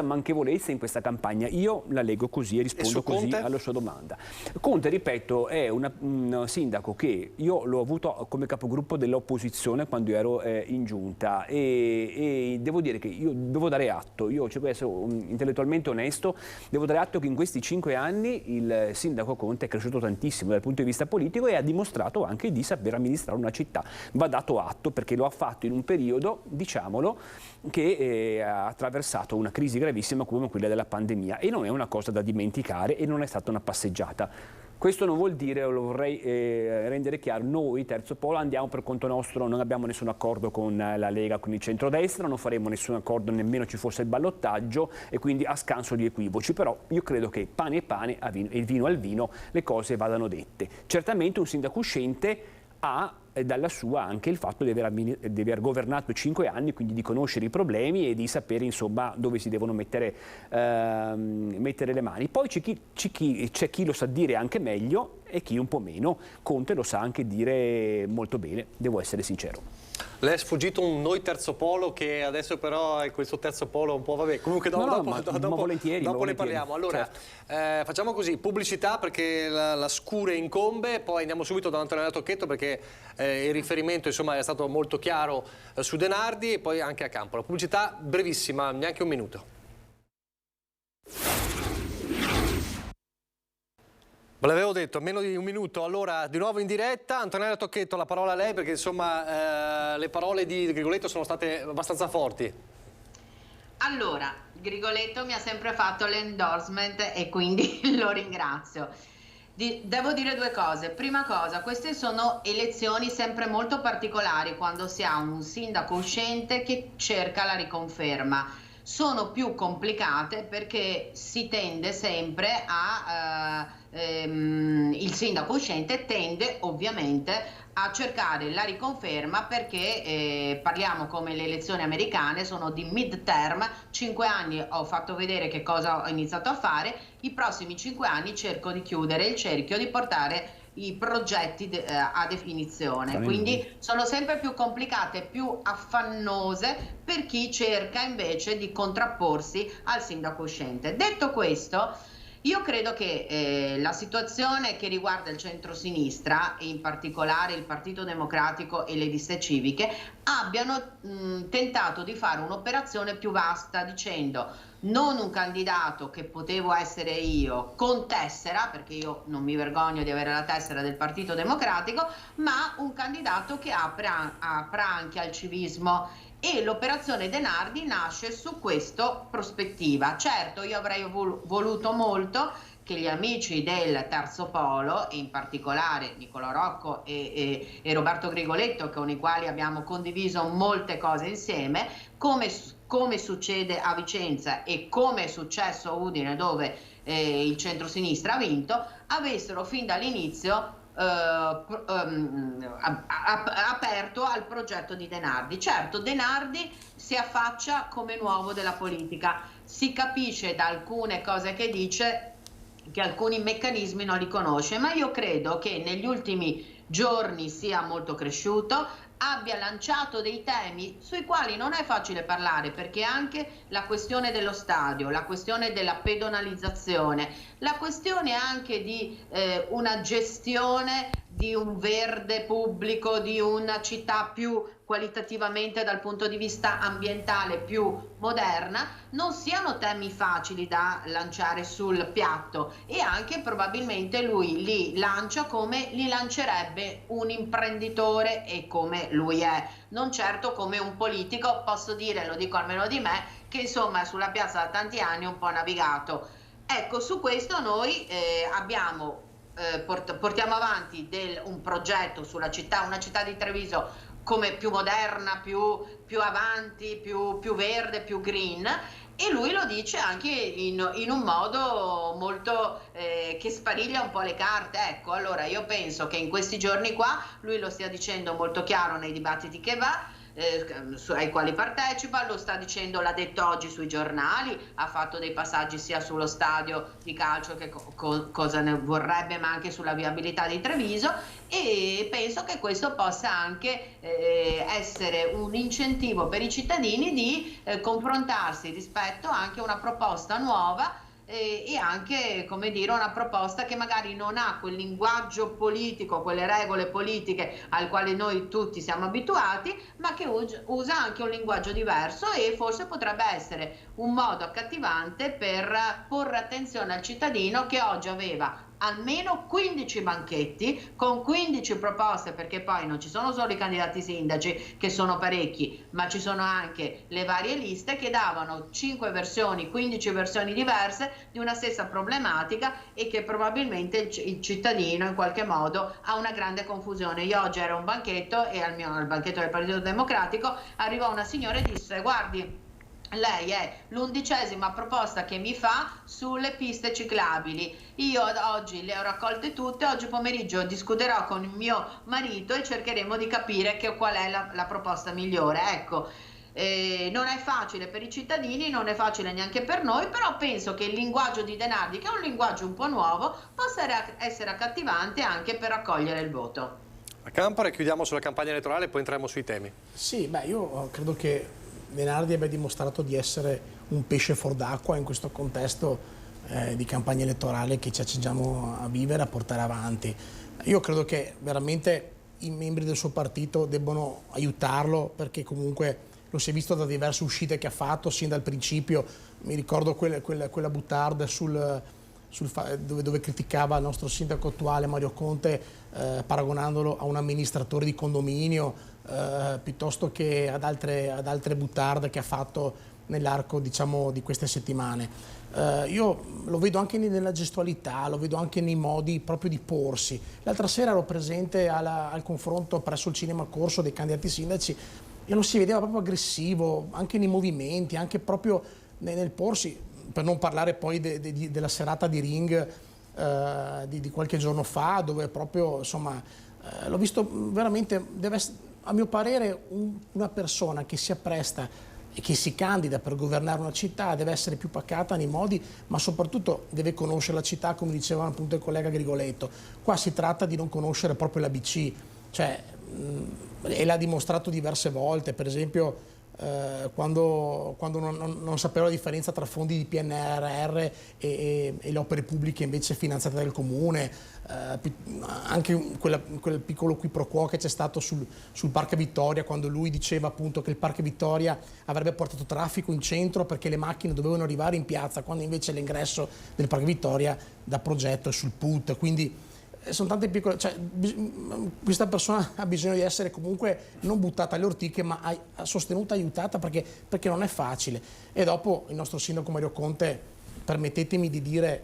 manchevolezza in questa campagna. Io la leggo così e rispondo così alla sua domanda. Conte, ripeto, è un sindaco che io l'ho avuto come capogruppo dell'opposizione quando ero in giunta e devo dire che io devo dare atto, io cerco di essere intellettualmente onesto, devo dare atto che in questi 5 anni il sindaco Conte è cresciuto tantissimo dal punto di vista politico e ha dimostrato anche di saper amministrare una città. Va dato atto perché lo ha fatto in un periodo, diciamolo, che ha attraversato una crisi crisi gravissima come quella della pandemia, e non è una cosa da dimenticare e non è stata una passeggiata. Questo non vuol dire, lo vorrei rendere chiaro, noi Terzo Polo andiamo per conto nostro, non abbiamo nessun accordo con la Lega, con il centrodestra, non faremo nessun accordo nemmeno ci fosse il ballottaggio, e quindi a scanso di equivoci, però io credo che pane è pane e vino al vino le cose vadano dette. Certamente un sindaco uscente ha dalla sua anche il fatto di aver governato 5 anni, quindi di conoscere i problemi e di sapere insomma dove si devono mettere le mani. Poi c'è chi lo sa dire anche meglio e chi un po' meno. Conte lo sa anche dire molto bene, devo essere sincero. Le è sfuggito un noi Terzo Polo che adesso però è questo Terzo Polo un po', vabbè, comunque dopo ne parliamo. Allora, certo. Facciamo così, pubblicità perché la scure incombe, poi andiamo subito da Antonella Tocchetto perché il riferimento insomma è stato molto chiaro su De Nardi, e poi anche a campo. La pubblicità brevissima, neanche un minuto. Ve l'avevo detto, meno di un minuto. Allora, di nuovo in diretta, Antonella Tocchetto, la parola a lei perché insomma le parole di Grigoletto sono state abbastanza forti. Allora, Grigoletto mi ha sempre fatto l'endorsement e quindi lo ringrazio. Devo dire due cose. Prima cosa, queste sono elezioni sempre molto particolari quando si ha un sindaco uscente che cerca la riconferma. Sono più complicate perché si tende sempre il sindaco uscente tende ovviamente a cercare la riconferma perché parliamo come le elezioni americane, sono di mid-term, 5 anni ho fatto vedere che cosa ho iniziato a fare, i prossimi 5 anni cerco di chiudere il cerchio, di portare i progetti a definizione, quindi sono sempre più complicate, più affannose per chi cerca invece di contrapporsi al sindaco uscente. Detto questo, io credo che la situazione che riguarda il centro-sinistra e in particolare il Partito Democratico e le liste civiche abbiano tentato di fare un'operazione più vasta dicendo non un candidato che potevo essere io con tessera, perché io non mi vergogno di avere la tessera del Partito Democratico, ma un candidato che apra anche al civismo. E l'operazione De Nardi nasce su questa prospettiva. Certo, io avrei voluto molto che gli amici del Terzo Polo, e in particolare Nicolò Rocco e Roberto Grigoletto, con i quali abbiamo condiviso molte cose insieme, come succede a Vicenza e come è successo a Udine dove il centrosinistra ha vinto, avessero fin dall'inizio aperto al progetto di De Nardi. Certo, De Nardi si affaccia come nuovo della politica, si capisce da alcune cose che dice che alcuni meccanismi non li conosce, ma io credo che negli ultimi giorni sia molto cresciuto, abbia lanciato dei temi sui quali non è facile parlare, perché anche la questione dello stadio, la questione della pedonalizzazione, la questione anche di una gestione di un verde pubblico, di una città più qualitativamente dal punto di vista ambientale più moderna, non siano temi facili da lanciare sul piatto, e anche probabilmente lui li lancia come li lancerebbe un imprenditore e come lui è, non certo come un politico. Posso dire, lo dico almeno di me, che insomma sulla piazza da tanti anni un po' navigato. Ecco, su questo noi portiamo avanti un progetto sulla città, una città di Treviso come più moderna, più avanti, più verde, più green, e lui lo dice anche in un modo molto che spariglia un po' le carte. Ecco, allora io penso che in questi giorni qua lui lo stia dicendo molto chiaro nei dibattiti che va, ai quali partecipa, lo sta dicendo, l'ha detto oggi sui giornali, ha fatto dei passaggi sia sullo stadio di calcio che cosa ne vorrebbe, ma anche sulla viabilità di Treviso, e penso che questo possa anche essere un incentivo per i cittadini di confrontarsi rispetto anche a una proposta nuova e anche, come dire, una proposta che magari non ha quel linguaggio politico, quelle regole politiche al quale noi tutti siamo abituati, ma che usa anche un linguaggio diverso, e forse potrebbe essere un modo accattivante per porre attenzione al cittadino che oggi aveva almeno 15 banchetti con 15 proposte, perché poi non ci sono solo i candidati sindaci, che sono parecchi, ma ci sono anche le varie liste che davano 5 versioni, 15 versioni diverse di una stessa problematica, e che probabilmente il cittadino in qualche modo ha una grande confusione. Io oggi ero a un banchetto e al banchetto del Partito Democratico arrivò una signora e disse: guardi, lei è l'11ª proposta che mi fa sulle piste ciclabili, io oggi le ho raccolte tutte, oggi pomeriggio discuterò con il mio marito e cercheremo di capire qual è la proposta migliore. Ecco, non è facile per i cittadini, non è facile neanche per noi, però penso che il linguaggio di De Nardi, che è un linguaggio un po' nuovo, possa essere accattivante anche per raccogliere il voto. A Campora, chiudiamo sulla campagna elettorale e poi entriamo sui temi. Sì, beh, io credo che De Nardi abbia dimostrato di essere un pesce fuor d'acqua in questo contesto di campagna elettorale che ci accingiamo a vivere, a portare avanti. Io credo che veramente i membri del suo partito debbano aiutarlo, perché comunque lo si è visto da diverse uscite che ha fatto sin dal principio. Mi ricordo quella butarda dove criticava il nostro sindaco attuale Mario Conte, paragonandolo a un amministratore di condominio, piuttosto che ad altre butarde che ha fatto nell'arco, diciamo, di queste settimane. Io lo vedo anche nella gestualità, lo vedo anche nei modi proprio di porsi. L'altra sera ero presente al confronto presso il Cinema Corso dei candidati sindaci e lo si vedeva proprio aggressivo, anche nei movimenti, anche proprio nel porsi, per non parlare poi della serata di ring di qualche giorno fa, dove proprio, insomma, l'ho visto veramente, a mio parere, una persona che si appresta e che si candida per governare una città deve essere più pacata nei modi, ma soprattutto deve conoscere la città, come diceva appunto il collega Grigoletto. Qua si tratta di non conoscere proprio l'ABC, cioè, e l'ha dimostrato diverse volte, per esempio quando non sapeva la differenza tra fondi di PNRR e le opere pubbliche invece finanziate dal comune, anche quel piccolo qui pro quo che c'è stato sul Parco Vittoria, quando lui diceva appunto che il Parco Vittoria avrebbe portato traffico in centro perché le macchine dovevano arrivare in piazza, quando invece l'ingresso del Parco Vittoria da progetto è sul PUT. Quindi sono tante piccole, cioè, questa persona ha bisogno di essere comunque non buttata alle ortiche, ma sostenuta, aiutata, perché non è facile. E dopo il nostro sindaco Mario Conte, permettetemi di dire,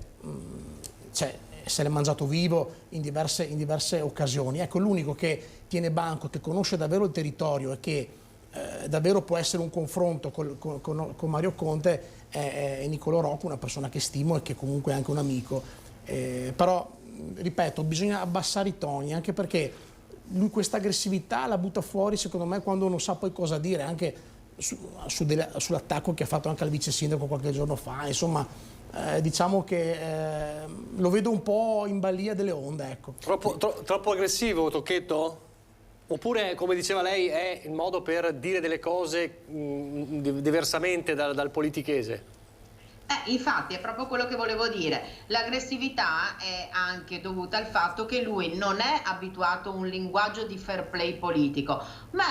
cioè, se l'è mangiato vivo in diverse occasioni. Ecco, l'unico che tiene banco, che conosce davvero il territorio e che davvero può essere un confronto con Mario Conte è Nicolò Rocco, una persona che stimo e che comunque è anche un amico. Però ripeto, bisogna abbassare i toni, anche perché lui questa aggressività la butta fuori, secondo me, quando non sa poi cosa dire, anche sull'attacco che ha fatto anche al vice sindaco qualche giorno fa. Insomma, diciamo che lo vedo un po' in balia delle onde, ecco. Troppo aggressivo, Tocchetto? Oppure, come diceva lei, è il modo per dire delle cose diversamente dal politichese? Infatti è proprio quello che volevo dire. L'aggressività è anche dovuta al fatto che lui non è abituato a un linguaggio di fair play politico, ma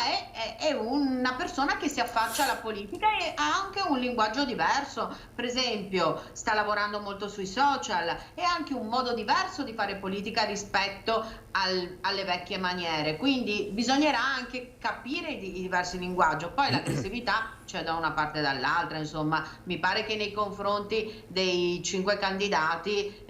è una persona che si affaccia alla politica e ha anche un linguaggio diverso. Per esempio, sta lavorando molto sui social, è anche un modo diverso di fare politica rispetto alle vecchie maniere, quindi bisognerà anche capire i diversi linguaggi. Poi l'aggressività c'è da una parte e dall'altra, insomma, mi pare che nei confronti dei 5 candidati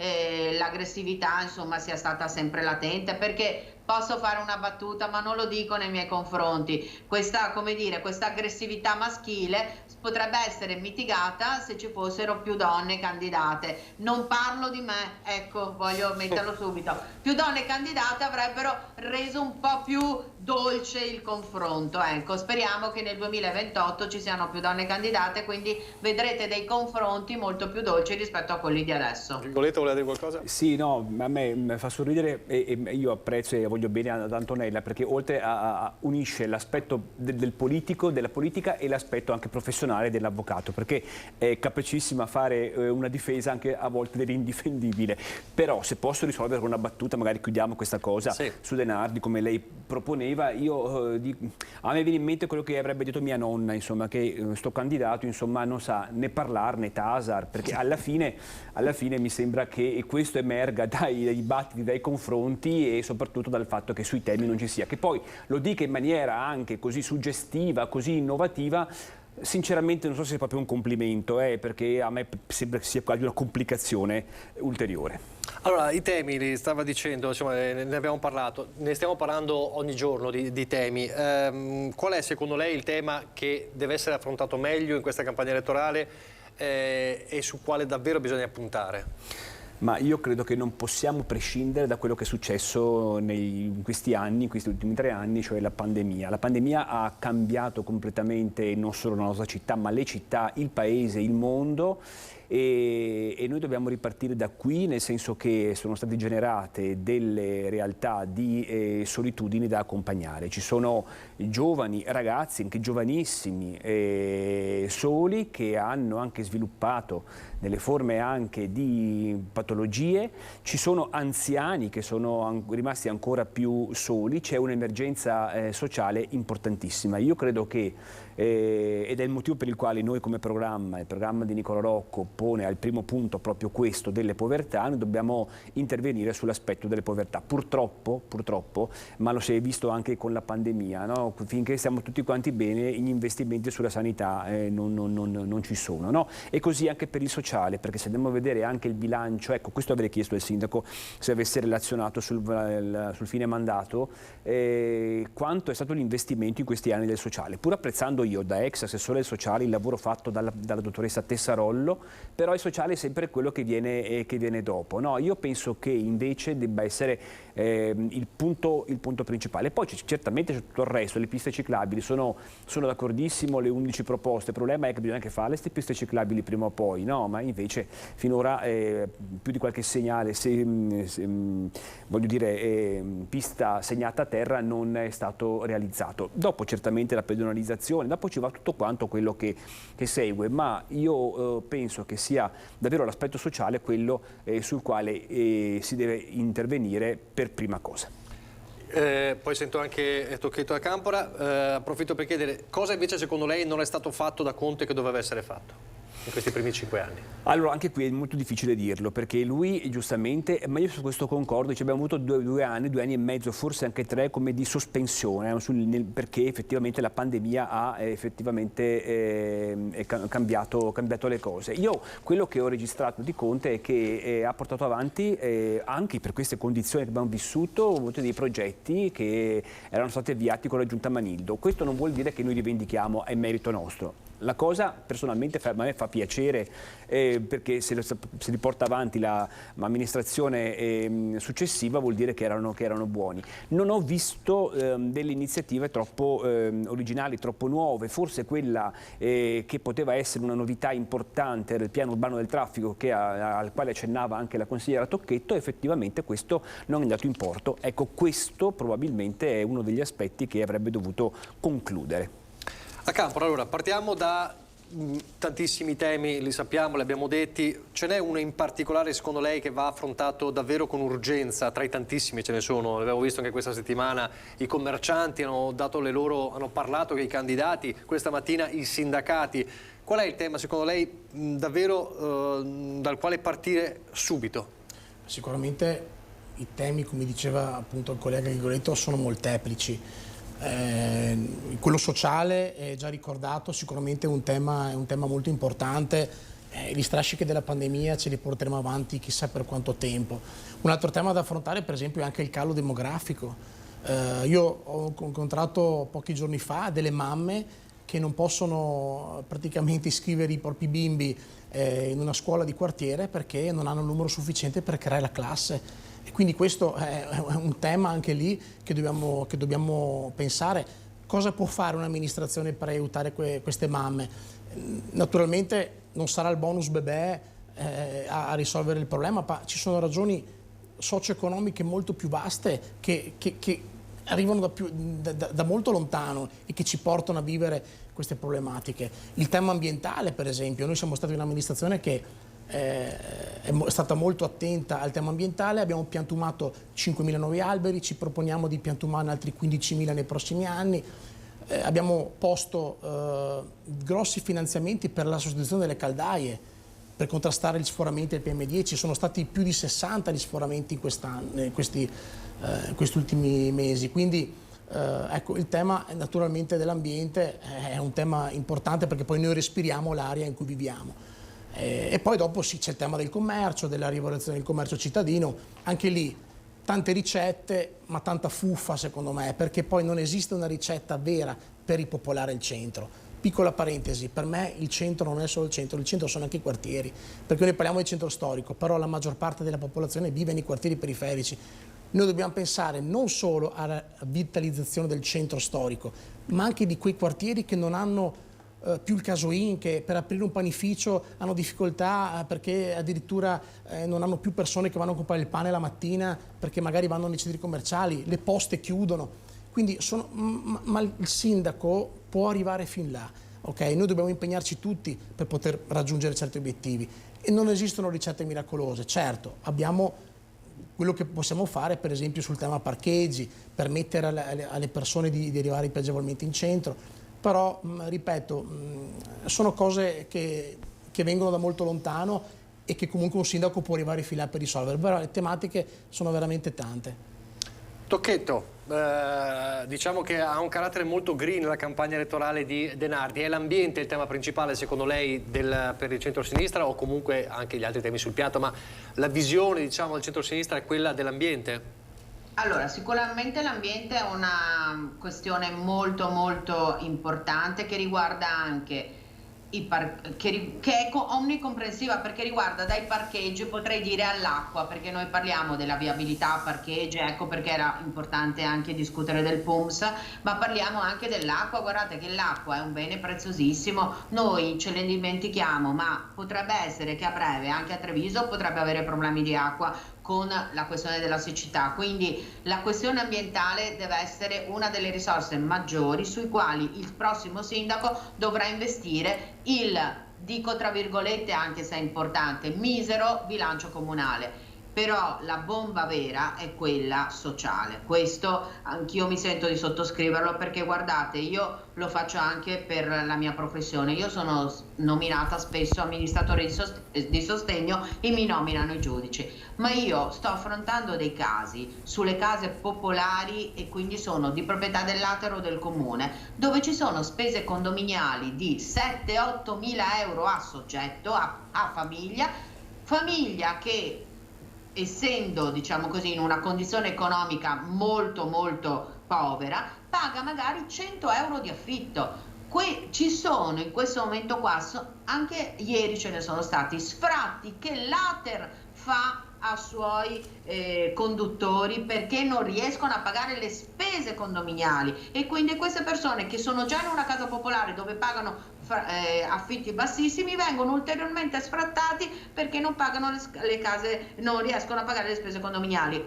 l'aggressività, insomma, sia stata sempre latente, perché posso fare una battuta, ma non lo dico nei miei confronti. Questa, come dire, questa aggressività maschile potrebbe essere mitigata se ci fossero più donne candidate. Non parlo di me, ecco, voglio metterlo subito. Più donne candidate avrebbero reso un po' più dolce il confronto, ecco. Speriamo che nel 2028 ci siano più donne candidate, quindi vedrete dei confronti molto più dolci rispetto a quelli di adesso. Rigoletto, voleva dire qualcosa? Sì, no, a me fa sorridere e io apprezzo e voglio bene ad Antonella, perché oltre a unisce l'aspetto del politico, della politica, e l'aspetto anche professionale dell'avvocato, perché è capacissima a fare una difesa anche a volte dell'indifendibile. Però se posso risolvere con una battuta, magari chiudiamo questa cosa, sì, su De Nardi, come lei proponeva. diceva, a me viene in mente quello che avrebbe detto mia nonna, insomma, che sto candidato, insomma, non sa né parlare né tasar, perché alla fine mi sembra che questo emerga dai dibattiti, dai confronti e soprattutto dal fatto che sui temi non ci sia. Che poi lo dica in maniera anche così suggestiva, così innovativa, sinceramente non so se è proprio un complimento, perché a me sembra che sia quasi una complicazione ulteriore. Allora, i temi, li stava dicendo, insomma, ne abbiamo parlato, ne stiamo parlando ogni giorno di temi. Qual è secondo lei il tema che deve essere affrontato meglio in questa campagna elettorale e su quale davvero bisogna puntare? Ma io credo che non possiamo prescindere da quello che è successo in questi anni, in questi ultimi 3 anni, cioè la pandemia. La pandemia ha cambiato completamente non solo la nostra città, ma le città, il paese, il mondo. E noi dobbiamo ripartire da qui, nel senso che sono state generate delle realtà di solitudine da accompagnare. Ci sono giovani, ragazzi, anche giovanissimi, soli, che hanno anche sviluppato delle forme anche di patologie, ci sono anziani che sono rimasti ancora più soli, c'è un'emergenza sociale importantissima. Io credo che, ed è il motivo per il quale noi come programma, il programma di Nicola Rocco pone al primo punto proprio questo delle povertà, noi dobbiamo intervenire sull'aspetto delle povertà. Purtroppo, ma lo si è visto anche con la pandemia, no? Finché stiamo tutti quanti bene, gli investimenti sulla sanità non ci sono, no? E così anche per il sociale, perché se andiamo a vedere anche il bilancio, ecco, questo avrei chiesto al sindaco se avesse relazionato sul fine mandato, quanto è stato l'investimento in questi anni del sociale, pur apprezzando io da ex assessore del sociale il lavoro fatto dalla dottoressa Tessarollo, però il sociale è sempre quello che viene dopo, no? Io penso che invece debba essere il punto principale. Poi certamente c'è tutto il resto, le piste ciclabili, sono d'accordissimo, le 11 proposte, il problema è che bisogna anche fare queste piste ciclabili prima o poi, no? Ma invece finora più di qualche segnale, voglio dire, pista segnata a terra non è stato realizzato. Dopo certamente la pedonalizzazione, dopo ci va tutto quanto quello che segue, ma io penso che sia davvero l'aspetto sociale quello sul quale si deve intervenire per prima cosa. Poi sento anche Tocchetto da Campora, approfitto per chiedere cosa invece secondo lei non è stato fatto da Conte che doveva essere fatto in questi primi 5 anni? Allora, anche qui è molto difficile dirlo, perché lui giustamente, ma io su questo concordo, abbiamo avuto 2 anni e mezzo, forse anche 3, come di sospensione, perché effettivamente la pandemia ha effettivamente cambiato le cose. Io quello che ho registrato di Conte è che ha portato avanti, anche per queste condizioni che abbiamo vissuto, dei progetti che erano stati avviati con la Giunta Manildo. Questo non vuol dire che noi rivendichiamo è merito nostro. La cosa personalmente a me fa piacere perché se li porta avanti l'amministrazione successiva vuol dire che erano buoni. Non ho visto delle iniziative troppo originali, troppo nuove, forse quella che poteva essere una novità importante era il piano urbano del traffico al quale accennava anche la consigliera Tocchetto, effettivamente questo non è andato in porto. Ecco, questo probabilmente è uno degli aspetti che avrebbe dovuto concludere. A Campora, allora, partiamo da tantissimi temi, li sappiamo, li abbiamo detti. Ce n'è uno in particolare, secondo lei, che va affrontato davvero con urgenza? Tra i tantissimi ce ne sono, l'abbiamo visto anche questa settimana, i commercianti hanno parlato che i candidati, questa mattina i sindacati. Qual è il tema, secondo lei, davvero dal quale partire subito? Sicuramente i temi, come diceva appunto il collega Grigoletto, sono molteplici. Quello sociale è già ricordato, sicuramente è un tema molto importante. Gli strascichi della pandemia ce li porteremo avanti chissà per quanto tempo. Un altro tema da affrontare per esempio è anche il calo demografico. Io ho incontrato pochi giorni fa delle mamme che non possono praticamente iscrivere i propri bimbi in una scuola di quartiere perché non hanno il numero sufficiente per creare la classe. E quindi questo è un tema anche lì che dobbiamo pensare. Cosa può fare un'amministrazione per aiutare queste mamme? Naturalmente non sarà il bonus bebè a risolvere il problema, ma ci sono ragioni socio-economiche molto più vaste che arrivano da molto lontano e che ci portano a vivere queste problematiche. Il tema ambientale, per esempio, noi siamo stati un'amministrazione che è stata molto attenta al tema ambientale, abbiamo piantumato 5.000 nuovi alberi, ci proponiamo di piantumare altri 15.000 nei prossimi anni, abbiamo posto grossi finanziamenti per la sostituzione delle caldaie, per contrastare gli sforamenti del PM10, sono stati più di 60 gli sforamenti in questi ultimi mesi, quindi ecco, il tema naturalmente dell'ambiente è un tema importante perché poi noi respiriamo l'aria in cui viviamo. E poi dopo sì, c'è il tema del commercio, della rivoluzione del commercio cittadino, anche lì tante ricette ma tanta fuffa secondo me, perché poi non esiste una ricetta vera per ripopolare il centro. Piccola parentesi, per me il centro non è solo il centro sono anche i quartieri, perché noi parliamo di centro storico, però la maggior parte della popolazione vive nei quartieri periferici. Noi dobbiamo pensare non solo alla vitalizzazione del centro storico, ma anche di quei quartieri che non hanno più il casoin, che per aprire un panificio hanno difficoltà perché addirittura non hanno più persone che vanno a comprare il pane la mattina perché magari vanno nei centri commerciali, le poste chiudono. Quindi ma il sindaco può arrivare fin là, ok? Noi dobbiamo impegnarci tutti per poter raggiungere certi obiettivi e non esistono ricette miracolose. Certo, abbiamo quello che possiamo fare per esempio sul tema parcheggi, permettere alle persone di arrivare più agevolmente in centro, però ripeto, sono cose che vengono da molto lontano e che comunque un sindaco può arrivare fin là per risolvere, però le tematiche sono veramente tante. Tocchetto, diciamo che ha un carattere molto green la campagna elettorale di De Nardi. È l'ambiente il tema principale secondo lei per il centro-sinistra o comunque anche gli altri temi sul piatto, ma la visione diciamo del centro-sinistra è quella dell'ambiente? Allora, sicuramente l'ambiente è una questione molto molto importante che riguarda anche che è omnicomprensiva, perché riguarda dai parcheggi, potrei dire, all'acqua, perché noi parliamo della viabilità parcheggi, ecco perché era importante anche discutere del PUMS, ma parliamo anche dell'acqua. Guardate che l'acqua è un bene preziosissimo, noi ce ne dimentichiamo, ma potrebbe essere che a breve anche a Treviso potrebbe avere problemi di acqua con la questione della siccità, quindi la questione ambientale deve essere una delle risorse maggiori sui quali il prossimo sindaco dovrà investire il, dico tra virgolette anche se è importante, misero bilancio comunale. Però la bomba vera è quella sociale, questo anch'io mi sento di sottoscriverlo, perché guardate, io lo faccio anche per la mia professione, io sono nominata spesso amministratore di sostegno e mi nominano i giudici, ma io sto affrontando dei casi sulle case popolari e quindi sono di proprietà dell'Atero o del comune, dove ci sono spese condominiali di 7-8 mila euro a soggetto, a famiglia che, essendo diciamo così in una condizione economica molto molto povera, paga magari 100 euro di affitto. Ci sono in questo momento qua, anche ieri ce ne sono stati sfratti che l'Ater fa a suoi conduttori perché non riescono a pagare le spese condominiali, e quindi queste persone che sono già in una casa popolare dove pagano affitti bassissimi vengono ulteriormente sfrattati perché non pagano le case, non riescono a pagare le spese condominiali,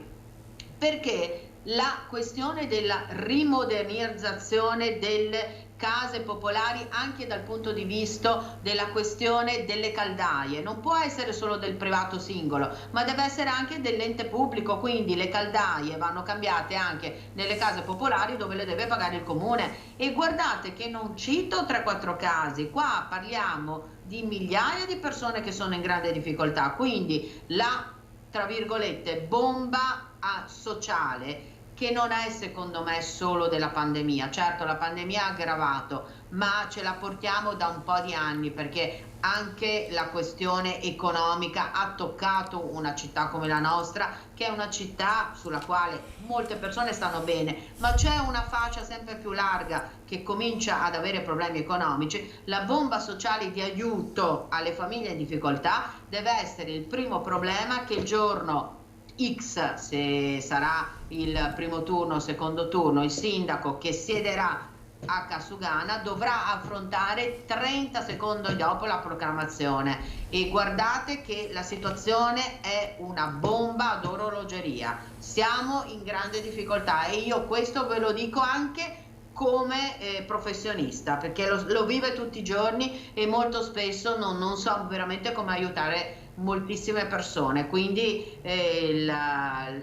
perché la questione della rimodernizzazione delle case popolari anche dal punto di vista della questione delle caldaie non può essere solo del privato singolo, ma deve essere anche dell'ente pubblico, quindi le caldaie vanno cambiate anche nelle case popolari dove le deve pagare il comune. E guardate che non cito 3-4 casi, qua parliamo di migliaia di persone che sono in grande difficoltà, quindi la, tra virgolette, bomba sociale, che non è secondo me solo della pandemia. Certo, la pandemia ha aggravato, ma ce la portiamo da un po' di anni, perché anche la questione economica ha toccato una città come la nostra, che è una città sulla quale molte persone stanno bene, ma c'è una fascia sempre più larga che comincia ad avere problemi economici. La bomba sociale di aiuto alle famiglie in difficoltà deve essere il primo problema che il giorno X, se sarà il primo turno o secondo turno, il sindaco che siederà a Casugana dovrà affrontare 30 secondi dopo la proclamazione. E guardate che la situazione è una bomba ad orologeria, siamo in grande difficoltà, e io questo ve lo dico anche come professionista, perché lo vive tutti i giorni e molto spesso non so veramente come aiutare moltissime persone, quindi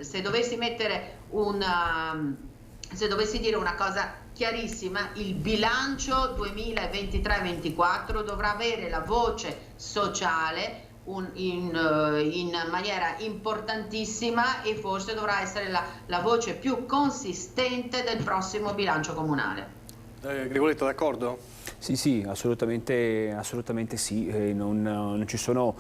se dovessi dire una cosa chiarissima, il bilancio 2023-24 dovrà avere la voce sociale in maniera importantissima, e forse dovrà essere la voce più consistente del prossimo bilancio comunale. Grigoletto, d'accordo? Sì, assolutamente sì, non ci sono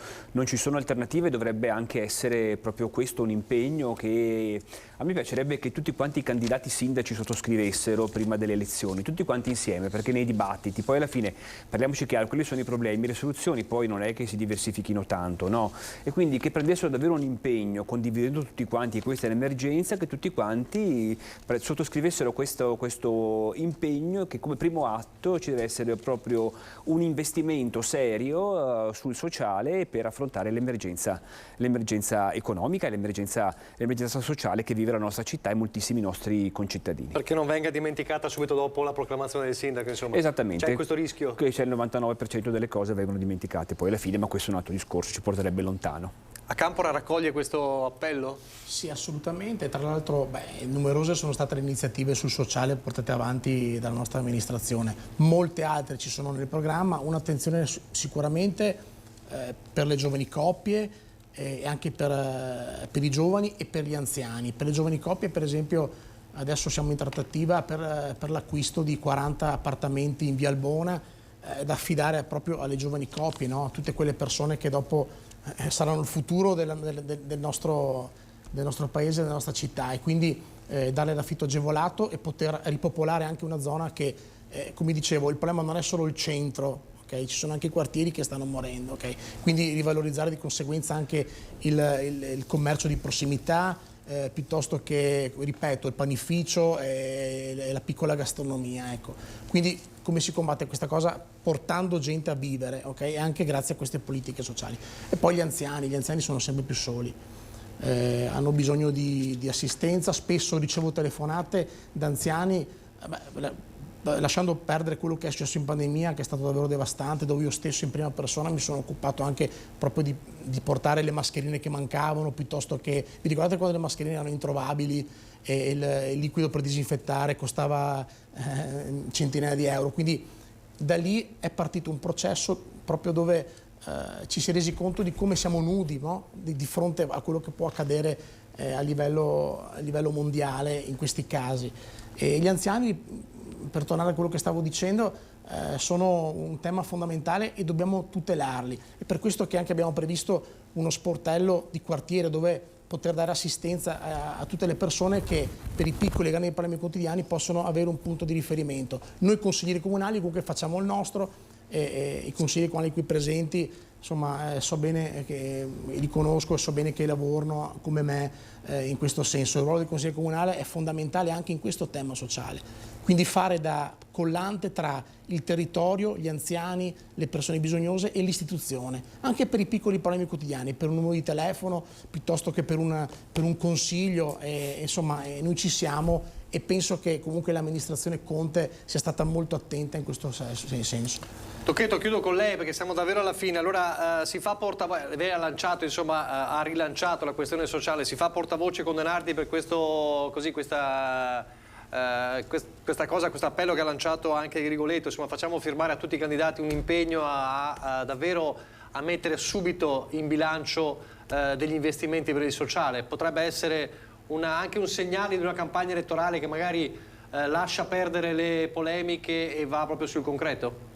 alternative, dovrebbe anche essere proprio questo un impegno che a me piacerebbe che tutti quanti i candidati sindaci sottoscrivessero prima delle elezioni, tutti quanti insieme, perché nei dibattiti, poi alla fine, parliamoci chiaro, quelli sono i problemi, le soluzioni poi non è che si diversifichino tanto, no? E quindi che prendessero davvero un impegno, condividendo tutti quanti, questa è l'emergenza, che tutti quanti sottoscrivessero questo impegno, che come primo atto ci deve essere proprio un investimento serio sul sociale per affrontare l'emergenza economica e l'emergenza sociale che vive la nostra città e moltissimi nostri concittadini. Perché non venga dimenticata subito dopo la proclamazione del sindaco, insomma. Esattamente. C'è questo rischio? Che c'è il 99% delle cose vengono dimenticate poi alla fine, ma questo è un altro discorso, ci porterebbe lontano. A Campora raccoglie questo appello? Sì, assolutamente. Tra l'altro numerose sono state le iniziative sul sociale portate avanti dalla nostra amministrazione. Molte altre ci sono nel programma. Un'attenzione sicuramente per le giovani coppie e anche per i giovani e per gli anziani. Per le giovani coppie, per esempio, adesso siamo in trattativa per l'acquisto di 40 appartamenti in Via Albona da affidare proprio alle giovani coppie, no? Tutte quelle persone che dopo saranno il futuro del nostro paese, della nostra città, e quindi darle l'affitto agevolato e poter ripopolare anche una zona che, come dicevo, il problema non è solo il centro, okay? Ci sono anche i quartieri che stanno morendo, okay? Quindi rivalorizzare di conseguenza anche il commercio di prossimità, piuttosto che, ripeto, il panificio e la piccola gastronomia, ecco. Quindi come si combatte questa cosa? Portando gente a vivere, okay? E anche grazie a queste politiche sociali. E poi gli anziani sono sempre più soli, hanno bisogno di assistenza. Spesso ricevo telefonate da anziani, lasciando perdere quello che è successo in pandemia, che è stato davvero devastante, dove io stesso in prima persona mi sono occupato anche proprio di portare le mascherine che mancavano, piuttosto che, vi ricordate quando le mascherine erano introvabili e il liquido per disinfettare costava centinaia di euro? Quindi da lì è partito un processo proprio dove ci si è resi conto di come siamo nudi, no? di fronte a quello che può accadere a livello mondiale in questi casi. E gli anziani, per tornare a quello che stavo dicendo, sono un tema fondamentale e dobbiamo tutelarli. È per questo che anche abbiamo previsto uno sportello di quartiere dove poter dare assistenza a tutte le persone che per i piccoli e grandi problemi quotidiani possono avere un punto di riferimento. Noi consiglieri comunali comunque facciamo il nostro, e i consiglieri comunali qui presenti, insomma, so bene che li conosco e so bene che lavorano come me in questo senso. Il ruolo del consigliere comunale è fondamentale anche in questo tema sociale. Quindi fare da collante tra il territorio, gli anziani, le persone bisognose e l'istituzione, anche per i piccoli problemi quotidiani, per un numero di telefono piuttosto che per un consiglio, insomma noi ci siamo, e penso che comunque l'amministrazione Conte sia stata molto attenta in questo senso. Tocchetto, chiudo con lei perché siamo davvero alla fine. Allora si fa portavoce, lei ha lanciato, insomma, ha rilanciato la questione sociale, si fa portavoce con Denardi per questo, così, questa cosa, questo appello che ha lanciato anche Grigoletto, insomma, facciamo firmare a tutti i candidati un impegno davvero a mettere subito in bilancio degli investimenti per il sociale. Potrebbe essere anche un segnale di una campagna elettorale che magari lascia perdere le polemiche e va proprio sul concreto?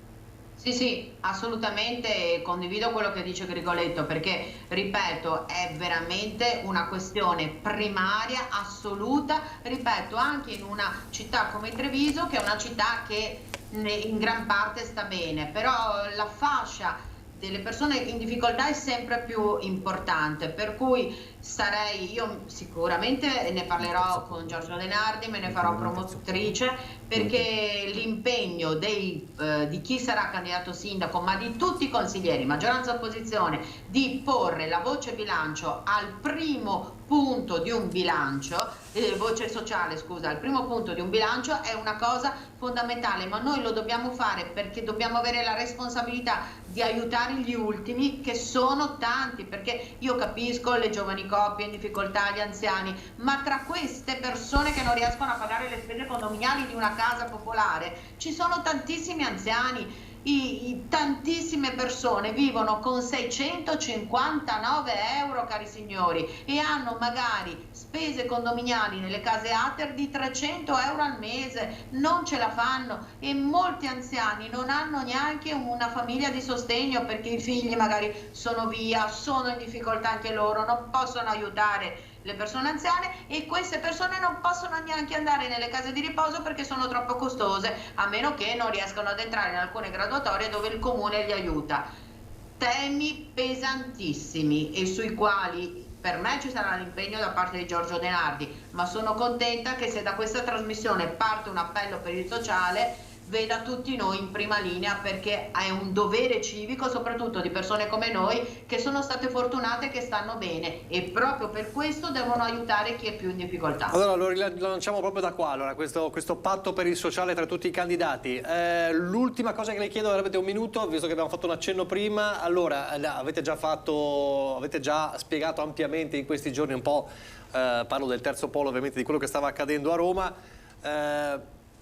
Sì, assolutamente condivido quello che dice Grigoletto, perché, ripeto, è veramente una questione primaria, assoluta, ripeto, anche in una città come Treviso, che è una città che in gran parte sta bene, però la fascia delle persone in difficoltà è sempre più importante, per cui io sicuramente ne parlerò con Giorgio Denardi, me ne farò promotrice, perché l'impegno di chi sarà candidato sindaco, ma di tutti i consiglieri, maggioranza e opposizione, di porre la voce bilancio al primo punto di un bilancio, voce sociale scusa, il primo punto di un bilancio è una cosa fondamentale, ma noi lo dobbiamo fare perché dobbiamo avere la responsabilità di aiutare gli ultimi, che sono tanti, perché io capisco le giovani coppie in difficoltà, gli anziani, ma tra queste persone che non riescono a pagare le spese condominiali di una casa popolare ci sono tantissimi anziani. Tantissime persone vivono con 659 euro, cari signori, e hanno magari spese condominiali nelle case ATER di 300 euro al mese, non ce la fanno, e molti anziani non hanno neanche una famiglia di sostegno perché i figli magari sono via, sono in difficoltà anche loro, non possono aiutare le persone anziane, e queste persone non possono neanche andare nelle case di riposo perché sono troppo costose, a meno che non riescano ad entrare in alcune graduatorie dove il comune li aiuta. Temi pesantissimi e sui quali per me ci sarà l'impegno da parte di Giorgio De Nardi, ma sono contenta che se da questa trasmissione parte un appello per il sociale veda tutti noi in prima linea, perché è un dovere civico, soprattutto di persone come noi che sono state fortunate e che stanno bene, e proprio per questo devono aiutare chi è più in difficoltà. Allora lo lanciamo proprio da qua, allora, questo patto per il sociale tra tutti i candidati. L'ultima cosa che le chiedo, avete un minuto, visto che abbiamo fatto un accenno prima. Allora, avete già spiegato ampiamente in questi giorni un po', parlo del terzo polo ovviamente, di quello che stava accadendo a Roma.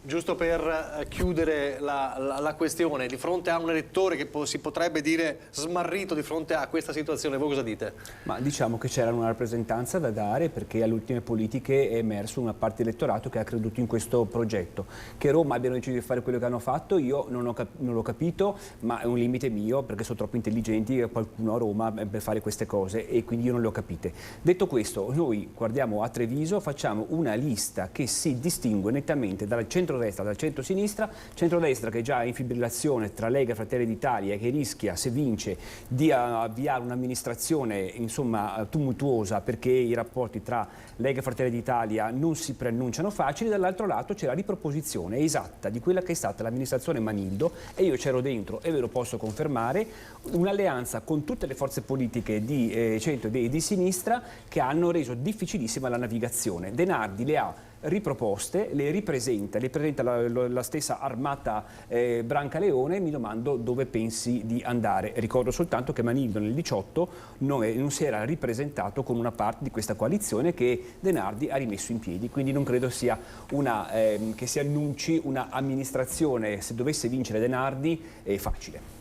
Giusto per chiudere la questione, di fronte a un elettore che si potrebbe dire smarrito di fronte a questa situazione, voi cosa dite? Ma diciamo che c'era una rappresentanza da dare, perché alle ultime politiche è emerso una parte dell'elettorato che ha creduto in questo progetto. Che Roma abbiano deciso di fare quello che hanno fatto, io non l'ho capito, ma è un limite mio, perché sono troppo intelligenti qualcuno a Roma per fare queste cose, e quindi io non le ho capite. Detto questo, noi guardiamo a Treviso, facciamo una lista che si distingue nettamente dal centro-destra, dal centro-sinistra, centrodestra che è già in fibrillazione tra Lega e Fratelli d'Italia e che rischia, se vince, di avviare un'amministrazione insomma tumultuosa, perché i rapporti tra Lega e Fratelli d'Italia non si preannunciano facili. Dall'altro lato c'è la riproposizione esatta di quella che è stata l'amministrazione Manildo, e io c'ero dentro e ve lo posso confermare, un'alleanza con tutte le forze politiche di centro e di sinistra che hanno reso difficilissima la navigazione. De Nardi le ha riproposte, le ripresenta la stessa armata Brancaleone. Mi domando dove pensi di andare. Ricordo soltanto che Manildo nel 2018 non si era ripresentato con una parte di questa coalizione che De Nardi ha rimesso in piedi, quindi non credo sia che si annunci una amministrazione, se dovesse vincere De Nardi, facile.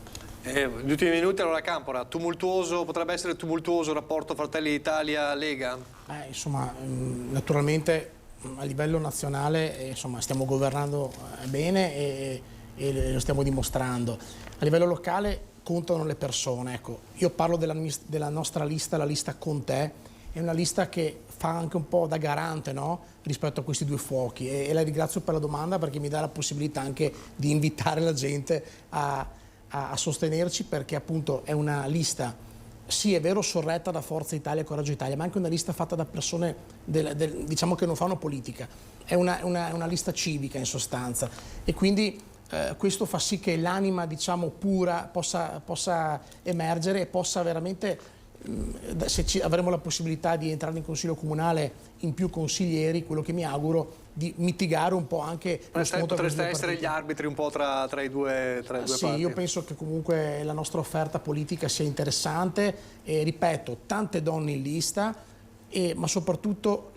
Gli ultimi minuti, allora Campora, potrebbe essere tumultuoso il rapporto Fratelli d'Italia-Lega? Insomma, naturalmente a livello nazionale insomma, stiamo governando bene e lo stiamo dimostrando. A livello locale contano le persone. Ecco, io parlo della nostra lista, la lista con te, è una lista che fa anche un po' da garante, no? Rispetto a questi due fuochi, e la ringrazio per la domanda, perché mi dà la possibilità anche di invitare la gente a sostenerci, perché appunto è una lista, sì è vero, sorretta da Forza Italia e Coraggio Italia, ma anche una lista fatta da persone diciamo che non fanno politica, è una lista civica in sostanza, e quindi questo fa sì che l'anima diciamo pura possa emergere e possa veramente, se avremo la possibilità di entrare in consiglio comunale in più consiglieri, quello che mi auguro, di mitigare un po' anche lo scontro. Potreste essere gli arbitri un po' tra i due sì, parti. Io penso che comunque la nostra offerta politica sia interessante, e ripeto, tante donne in lista, ma soprattutto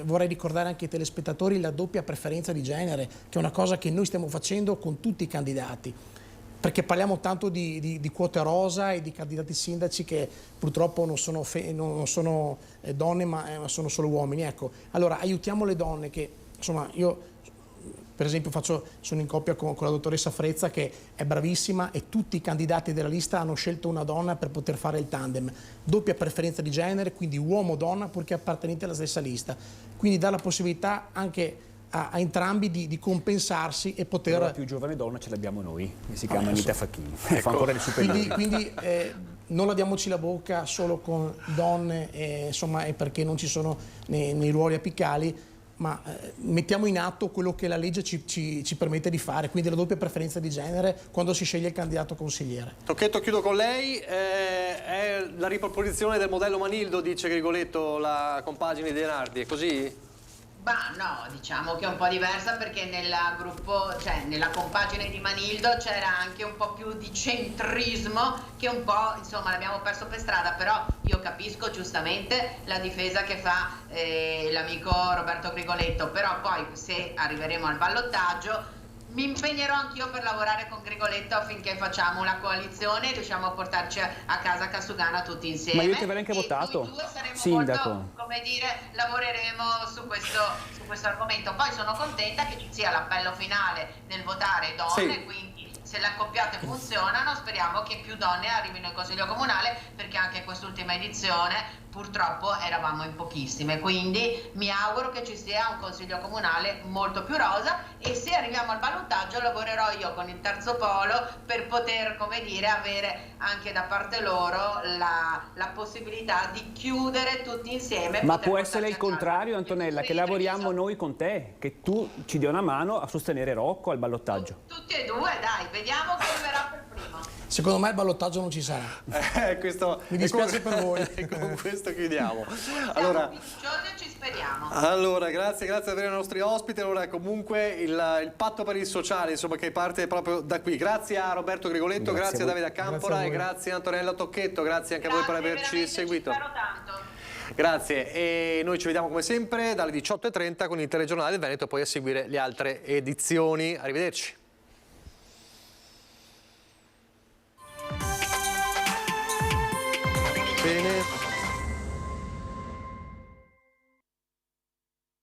vorrei ricordare anche ai telespettatori la doppia preferenza di genere, che è una cosa che noi stiamo facendo con tutti i candidati, perché parliamo tanto di quote rosa e di candidati sindaci che purtroppo non sono donne, ma sono solo uomini. Ecco, allora aiutiamo le donne, che insomma io per esempio sono in coppia con la dottoressa Frezza, che è bravissima, e tutti i candidati della lista hanno scelto una donna per poter fare il tandem. Doppia preferenza di genere, quindi uomo-donna, purché appartenenti alla stessa lista. Quindi dà la possibilità anche a entrambi di compensarsi e poter... Però la più giovane donna ce l'abbiamo noi, che si chiama Anita Facchini, ecco. Fa ancora le superiori. Quindi non laviamoci la bocca solo con donne, insomma, e perché non ci sono nei ruoli apicali, ma mettiamo in atto quello che la legge ci permette di fare, quindi la doppia preferenza di genere quando si sceglie il candidato consigliere. Tocchetto, chiudo con lei. È la riproposizione del modello Manildo, dice Grigoletto, la compagine di Denardi, è così? Ma no, diciamo che è un po' diversa perché nella compagine di Manildo c'era anche un po' più di centrismo che un po', insomma, l'abbiamo perso per strada, però io capisco giustamente la difesa che fa l'amico Roberto Grigoletto, però poi se arriveremo al ballottaggio mi impegnerò anch'io per lavorare con Grigoletto affinché facciamo una coalizione e riusciamo a portarci a casa Cassugana tutti insieme. Ma io ti avrei anche votato, sindaco. Molto, come dire, lavoreremo su questo argomento. Poi sono contenta che ci sia l'appello finale nel votare donne, sì. Quindi se le accoppiate funzionano speriamo che più donne arrivino in Consiglio Comunale, perché anche quest'ultima edizione purtroppo eravamo in pochissime, quindi mi auguro che ci sia un Consiglio Comunale molto più rosa e se arriviamo al ballottaggio lavorerò io con il terzo polo per poter, come dire, avere anche da parte loro la possibilità di chiudere tutti insieme. Ma può essere il contrario, Antonella, che lavoriamo noi con te, che tu ci dia una mano a sostenere Rocco al ballottaggio. Tutti e due, dai, vediamo chi arriverà per primo. Secondo me il ballottaggio non ci sarà. Mi dispiace per voi. Con questo chiudiamo. Allora, ci speriamo. Allora, grazie di avere i nostri ospiti. Allora, comunque il patto per il sociale, insomma, che parte proprio da qui. Grazie a Roberto Grigoletto, grazie a Davide Campora e grazie a Antonella Tocchetto, grazie anche a voi per averci seguito. Spero tanto. Grazie, e noi ci vediamo come sempre dalle 18:30 con il telegiornale del Veneto e poi a seguire le altre edizioni. Arrivederci. Bene.